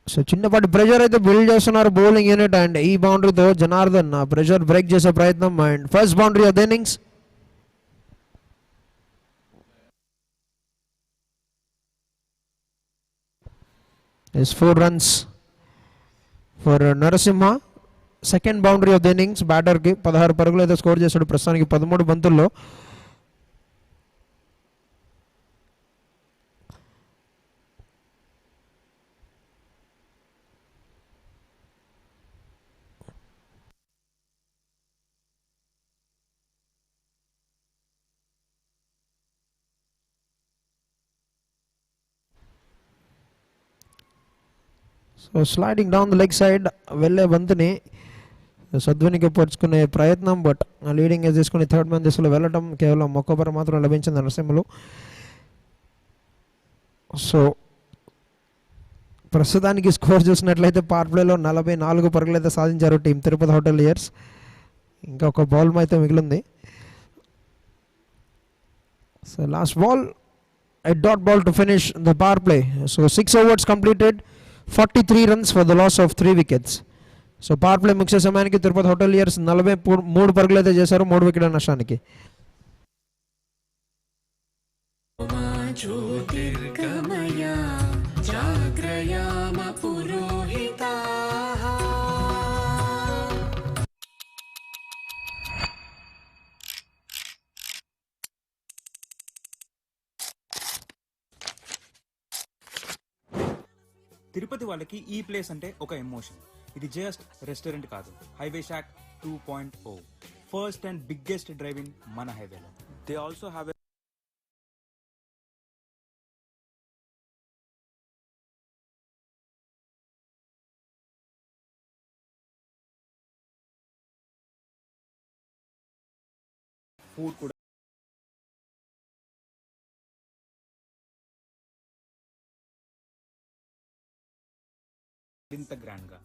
So చిన్నపాటి ప్రెషర్ అయితే బిల్డ్ చేస్తున్నారు బౌలింగ్ యూనిట్, అండ్ ఈ బౌండరీతో జనార్దన్ ఆ ప్రెషర్ బ్రేక్ చేసే ప్రయత్నం. And first boundary of the innings. Is 4 runs for Narasimha. Second boundary of the innings బ్యాటర్కి. 16 పరుగులు అయితే స్కోర్ చేశాడు ప్రస్తుతానికి 13 బంతుల్లో. So sliding down the leg side వెళ్ళే బంతిని సద్వినియోగపరుచుకునే ప్రయత్నం, బట్ లీడింగ్ ఏజ్ తీసుకుని 3rd మ్యాన్ దిశలో వెళ్ళటం కేవలం 1 పరుగు మాత్రం లభించింది నరసింహలు. సో ప్రస్తుతానికి స్కోర్ చూసినట్లయితే పవర్ ప్లేలో 44 పరుగులు అయితే సాధించారు టీం తిరుపతి హోటలియర్స్. ఇంకా ఒక బాల్ అయితే మిగిలింది. So last ball, a dot ball to finish the power play. So 6 overs completed, 43 runs for the loss of 3 wickets. So power play ముగిసే సమయానికి తిరుపతి హోటలియర్స్ 43 పరుగులు అయితే చేశారు 3 వికెట్ల నష్టానికి. తిరుపతి వాళ్ళకి ఈ ప్లేస్ అంటే ఒక ఎమోషన్. ఇది జస్ట్ రెస్టారెంట్ కాదు, highway shack 2.0, first and biggest drive in మన హైవేలో. They also have a food కూడా ఇంత గ్రాండ్ గా.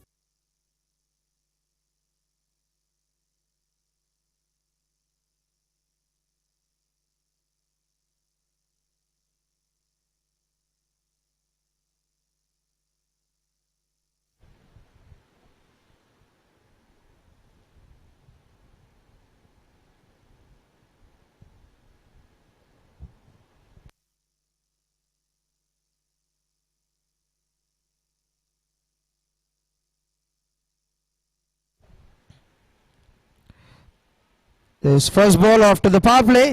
This first ball after the power play,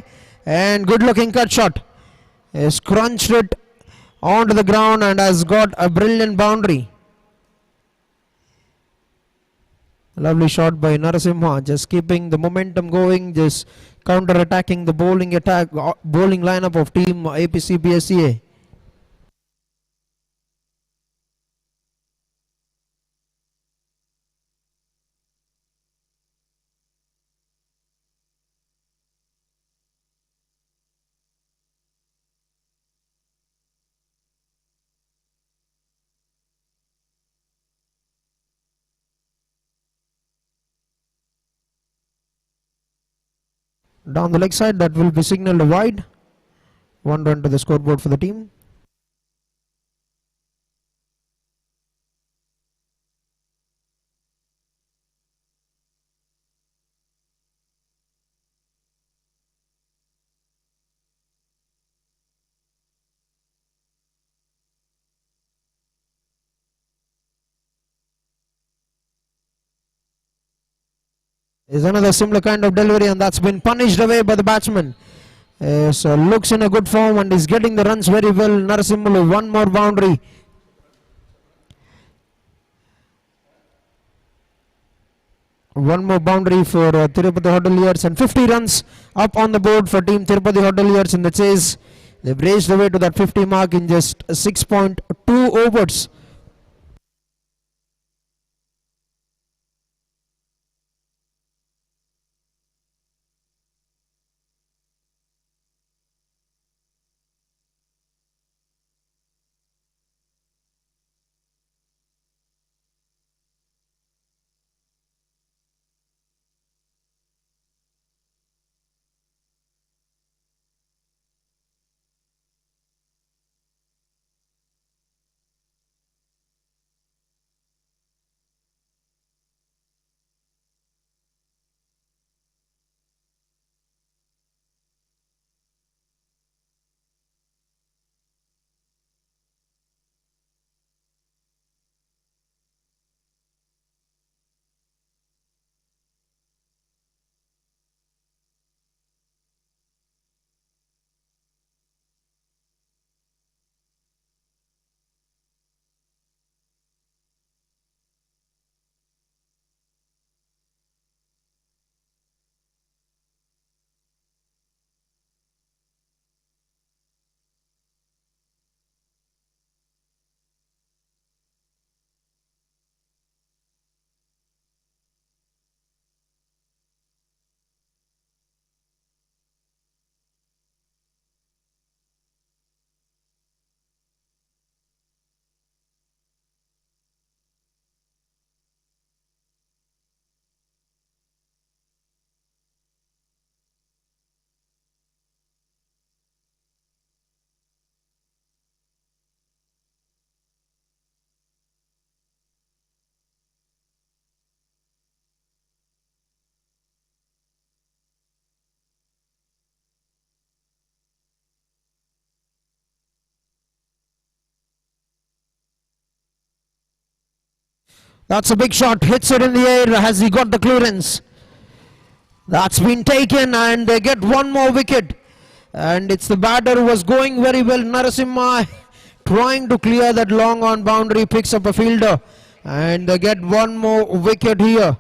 and good looking cut shot. Has crunched it onto the ground and has got a brilliant boundary. Lovely shot by Narasimha, just keeping the momentum going, just counter attacking the bowling lineup of team APCPSEA. Down the leg side, that will be signalled wide. 1 run to the scoreboard for the team. Is another similar kind of delivery, and that's been punished away by the batsman. So looks in a good form and is getting the runs very well. Narasimha, one more boundary. One more boundary for Tirupati Hoteliers, and 50 runs up on the board for team Tirupati Hoteliers in the chase. They've raced away to that 50 mark in just 6.2 overs. That's a big shot, hits it in the air. Has he got the clearance? That's been taken, and they get one more wicket. And it's the batter who was going very well, Narasimha, trying to clear that long on boundary, picks up a fielder, and they get one more wicket here.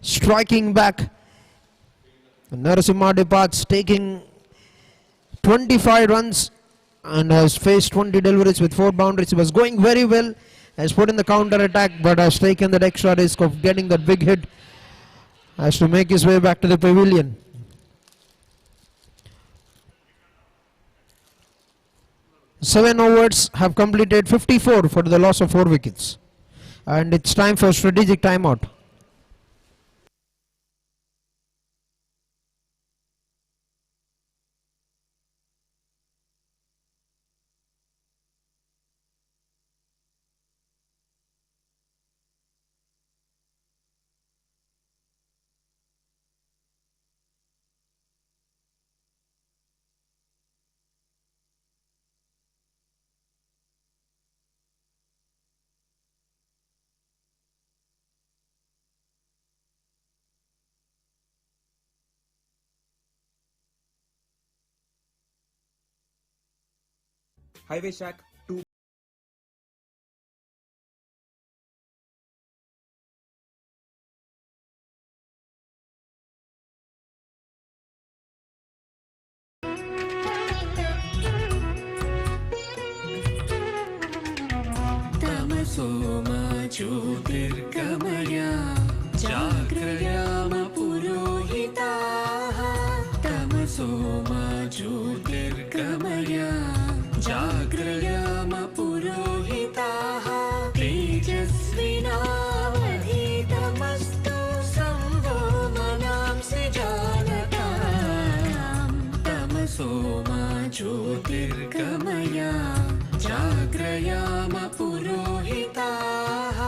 Striking back, Narasimha departs, taking 25 runs and has faced 20 deliveries with 4 boundaries. He was going very well, has put in the counter attack, but has taken that extra risk of getting that big hit. Has to make his way back to the pavilion. Seven overs have completed 54 for the loss of 4 wickets. And it's time for strategic timeout. Highway Shack 2. तमसो मा ज्योतिर्गमय जाग्रयाम पुरोहिताः तमसो मा ज्योतिर्गमय जाग्रयाम पुरोहिताः तेजस्विनावधीतमस्तु संवो मनांसि जानताम् तमसो मा ज्योतिर्गमय जाग्रयाम पुरोहिताः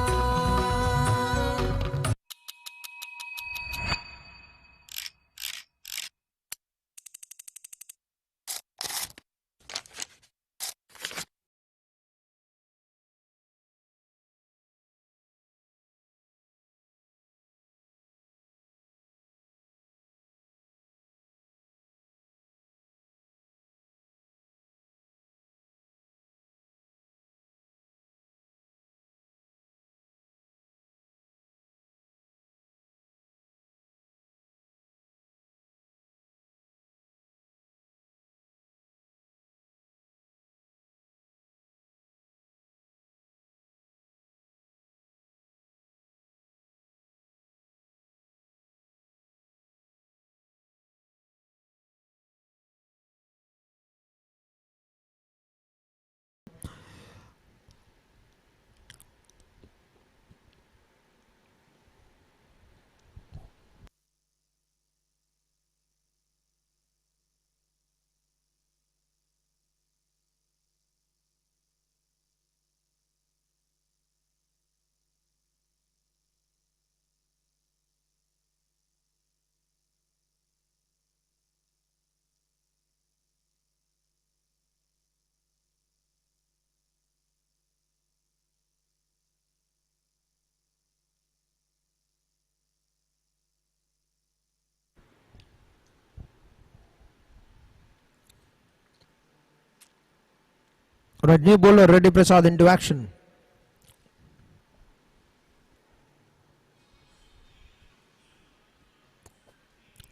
Right, new bowler Reddy Prasad into action.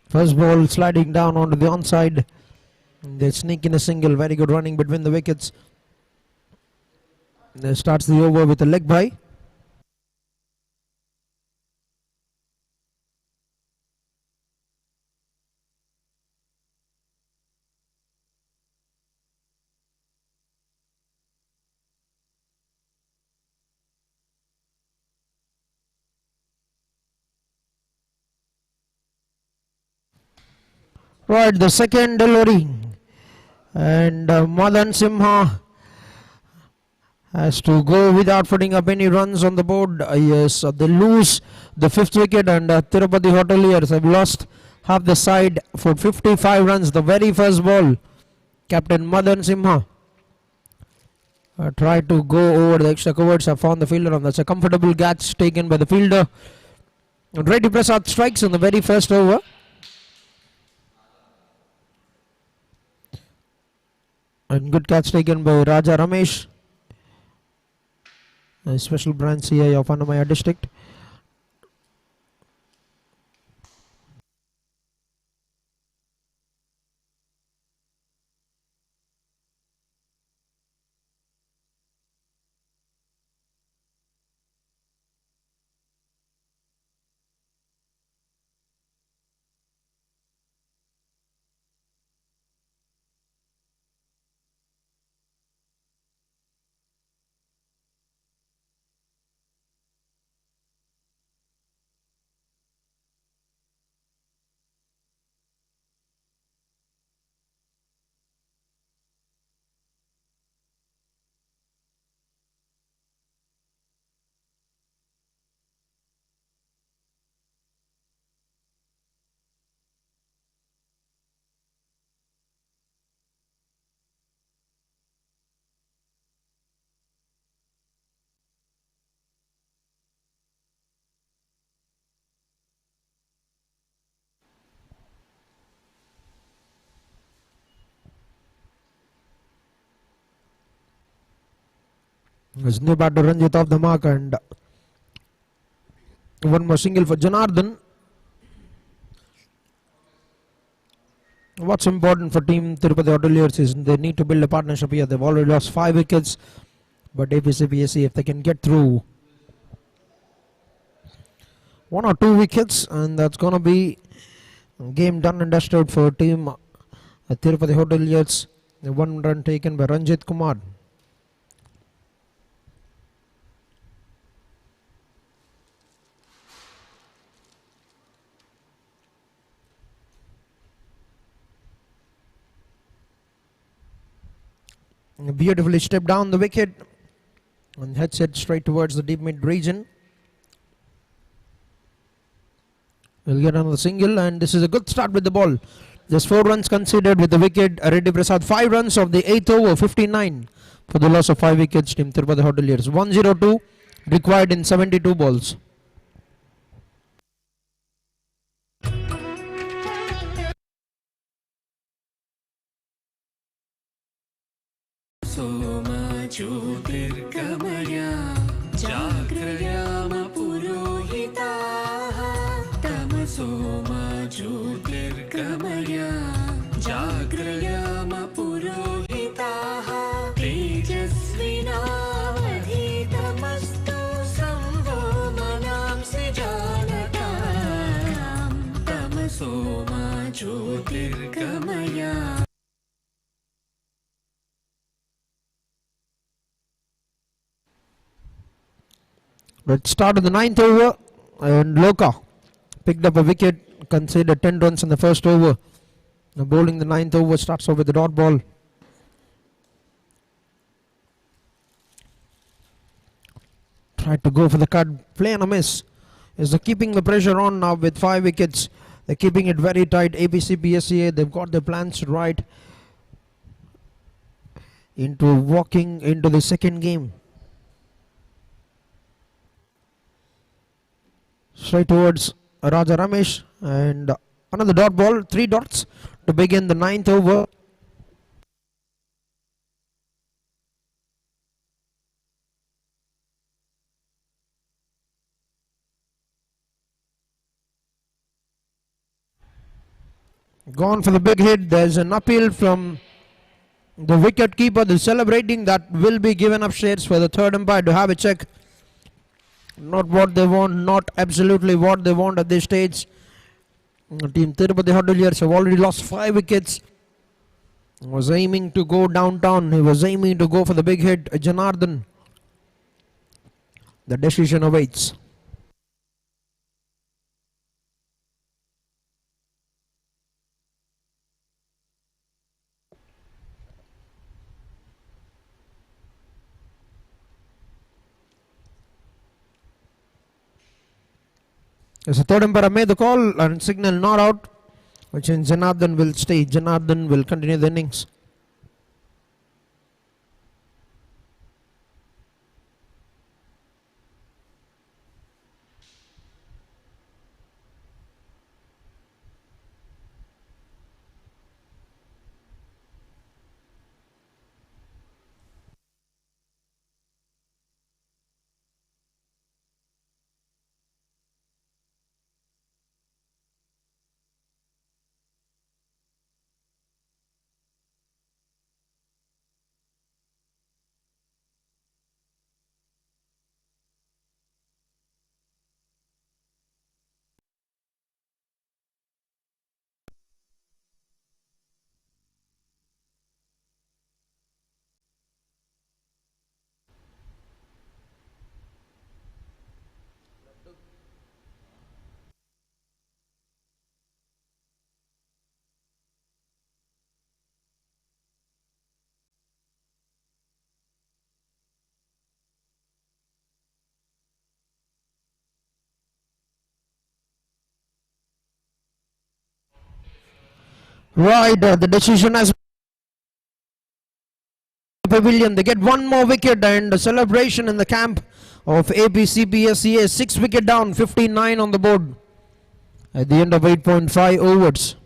First ball sliding down onto the onside. They sneak in a single. Very good running between the wickets. They starts the over with a leg bye. Right, the second delivery, and Madan Simha has to go without putting up any runs on the board. Yes, they lose the 5th wicket, and Tirupati Hoteliers have lost half the side for 55 runs. The very first ball, Captain Madan Simha tried to go over the extra covers, have found the fielder, and that's a comfortable catch taken by the fielder. And Reddy Prasad strikes on the very first over. And good catch taken by Raja Ramesh, a special branch CI of Annamaya district. There's no batter Ranjit off the mark, and one more single for Janardhan. What's important for team Tirupati Hoteliers is they need to build a partnership here. They've already lost 5 wickets, but APCPSEA, if they can get through 1 or 2 wickets, and that's going to be game done and dusted for team Tirupati Hoteliers. The 1 run taken by Ranjit Kumar. Beautifully stepped down the wicket and heads it straight towards the deep mid region. We'll get another single, and this is a good start with the ball. Just 4 runs considered with the wicket. Reddy Prasad 5 runs of the 8th over, 59 for the loss of 5 wickets. Team Tirupati Hoteliers 102 required in 72 balls. Soma ज्योतिर्गमय जाग्रयाम पुरोहिताः तमसो मा ज्योतिर्गमय जाग्रयाम पुरोहिताः तेजस्विनावधीतमस्तु संवो मनांसि जानताम् तमसो मा ज्योतिर्गमय. Let's start of the 9th over, and Loka picked up a wicket, conceded 10 runs in the first over. Now bowling the 9th over, starts off with the dot ball. Tried to go for the cut, play and a miss. Is they're keeping the pressure on now with 5 wickets. They're keeping it very tight. APCPSEA, they've got their plans right into walking into the second game. Straight towards Raja Ramesh, and another dot ball, 3 dots to begin the 9th over. Gone for the big hit. There's an appeal from the wicket keeper. They're celebrating. That will be given upstairs for the third umpire to have a check. Not what they want, not absolutely what they want at this stage. Team Tirupati Hoteliers have already lost 5 wickets. Was aiming to go downtown. He was aiming to go for the big hit. Janardhan. The decision awaits. As the third umpire made the call and signal not out, which means Janardhan will stay. Janardhan will continue the innings. Right, the decision has pavilion. They get one more wicket, and a celebration in the camp of APCPSEA. 6 wicket down, 59 on the board at the end of 8.5 overs.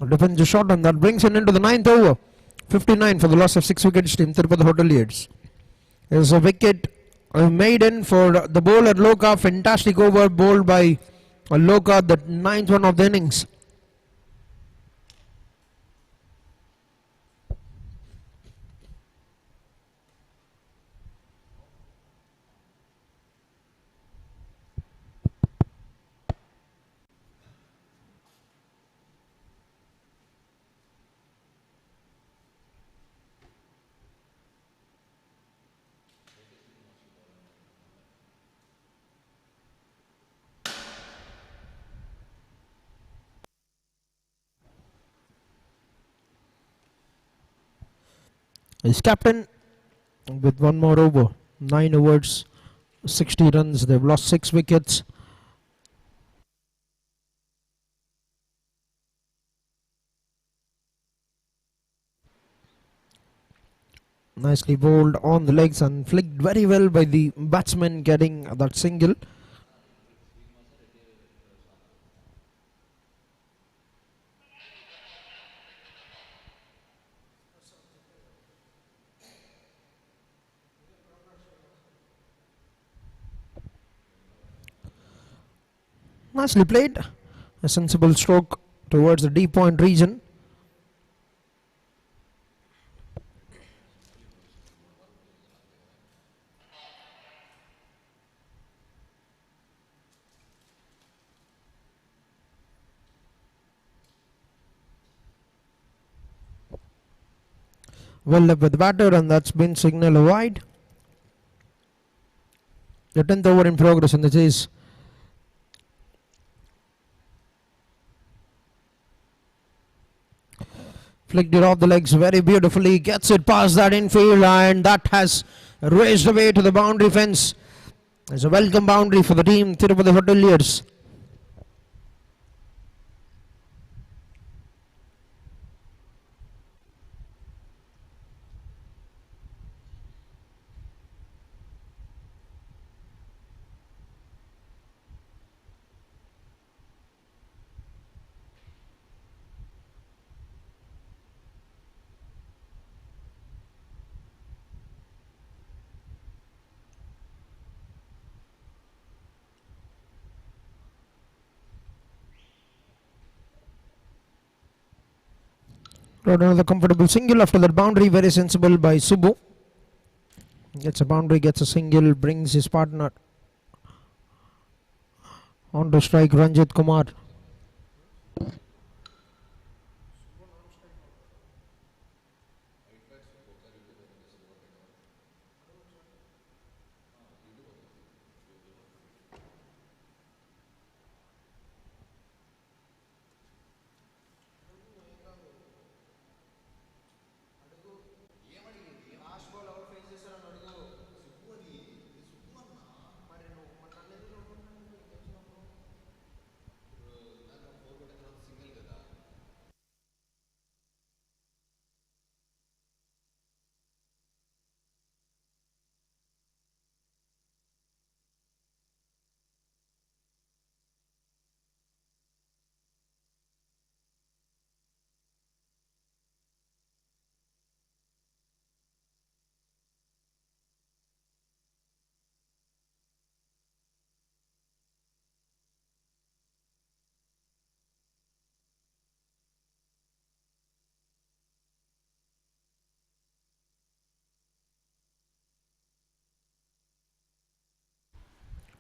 Defends the shot, and that brings it into the 9th over. 59 for the loss of 6 wickets. Team Tirupati Hoteliers. There's a wicket made in for the bowler Loka. Fantastic over bowled by Loka, the 9th one of the innings. Is captain with one more over. 9 overs, 60 runs. They've lost 6 wickets. Nicely bowled on the legs and flicked very well by the batsman, getting that single. Nicely played. A sensible stroke towards the deep point region. Well left with the batter, and that's been signaled wide. The 10th over in progress in the chase. Flicked it off the legs very beautifully, gets it past that infield, and that has raced away to the boundary fence. It's a welcome boundary for the team Tirupati Hoteliers. Got another comfortable single after that boundary, very sensible by Subbu. Gets a boundary, gets a single, brings his partner on to strike, Ranjit Kumar.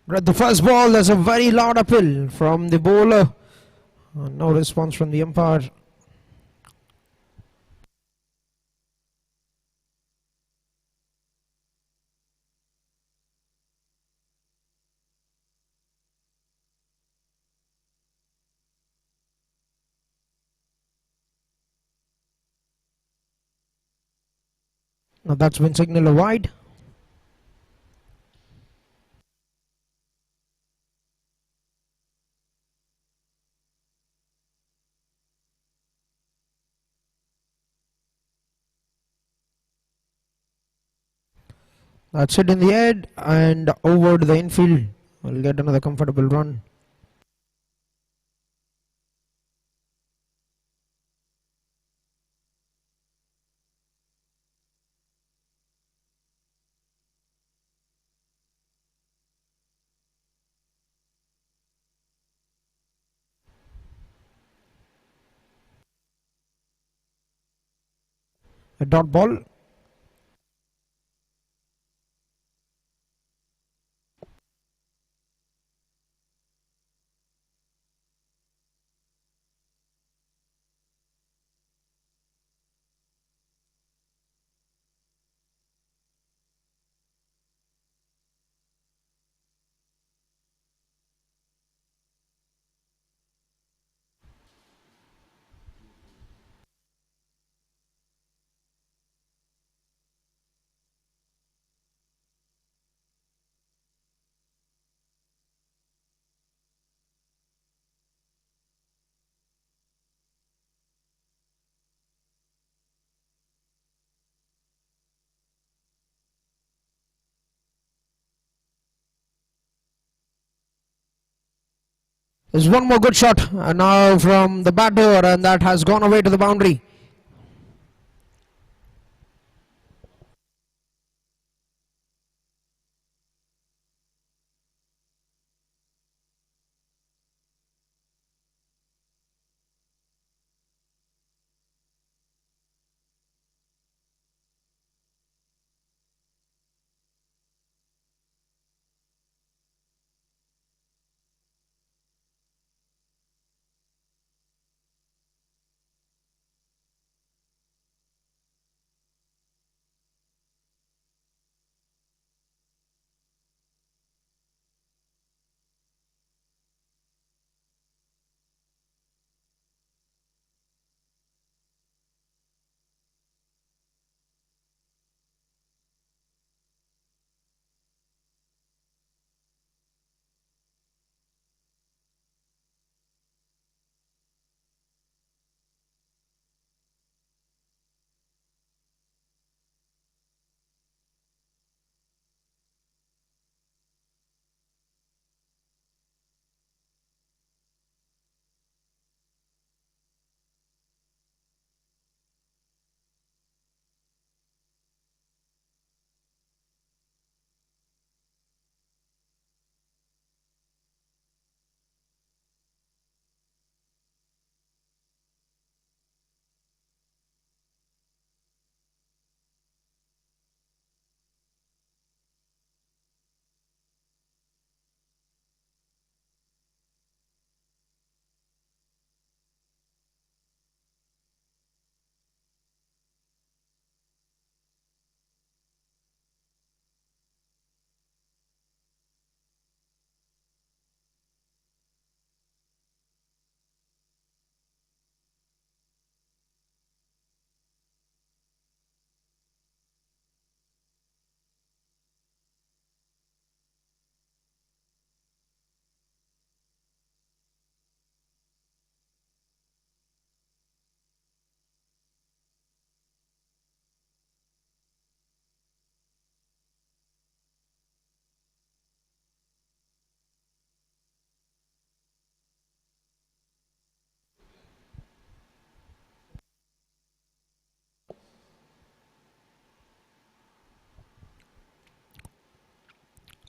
At the first ball, there's a very loud appeal from the bowler. No response from the umpire. Now that's been signaled wide. That's it in the head and over to the infield. We'll get another comfortable run. A dot ball. There's one more good shot now from the batter, and that has gone away to the boundary.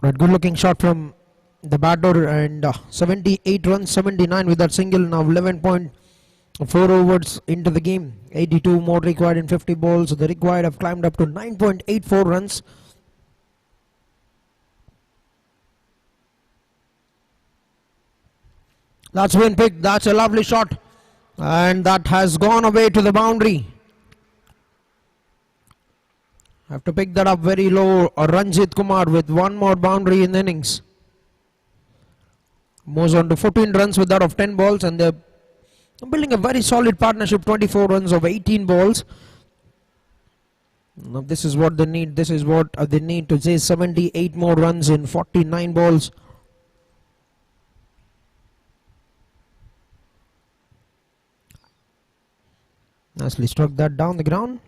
Right, good looking shot from the batter, and 78 runs, 79 with that single. Now 11.4 overs into the game. 82 more required in 50 balls. The required have climbed up to 9.84 runs. That's been picked. That's a lovely shot, and that has gone away to the boundary. Have to pick that up very low. Ranjit Kumar with one more boundary in the innings. Moves on to 14 runs with that of 10 balls, and they're building a very solid partnership. 24 runs of 18 balls. Now this is what they need. This is what they need to chase 78 more runs in 49 balls. Nicely struck that down the ground.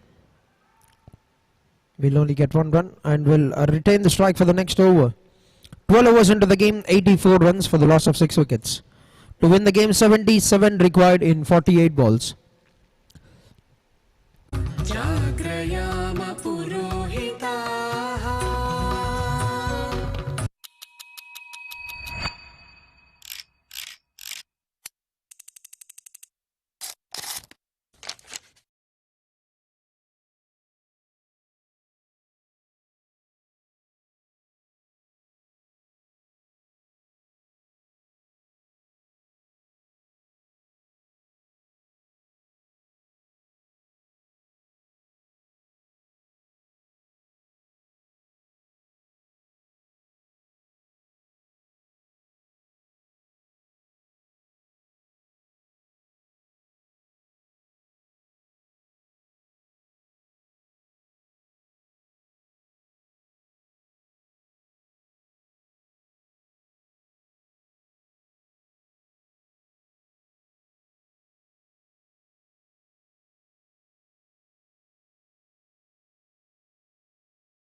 We'll only get one run and will retain the strike for the next over. 12 overs into the game, 84 runs for the loss of 6 wickets. To win the game, 77 required in 48 balls.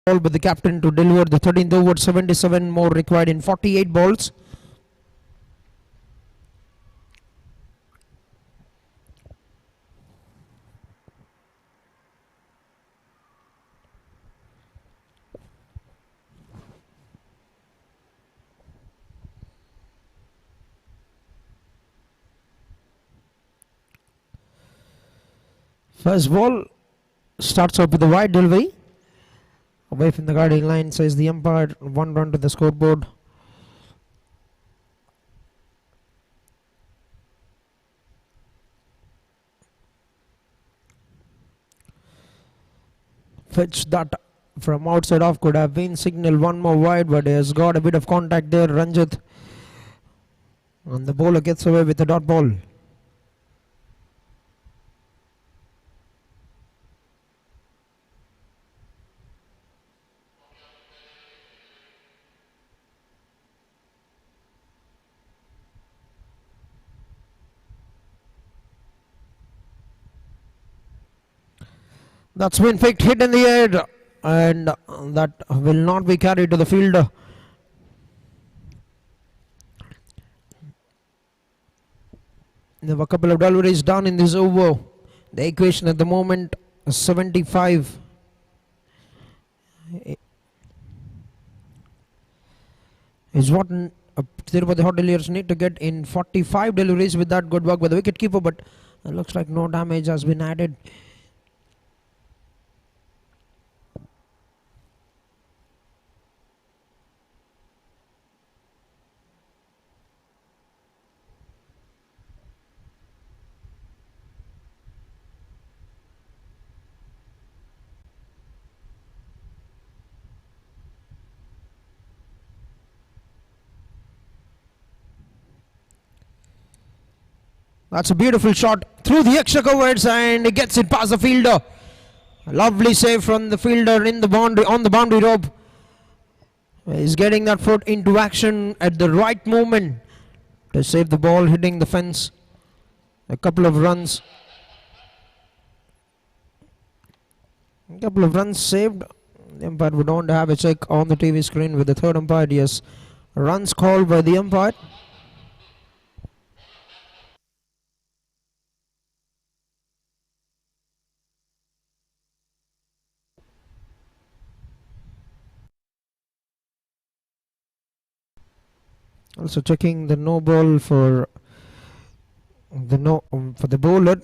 ball by the captain to deliver the 13th over. 77 more required in 48 balls. First ball starts off with a wide delivery. Away from the guarding line, says the umpire. 1 run to the scoreboard. Pitch that from outside off could have been signal 1 more wide, but he has got a bit of contact there, Ranjit. And the bowler gets away with the dot ball. That's been picked, hit in the air, and that will not be carried to the fielder. There were a couple of deliveries done in this over. The equation at the moment 75 is what Tirupati Hoteliers need to get in 45 deliveries with that good work by the wicketkeeper, but it looks like no damage has been added. That's a beautiful shot through the extra covers, and he gets it past the fielder. A lovely save from the fielder in the boundary, on the boundary rope. He's getting that foot into action at the right moment to save the ball hitting the fence. A couple of runs. A couple of runs saved. The umpire would want to have a check on the TV screen with the third umpire. Yes, runs called by the umpire. Also checking the no ball for the bowler.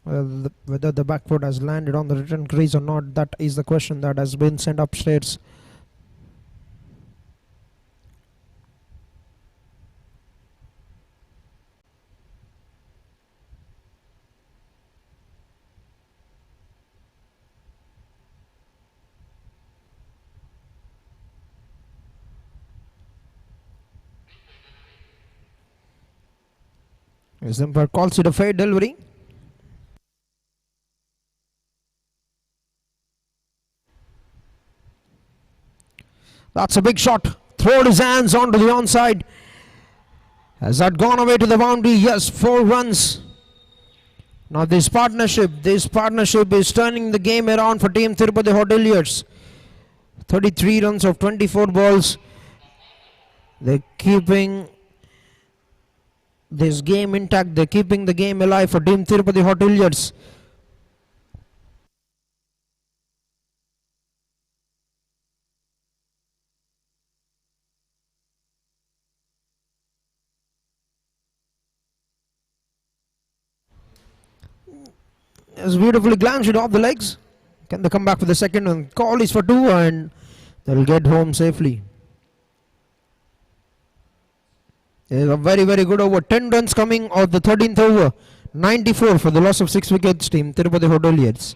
Whether the back foot has landed on the return crease or not, that is the question that has been sent upstairs. As the umpire calls it a fair delivery. That's a big shot. Throwed his hands onto the onside. Has that gone away to the boundary? Yes, 4 runs. Now this partnership is turning the game around for Team Tirupati Hoteliers. 33 runs of 24 balls. They're keeping this game intact. They're keeping the game alive for Team Tirupati Hoteliers. It's beautifully glanced off the legs. Can they come back for the second? And call is for 2, and they'll get home safely. There's a very, very good over. 10 runs coming of the 13th over. 94 for the loss of 6 wickets, Team Tirupati Hoteliers.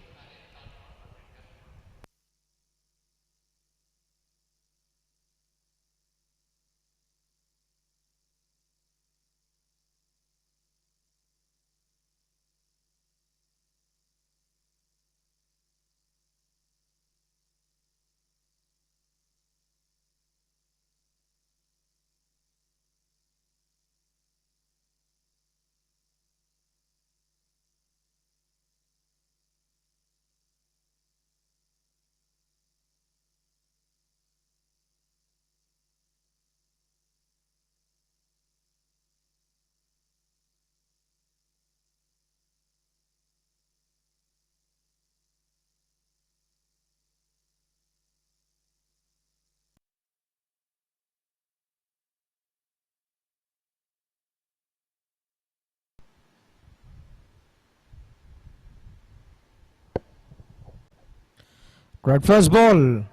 Right, first ball.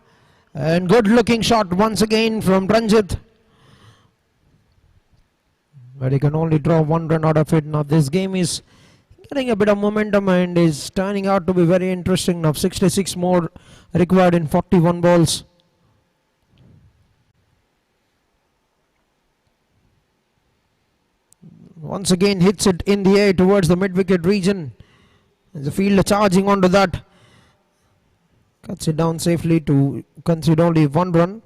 And good looking shot once again from Ranjit. But he can only draw 1 run out of it. Now this game is getting a bit of momentum and is turning out to be very interesting. Now 66 more required in 41 balls. Once again hits it in the air towards the mid-wicket region. The fielder charging onto that. Cuts it down safely to concede only 1 run.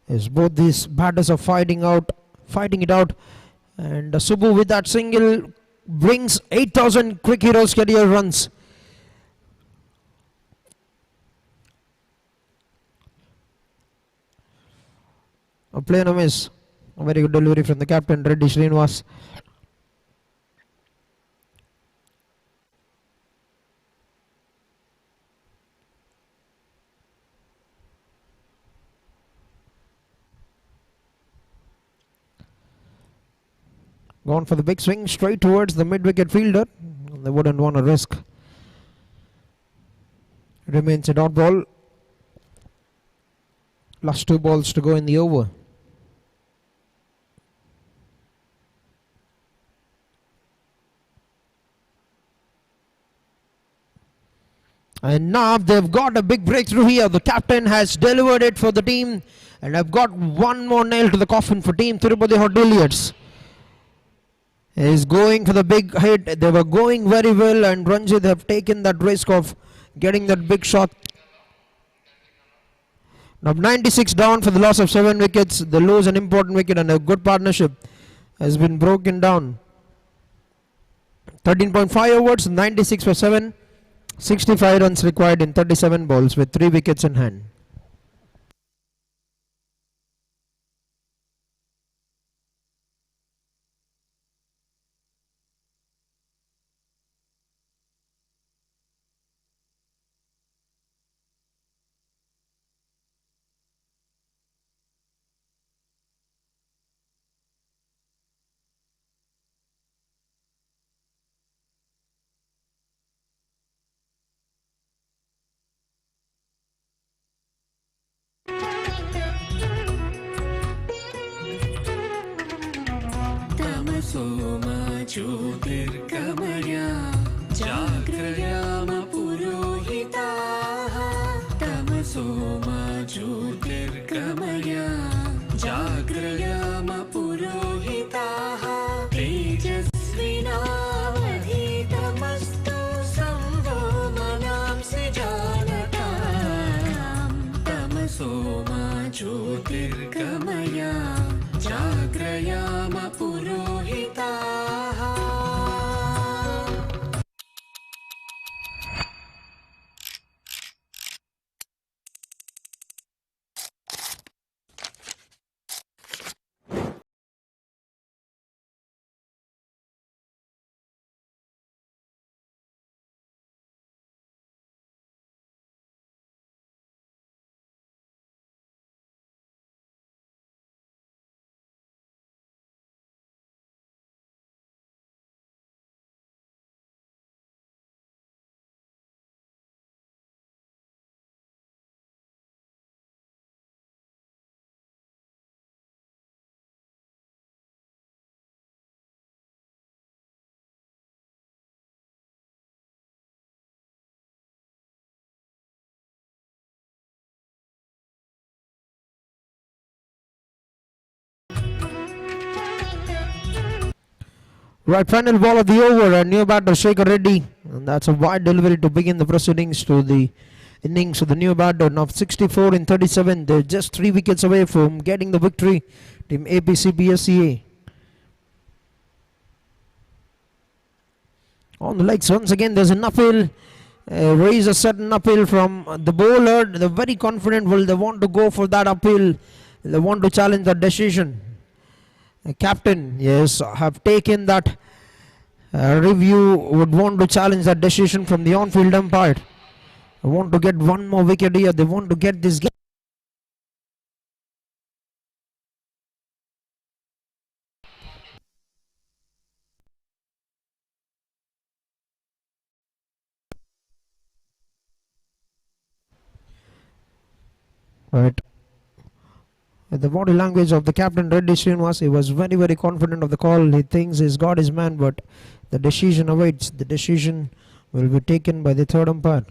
As both these batters are fighting it out. And Subbu with that single brings 8,000 Quick Heroes career runs. A play on a miss. A very good delivery from the captain, Reddy Srinivas. Gone for the big swing straight towards the mid-wicket fielder. They wouldn't want to risk. Remains a dot ball. Last 2 balls to go in the over. And now they've got a big breakthrough here. The captain has delivered it for the team. And I've got one more nail to the coffin for team Tirupati Hoteliers. Is going for the big hit. They were going very well, and Ranjit have taken that risk of getting that big shot. Now 96 down for the loss of 7 wickets. They lose an important wicket, and a good partnership has been broken down. 13.5 overs, 96 for 7, 65 runs required in 37 balls with 3 wickets in hand. तमसोमा ज्योतिर्गमया जाग्रयाम पुरोहिताः तमसोमा ज्योतिर्गमया जाग्रयाम पुरोहिताः तेजस्विनावधीतमस्तु संवो मनांसि जानताम् तमसोमा ज्योतिर्गमया जाग्रयाम पुरोहिताः. Right, final ball of the over, and new batter Shekhar Reddy, and that's a wide delivery to begin the proceedings to the innings of the new batter. Now 64 in 37, they're just 3 wickets away from getting the victory. Team APCPSEA. On the legs once again, there's an uphill. Raise a sudden uphill from the bowler. They're very confident. Well, they want to go for that uphill. They want to challenge that decision. Captain, yes, have taken that review, would want to challenge that decision from the on-field umpire. They want to get one more wicket here. They want to get this game. Right. The body language of the captain Reddy Srinivas, he was very, very confident of the call. He thinks he's got his man, but the decision awaits. The decision will be taken by the third umpire.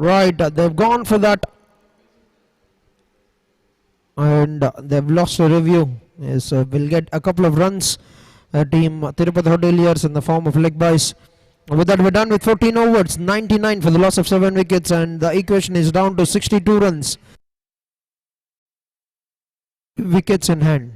Right, they've gone for that, and they've lost a review. Yes, will get a couple of runs. Team Tirupati Hoteliers in the form of leg byes. With that, we're done with 14 overs, 99 for the loss of 7 wickets, and the equation is down to 62 runs. Wickets in hand.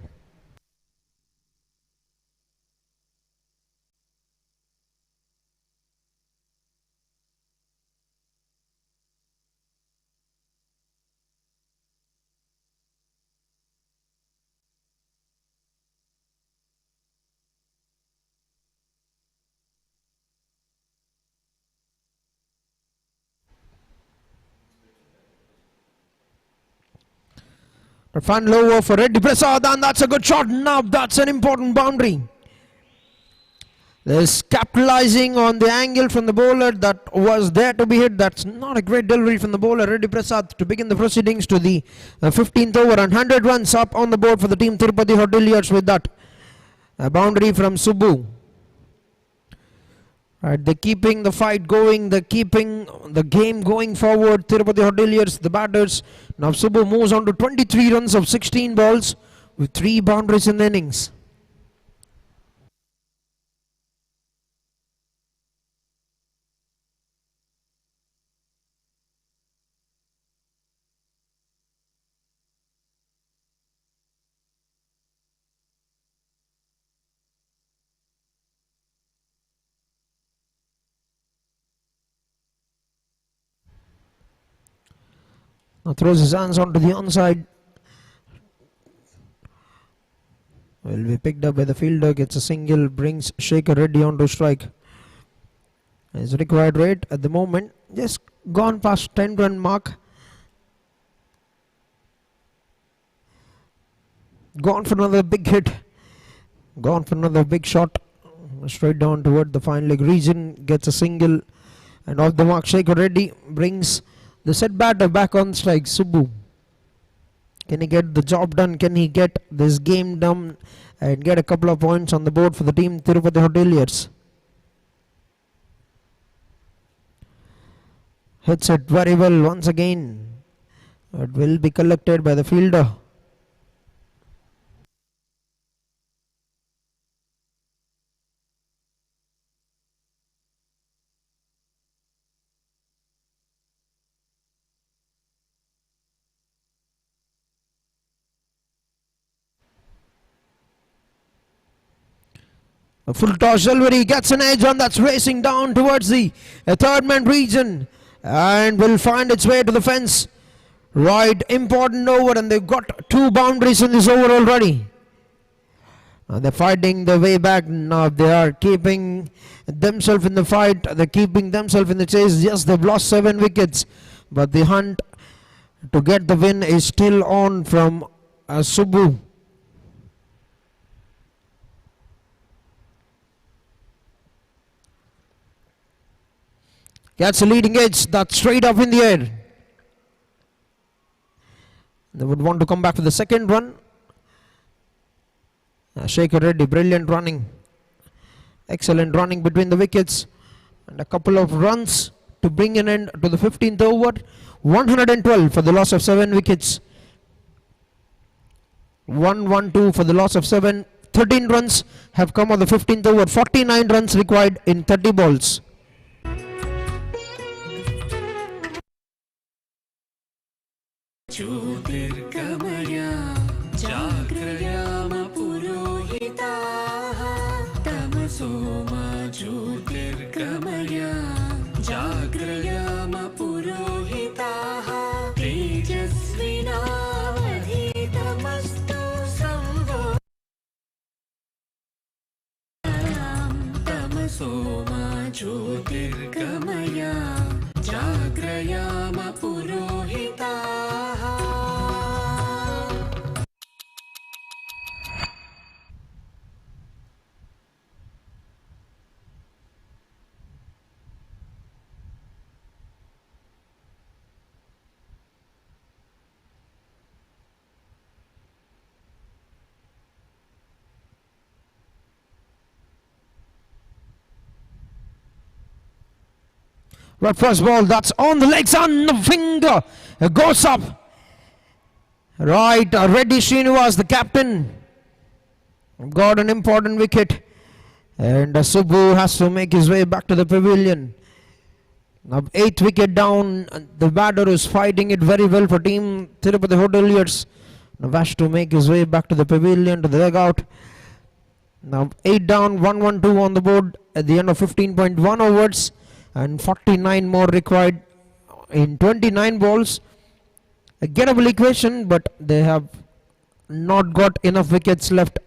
A final over for Reddy Prasad, and that's a good shot. Now that's an important boundary. There's capitalizing on the angle from the bowler that was there to be hit. That's not a great delivery from the bowler Reddy Prasad to begin the proceedings to the 15th over, and 100 runs up on the board for the team Tirupati Hoteliers with that. A boundary from Subbu. Right, they're keeping the fight going, they're keeping the game going forward. Tirupati Hoteliers, the batters. Now Subbu moves on to 23 runs of 16 balls with 3 boundaries in the innings. Now throws his hands onto the onside. Will be picked up by the fielder, gets a single, brings Shekhar Reddy on to strike. His required rate at the moment just gone past 10-run mark. Gone for another big hit. Gone for another big shot. Straight down toward the fine leg region, gets a single, and off the mark Shekhar Reddy brings the set batter back on strike. Subbu, can he get the job done? Can he get this game done and get a couple of points on the board for the team Tirupati Hoteliers? Hits it very well once again. It will be collected by the fielder. A full toss delivery, gets an edge on, that's racing down towards the third man region and will find its way to the fence. Right, important over, and they've got 2 boundaries in this over already. They're fighting their way back now. They are keeping themselves in the fight. They're keeping themselves in the chase. Yes, they've lost 7 wickets, but the hunt to get the win is still on from Subbu. Gets a leading edge, that's straight up in the air. They would want to come back for the second run. Shekhar Reddy, brilliant running. Excellent running between the wickets. And a couple of runs to bring an end to the 15th over. 112 for the loss of 7 wickets. 112 for the loss of 7. 13 runs have come on the 15th over. 49 runs required in 30 balls. ज्योतिर्गमया जाग्रयाम पुरोहिताः तमसो मा ज्योतिर्गमया जाग्रयाम पुरोहिताः तेजस्विनावधीतमस्तु संवो तमसोमा ज्योतिर्गमया जाग्रयाम पुरोहिताः Right, first ball, that's on the legs and the finger. It goes up. Right, Reddy Srinivas, the captain, got an important wicket. And Subbu has to make his way back to the pavilion. Now 8th wicket down. The batter is fighting it very well for team Tirupati Hoteliers. Now has to make his way back to the pavilion, to the dugout. Now 8 down, 1-1-2 on the board at the end of 15.1 overs. And 49 more required in 29 balls. A gettable equation, but they have not got enough wickets left.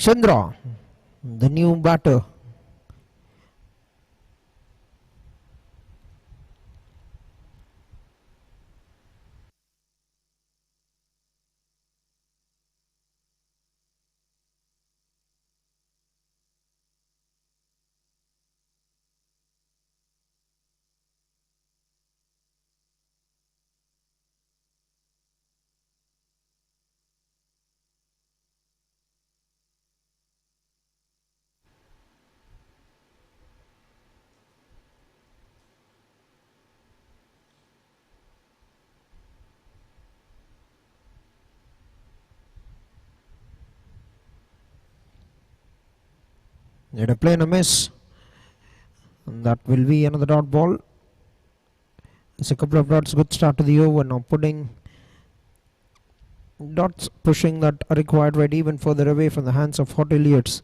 Chandra, the new batter. Let a play and a miss. And that will be another dot ball. It's a couple of dots. Good start to the over. Now putting dots, pushing that required right even further away from the hands of Hoteliers.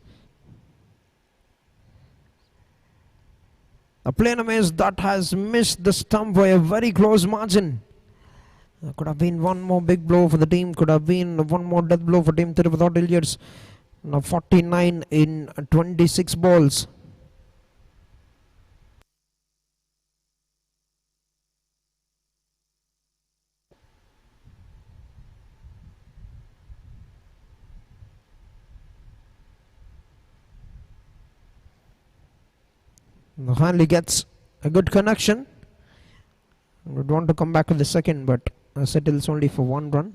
A play and a miss that has missed the stump by a very close margin. Could have been one more big blow for the team. Could have been one more death blow for team Tirupati Hoteliers. Now 49 in 26 balls. Now Hanley gets a good connection. Would want to come back to the second, but settles only for 1 run.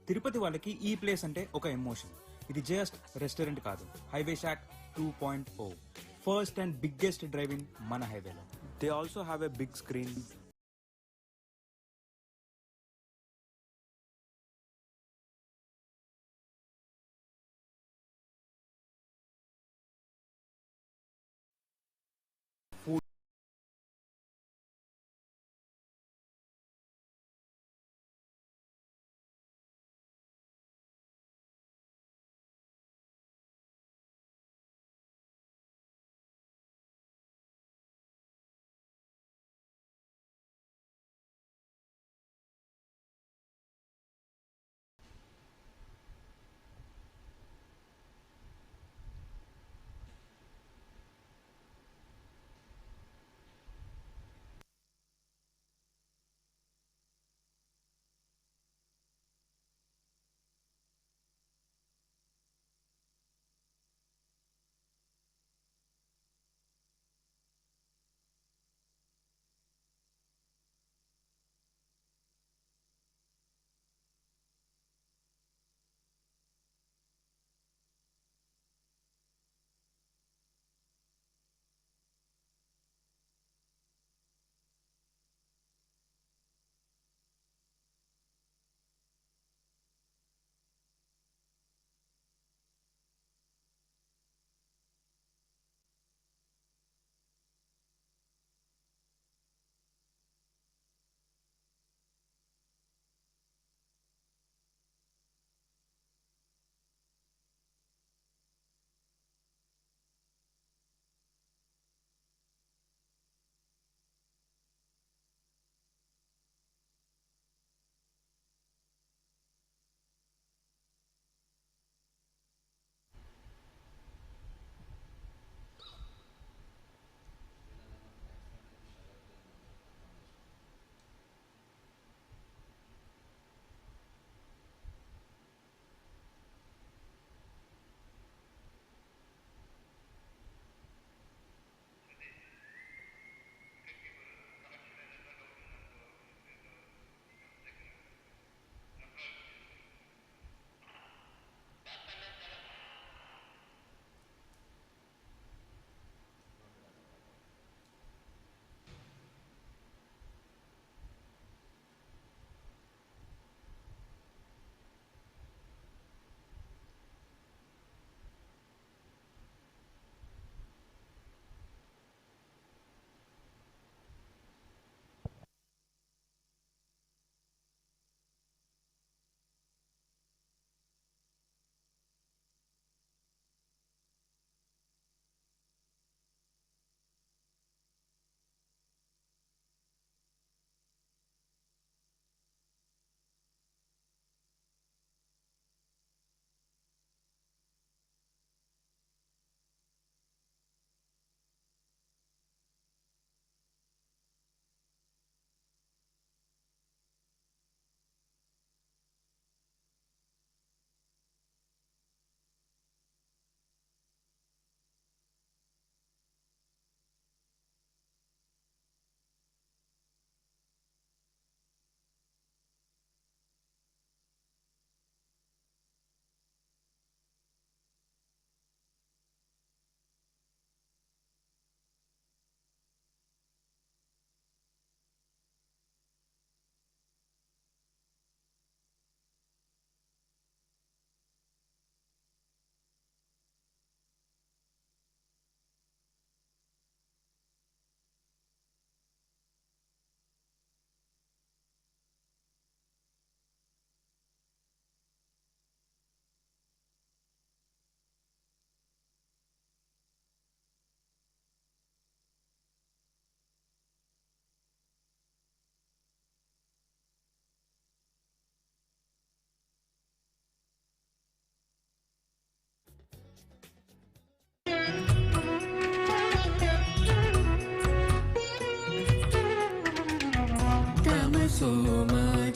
Tirupati వాళ్ళకి ఈ place అంటే ఒక emotion. ఇది just restaurant కాదు, highway shack 2.0, first and biggest driving మన హైవేలో. They also have a big screen,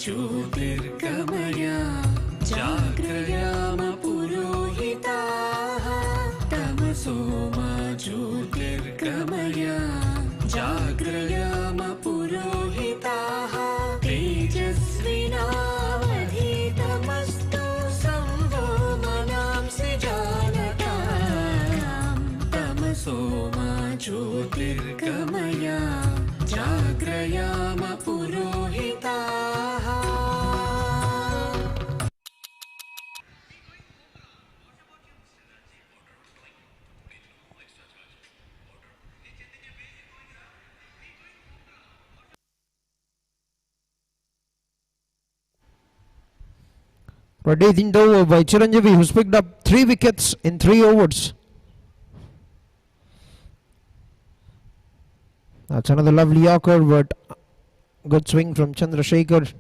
ज्योतिर्गमया जाग्रयाम पुरोहिताः तमसो मा ज्योतिर्गमया जाग्रयाम पुरोहिताः तेजस्विनावधीतमस्तु संवो मनांसि जानताम् तमसो मा ज्योतिर्गमया जाग्रयाम पुरोहिताः. Right, 18th over by Chiranjeevi, who's picked up 3 wickets in 3 overs. That's another lovely Yorker, but good swing from Chandrasekhar.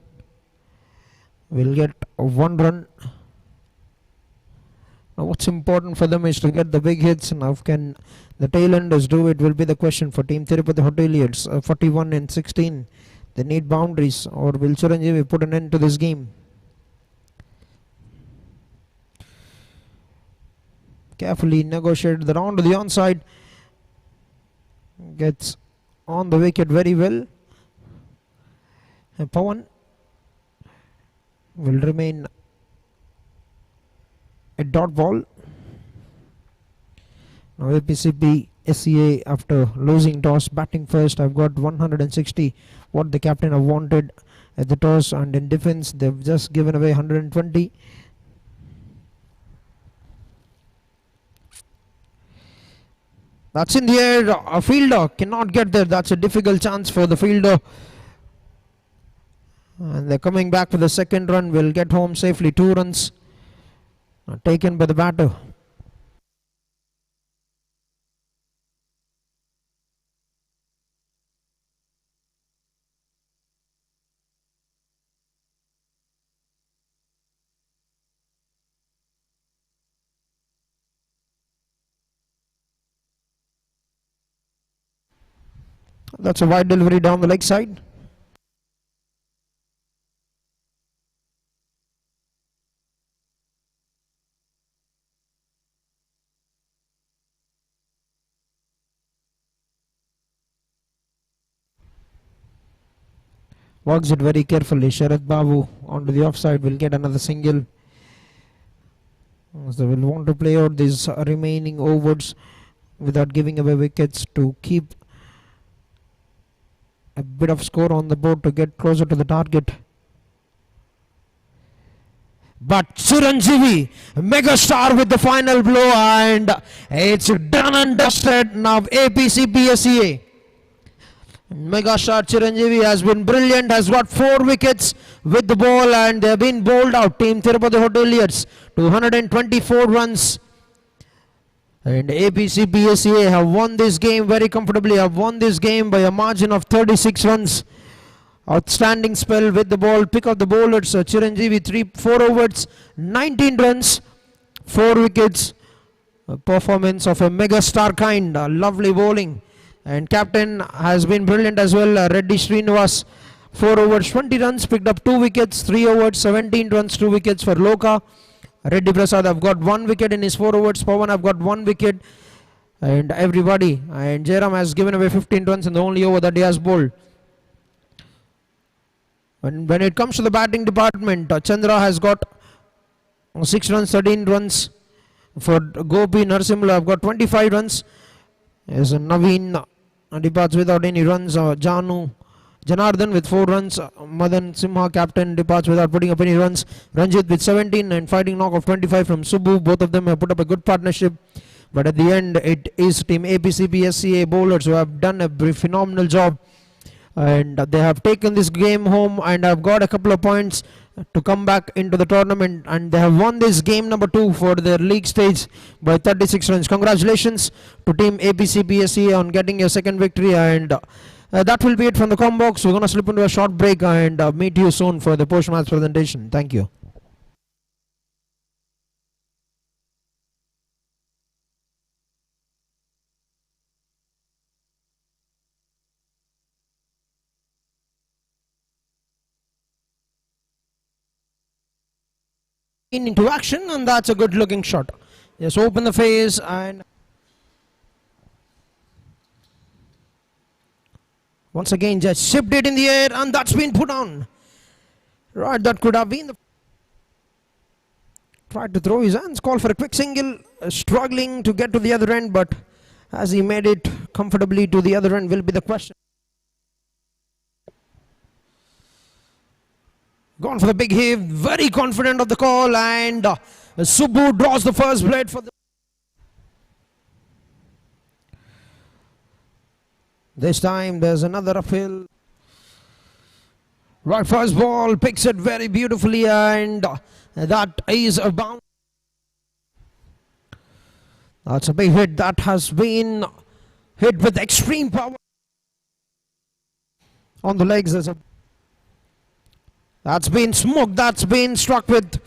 Will get 1 run. Now what's important for them is to get the big hits. Now can the tailenders do it will be the question for team Tirupati Hoteliers. 41 and 16. They need boundaries, or will Chiranjeevi put an end to this game? Carefully negotiated the round to the onside. Gets on the wicket very well. And Pawan will remain a dot ball. Now APCPSEA, after losing toss, batting first. I've got 160, what the captain have wanted at the toss, and in defense they've just given away 120. That's in the air. A fielder cannot get there. That's a difficult chance for the fielder. And they're coming back for the second run. Will get home safely. 2 runs taken by the batter. That's a wide delivery down the leg side. Works it very carefully. Sharad Babu onto the offside will get another single. So will want to play out these remaining overs without giving away wickets to keep a bit of score on the board to get closer to the target. But Chiranjeevi, mega star with the final blow, and it's done and dusted. Now APCPSEA. Mega star Chiranjeevi has been brilliant, has got 4 wickets with the ball, and they have been bowled out. Team Tirupati Hoteliers 224 runs. And APCPSEA have won this game very comfortably, have won this game by a margin of 36 runs. Outstanding spell with the ball. Pick up the bowlers. Chiranjeevi 4 overs, 19 runs, 4 wickets. A performance of a mega star kind. Lovely bowling. And captain has been brilliant as well. Reddy Srinivas, 4 overs, 20 runs, picked up 2 wickets. 3 overs, 17 runs, 2 wickets for Loka. Reddy Prasad have got 1 wicket in his 4 overs. Pawan have got 1 wicket. And everybody. And Jairam has given away 15 runs in the only over that he has bowled. When it comes to the batting department, Chandra has got 6 runs, 13 runs. For Gopi Narsimla have got 25 runs. As Naveen departs without any runs. Janardhan with 4 runs. Madan Simha, captain, departs without putting up any runs. Ranjit with 17 and fighting knock of 25 from Subbu. Both of them have put up a good partnership. But at the end, it is team APCPSEA bowlers who have done a phenomenal job. And they have taken this game home and have got a couple of points to come back into the tournament, and they have won this game number 2 for their league stage by 36 runs. Congratulations to team APCPSEA on getting your second victory, and that will be it from the Combox. We're going to slip into a short break and meet you soon for the post-match presentation. Thank you. into action, and that's a good looking shot. Just open the face and once again just shipped it in the air, and that's been put on. Right, that could have been the tried to throw his hands, call for a quick single, struggling to get to the other end, but as he made it comfortably to the other end will be the question. Gone for the big hit, very confident of the call, and Subbu draws the first blade for the. This time there's another uphill. Right, first ball, picks it very beautifully, and that is a bounce. That's a big hit that has been hit with extreme power on the legs. That's been smoked, that's been struck with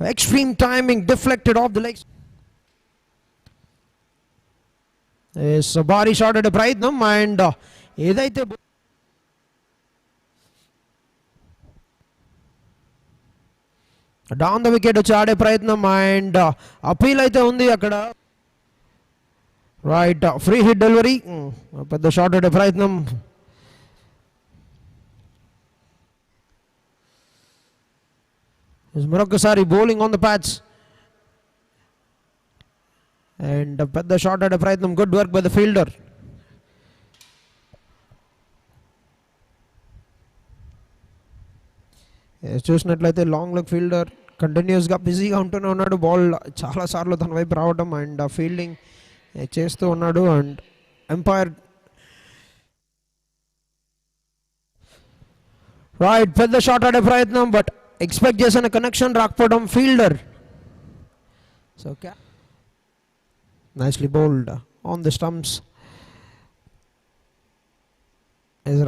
extreme timing, deflected off the legs. Yes, body shot at a Praitnam, and ఏదైతే down the wicket వచ్చి ఆడే ప్రయత్నం, and appeal అయితే ఉంది అక్కడ. Right, free hit delivery, పెద్ద shot ఆడే ప్రయత్నం. మరొకసారి bowling on the patch, and పెద్ద షాట్ ఆడే ప్రయత్నం. Good work by the fielder. చూసినట్లయితే లాంగ్ లెగ్ ఫీల్డర్ కంటిన్యూస్గా బిజీగా ఉంటూనే ఉన్నాడు. బాల్ చాలాసార్లు తన వైపు రావడం అండ్ ఫీల్డింగ్ చేస్తూ ఉన్నాడు. అండ్ ఎంపైర్ రైట్, పెద్ద షాట్ ఆడే ప్రయత్నం, బట్ ఎక్స్పెక్ట్ చేసిన కనెక్షన్ రాకపోవడం fielder. So nicely bowled on the stumps.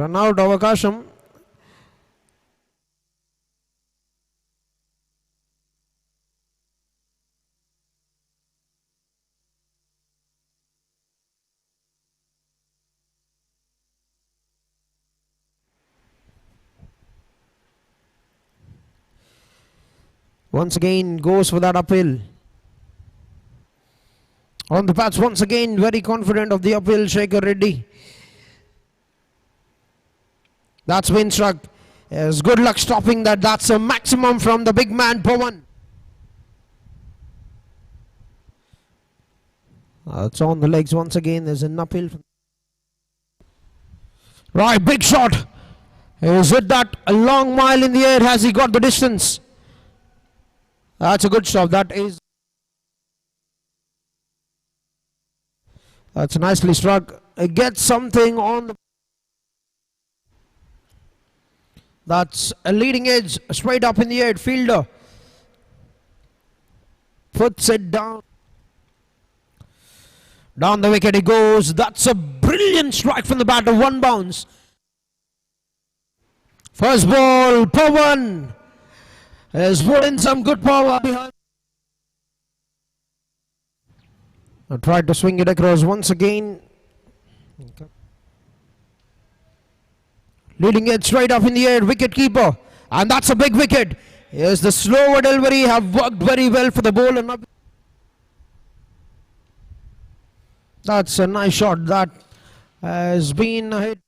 Run out అవకాశం. Once again goes for that uphill. On the patch once again, very confident of the uphill, Shekhar Reddy. That's been struck. Yes, good luck stopping that. That's a maximum from the big man, Pawan. It's on the legs once again. There's an uphill. Right, big shot. Is it that a long mile in the air? Has he got the distance? That's a good shot. That's nicely struck. It gets something on the. That's a leading edge, straight up in the air. Fielder puts it down. Down the wicket it goes. That's a brilliant strike from the batter. One bounce. First ball, Pawan has put in some good power behind. I tried to swing it across once again. Okay. Leading it straight up in the air, wicket keeper, and that's a big wicket. Yes, the slower delivery have worked very well for the bowler. That's a nice shot that has been hit.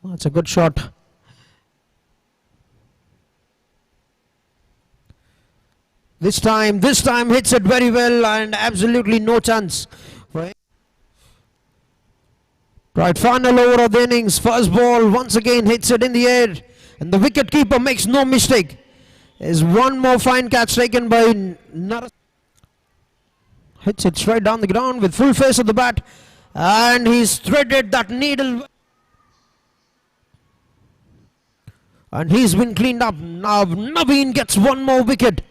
That's a good shot. This time hits it very well, and absolutely no chance. Right, final over of the innings. First ball once again hits it in the air, and the wicket keeper makes no mistake. There's one more fine catch taken by Naras. Hits it straight down the ground with full face of the bat, and he's threaded that needle. And he's been cleaned up. Now Naveen gets one more wicket.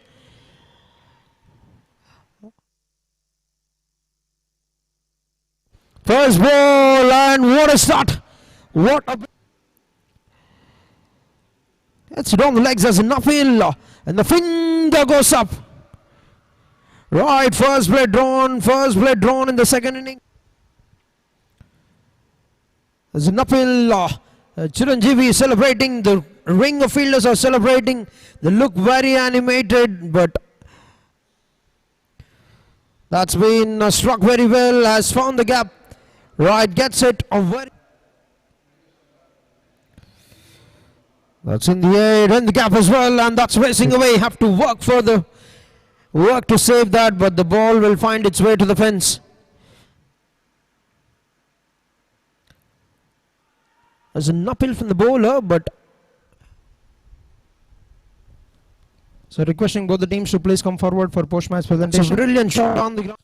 First ball, and what a start. What a... It's down the legs as an uphill, and the finger goes up. Right, first blade drawn in the second inning. There's an uphill, Chiranjeevi is celebrating, the ring of fielders are celebrating. They look very animated, but that's been struck very well, has found the gap. Right, gets it. That's in the air, in the gap as well, and that's racing away. Have to work further, work to save that, but the ball will find its way to the fence. There's an uphill from the bowler, but so requesting both the teams to please come forward for post-match presentation. It's a brilliant shot on the ground.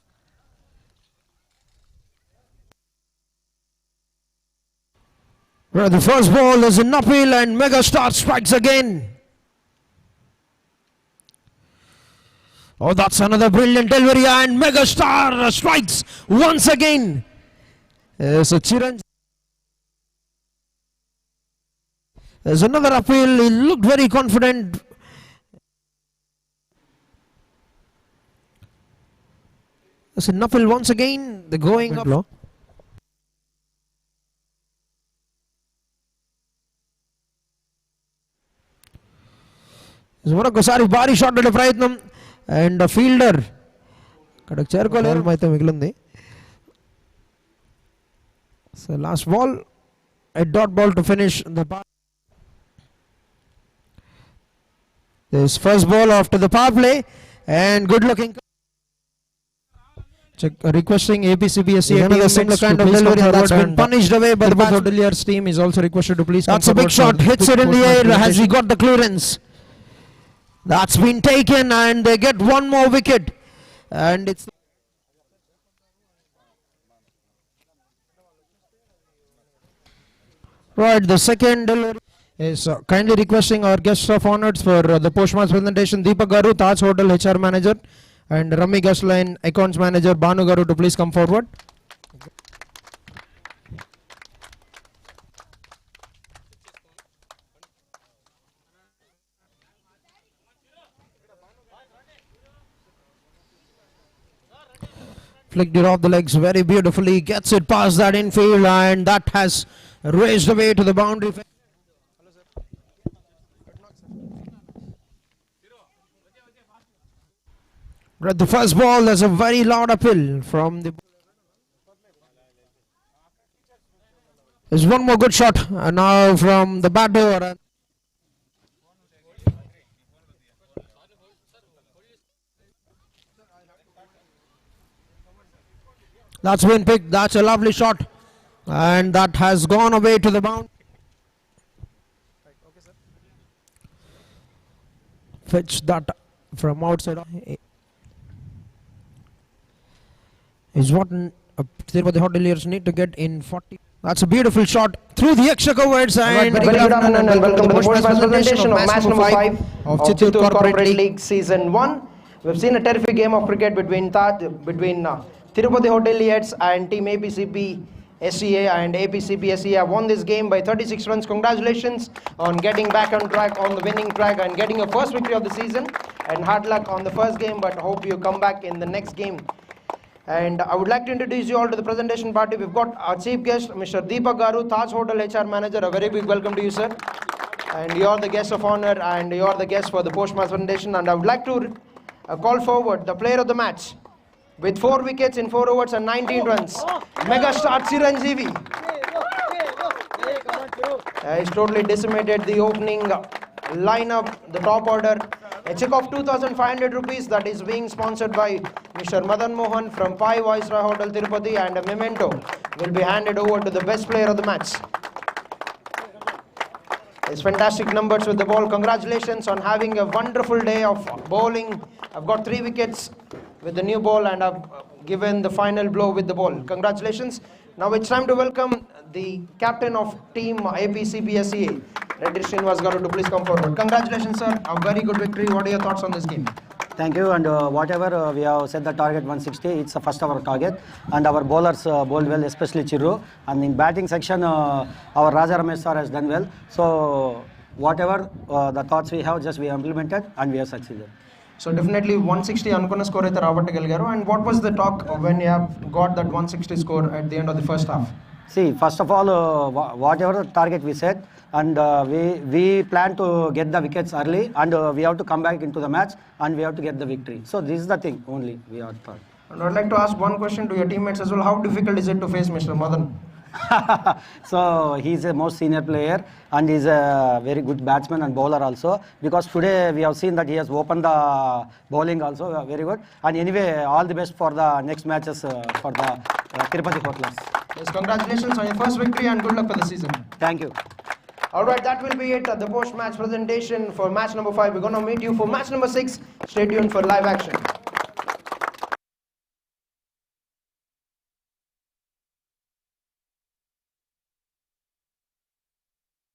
Right, the first ball is an uphill and Megastar strikes again. Oh, that's another brilliant delivery and Megastar strikes once again. So Chiranjeevi. There's another uphill. He looked very confident. There's an uphill once again. The going up. Low. మరొకసారి భారీ shot అనే ప్రయత్నం and fielder ఇక్కడ చేరుకోలేరు అయితే మిగిలింది. So last ball a dot ball to finish the power. This first ball after the power play and good looking. Requesting APCPSEA another similar kind of delivery that's been punished away by the Hoteliers team is also requested to please. That's a big shot, hits it in the air. Has he got the clearance? That's been taken and they get one more wicket, and it's right. The second delivery is kindly requesting our guests of honors for the post-match presentation, Deepak Garu, Taj Hotel HR Manager, and Rammy Gasline, Accounts Manager, Banu Garu, to please come forward. Flicked it off the legs very beautifully, gets it past that infield, and that has raised away to the boundary. At the first ball, there's a very loud appeal from the. There's one more good shot now from the batter. That's been picked. That's a lovely shot, and that has gone away to the bound. Fetch that from outside. Is what Tirupati Hoteliers need to get in 40. That's a beautiful shot through the extra covers. And very good afternoon and welcome to the post-match presentation of match number 5 of Chittoor Corporate League Season 1. We've seen a terrific game of cricket between Tirupati Hoteliers and Team APCPSEA, and APCPSEA won this game by 36 runs. Congratulations on getting back on track, on the winning track, and getting your first victory of the season. And hard luck on the first game, but I hope you come back in the next game. And I would like to introduce you all to the presentation party. We've got our chief guest, Mr. Deepak Garu, Taj Hotel HR Manager. A very big welcome to you, sir. And you're the guest of honor, and you're the guest for the post-match presentation. And I would like to call forward the player of the match. With 4 wickets in 4 overs and 19 runs, Megastar Chiranjeevi. He's totally decimated the opening lineup, the top order. A check of 2,500 rupees that is being sponsored by Mr. Madan Mohan from Pai Viceroy Hotel Tirupati, and a memento will be handed over to the best player of the match. It's fantastic numbers with the ball. Congratulations on having a wonderful day of bowling. I've got 3 wickets with the new ball, and I've given the final blow with the ball. Congratulations. Now it's time to welcome the captain of team APCPSEA, Reddy Srinivas Garu, to please come forward. Congratulations, sir. A very good victory. What are your thoughts on this game? Thank you, and whatever we have set the target 160, it's the first our target, and our bowlers bowled well, especially Chiru, and in batting section our Raja Ramesh sir has done well. So whatever the thoughts we have, just we implemented and we have succeeded. So definitely 160 అనుకున్న score అయితే రాబట్టగలిగారు. And what was the talk when you have got that 160 score at the end of the first half? See, first of all, whatever the target we set, and we plan to get the wickets early, and we have to come back into the match, and we have to get the victory. So this is the thing only we are thought. And I'd like to ask one question to your teammates as well. How difficult is it to face Mr. Madan? So he's a most senior player, and he's a very good batsman and bowler also, because today we have seen that he has opened the bowling also very good. And anyway, all the best for the next matches for the Tirupati Hoteliers. Yes, congratulations on your first victory and good luck for the season. Thank you. Alright, that will be it. The post-match presentation for match number 5. We're going to meet you for match number 6. Stay tuned for live action.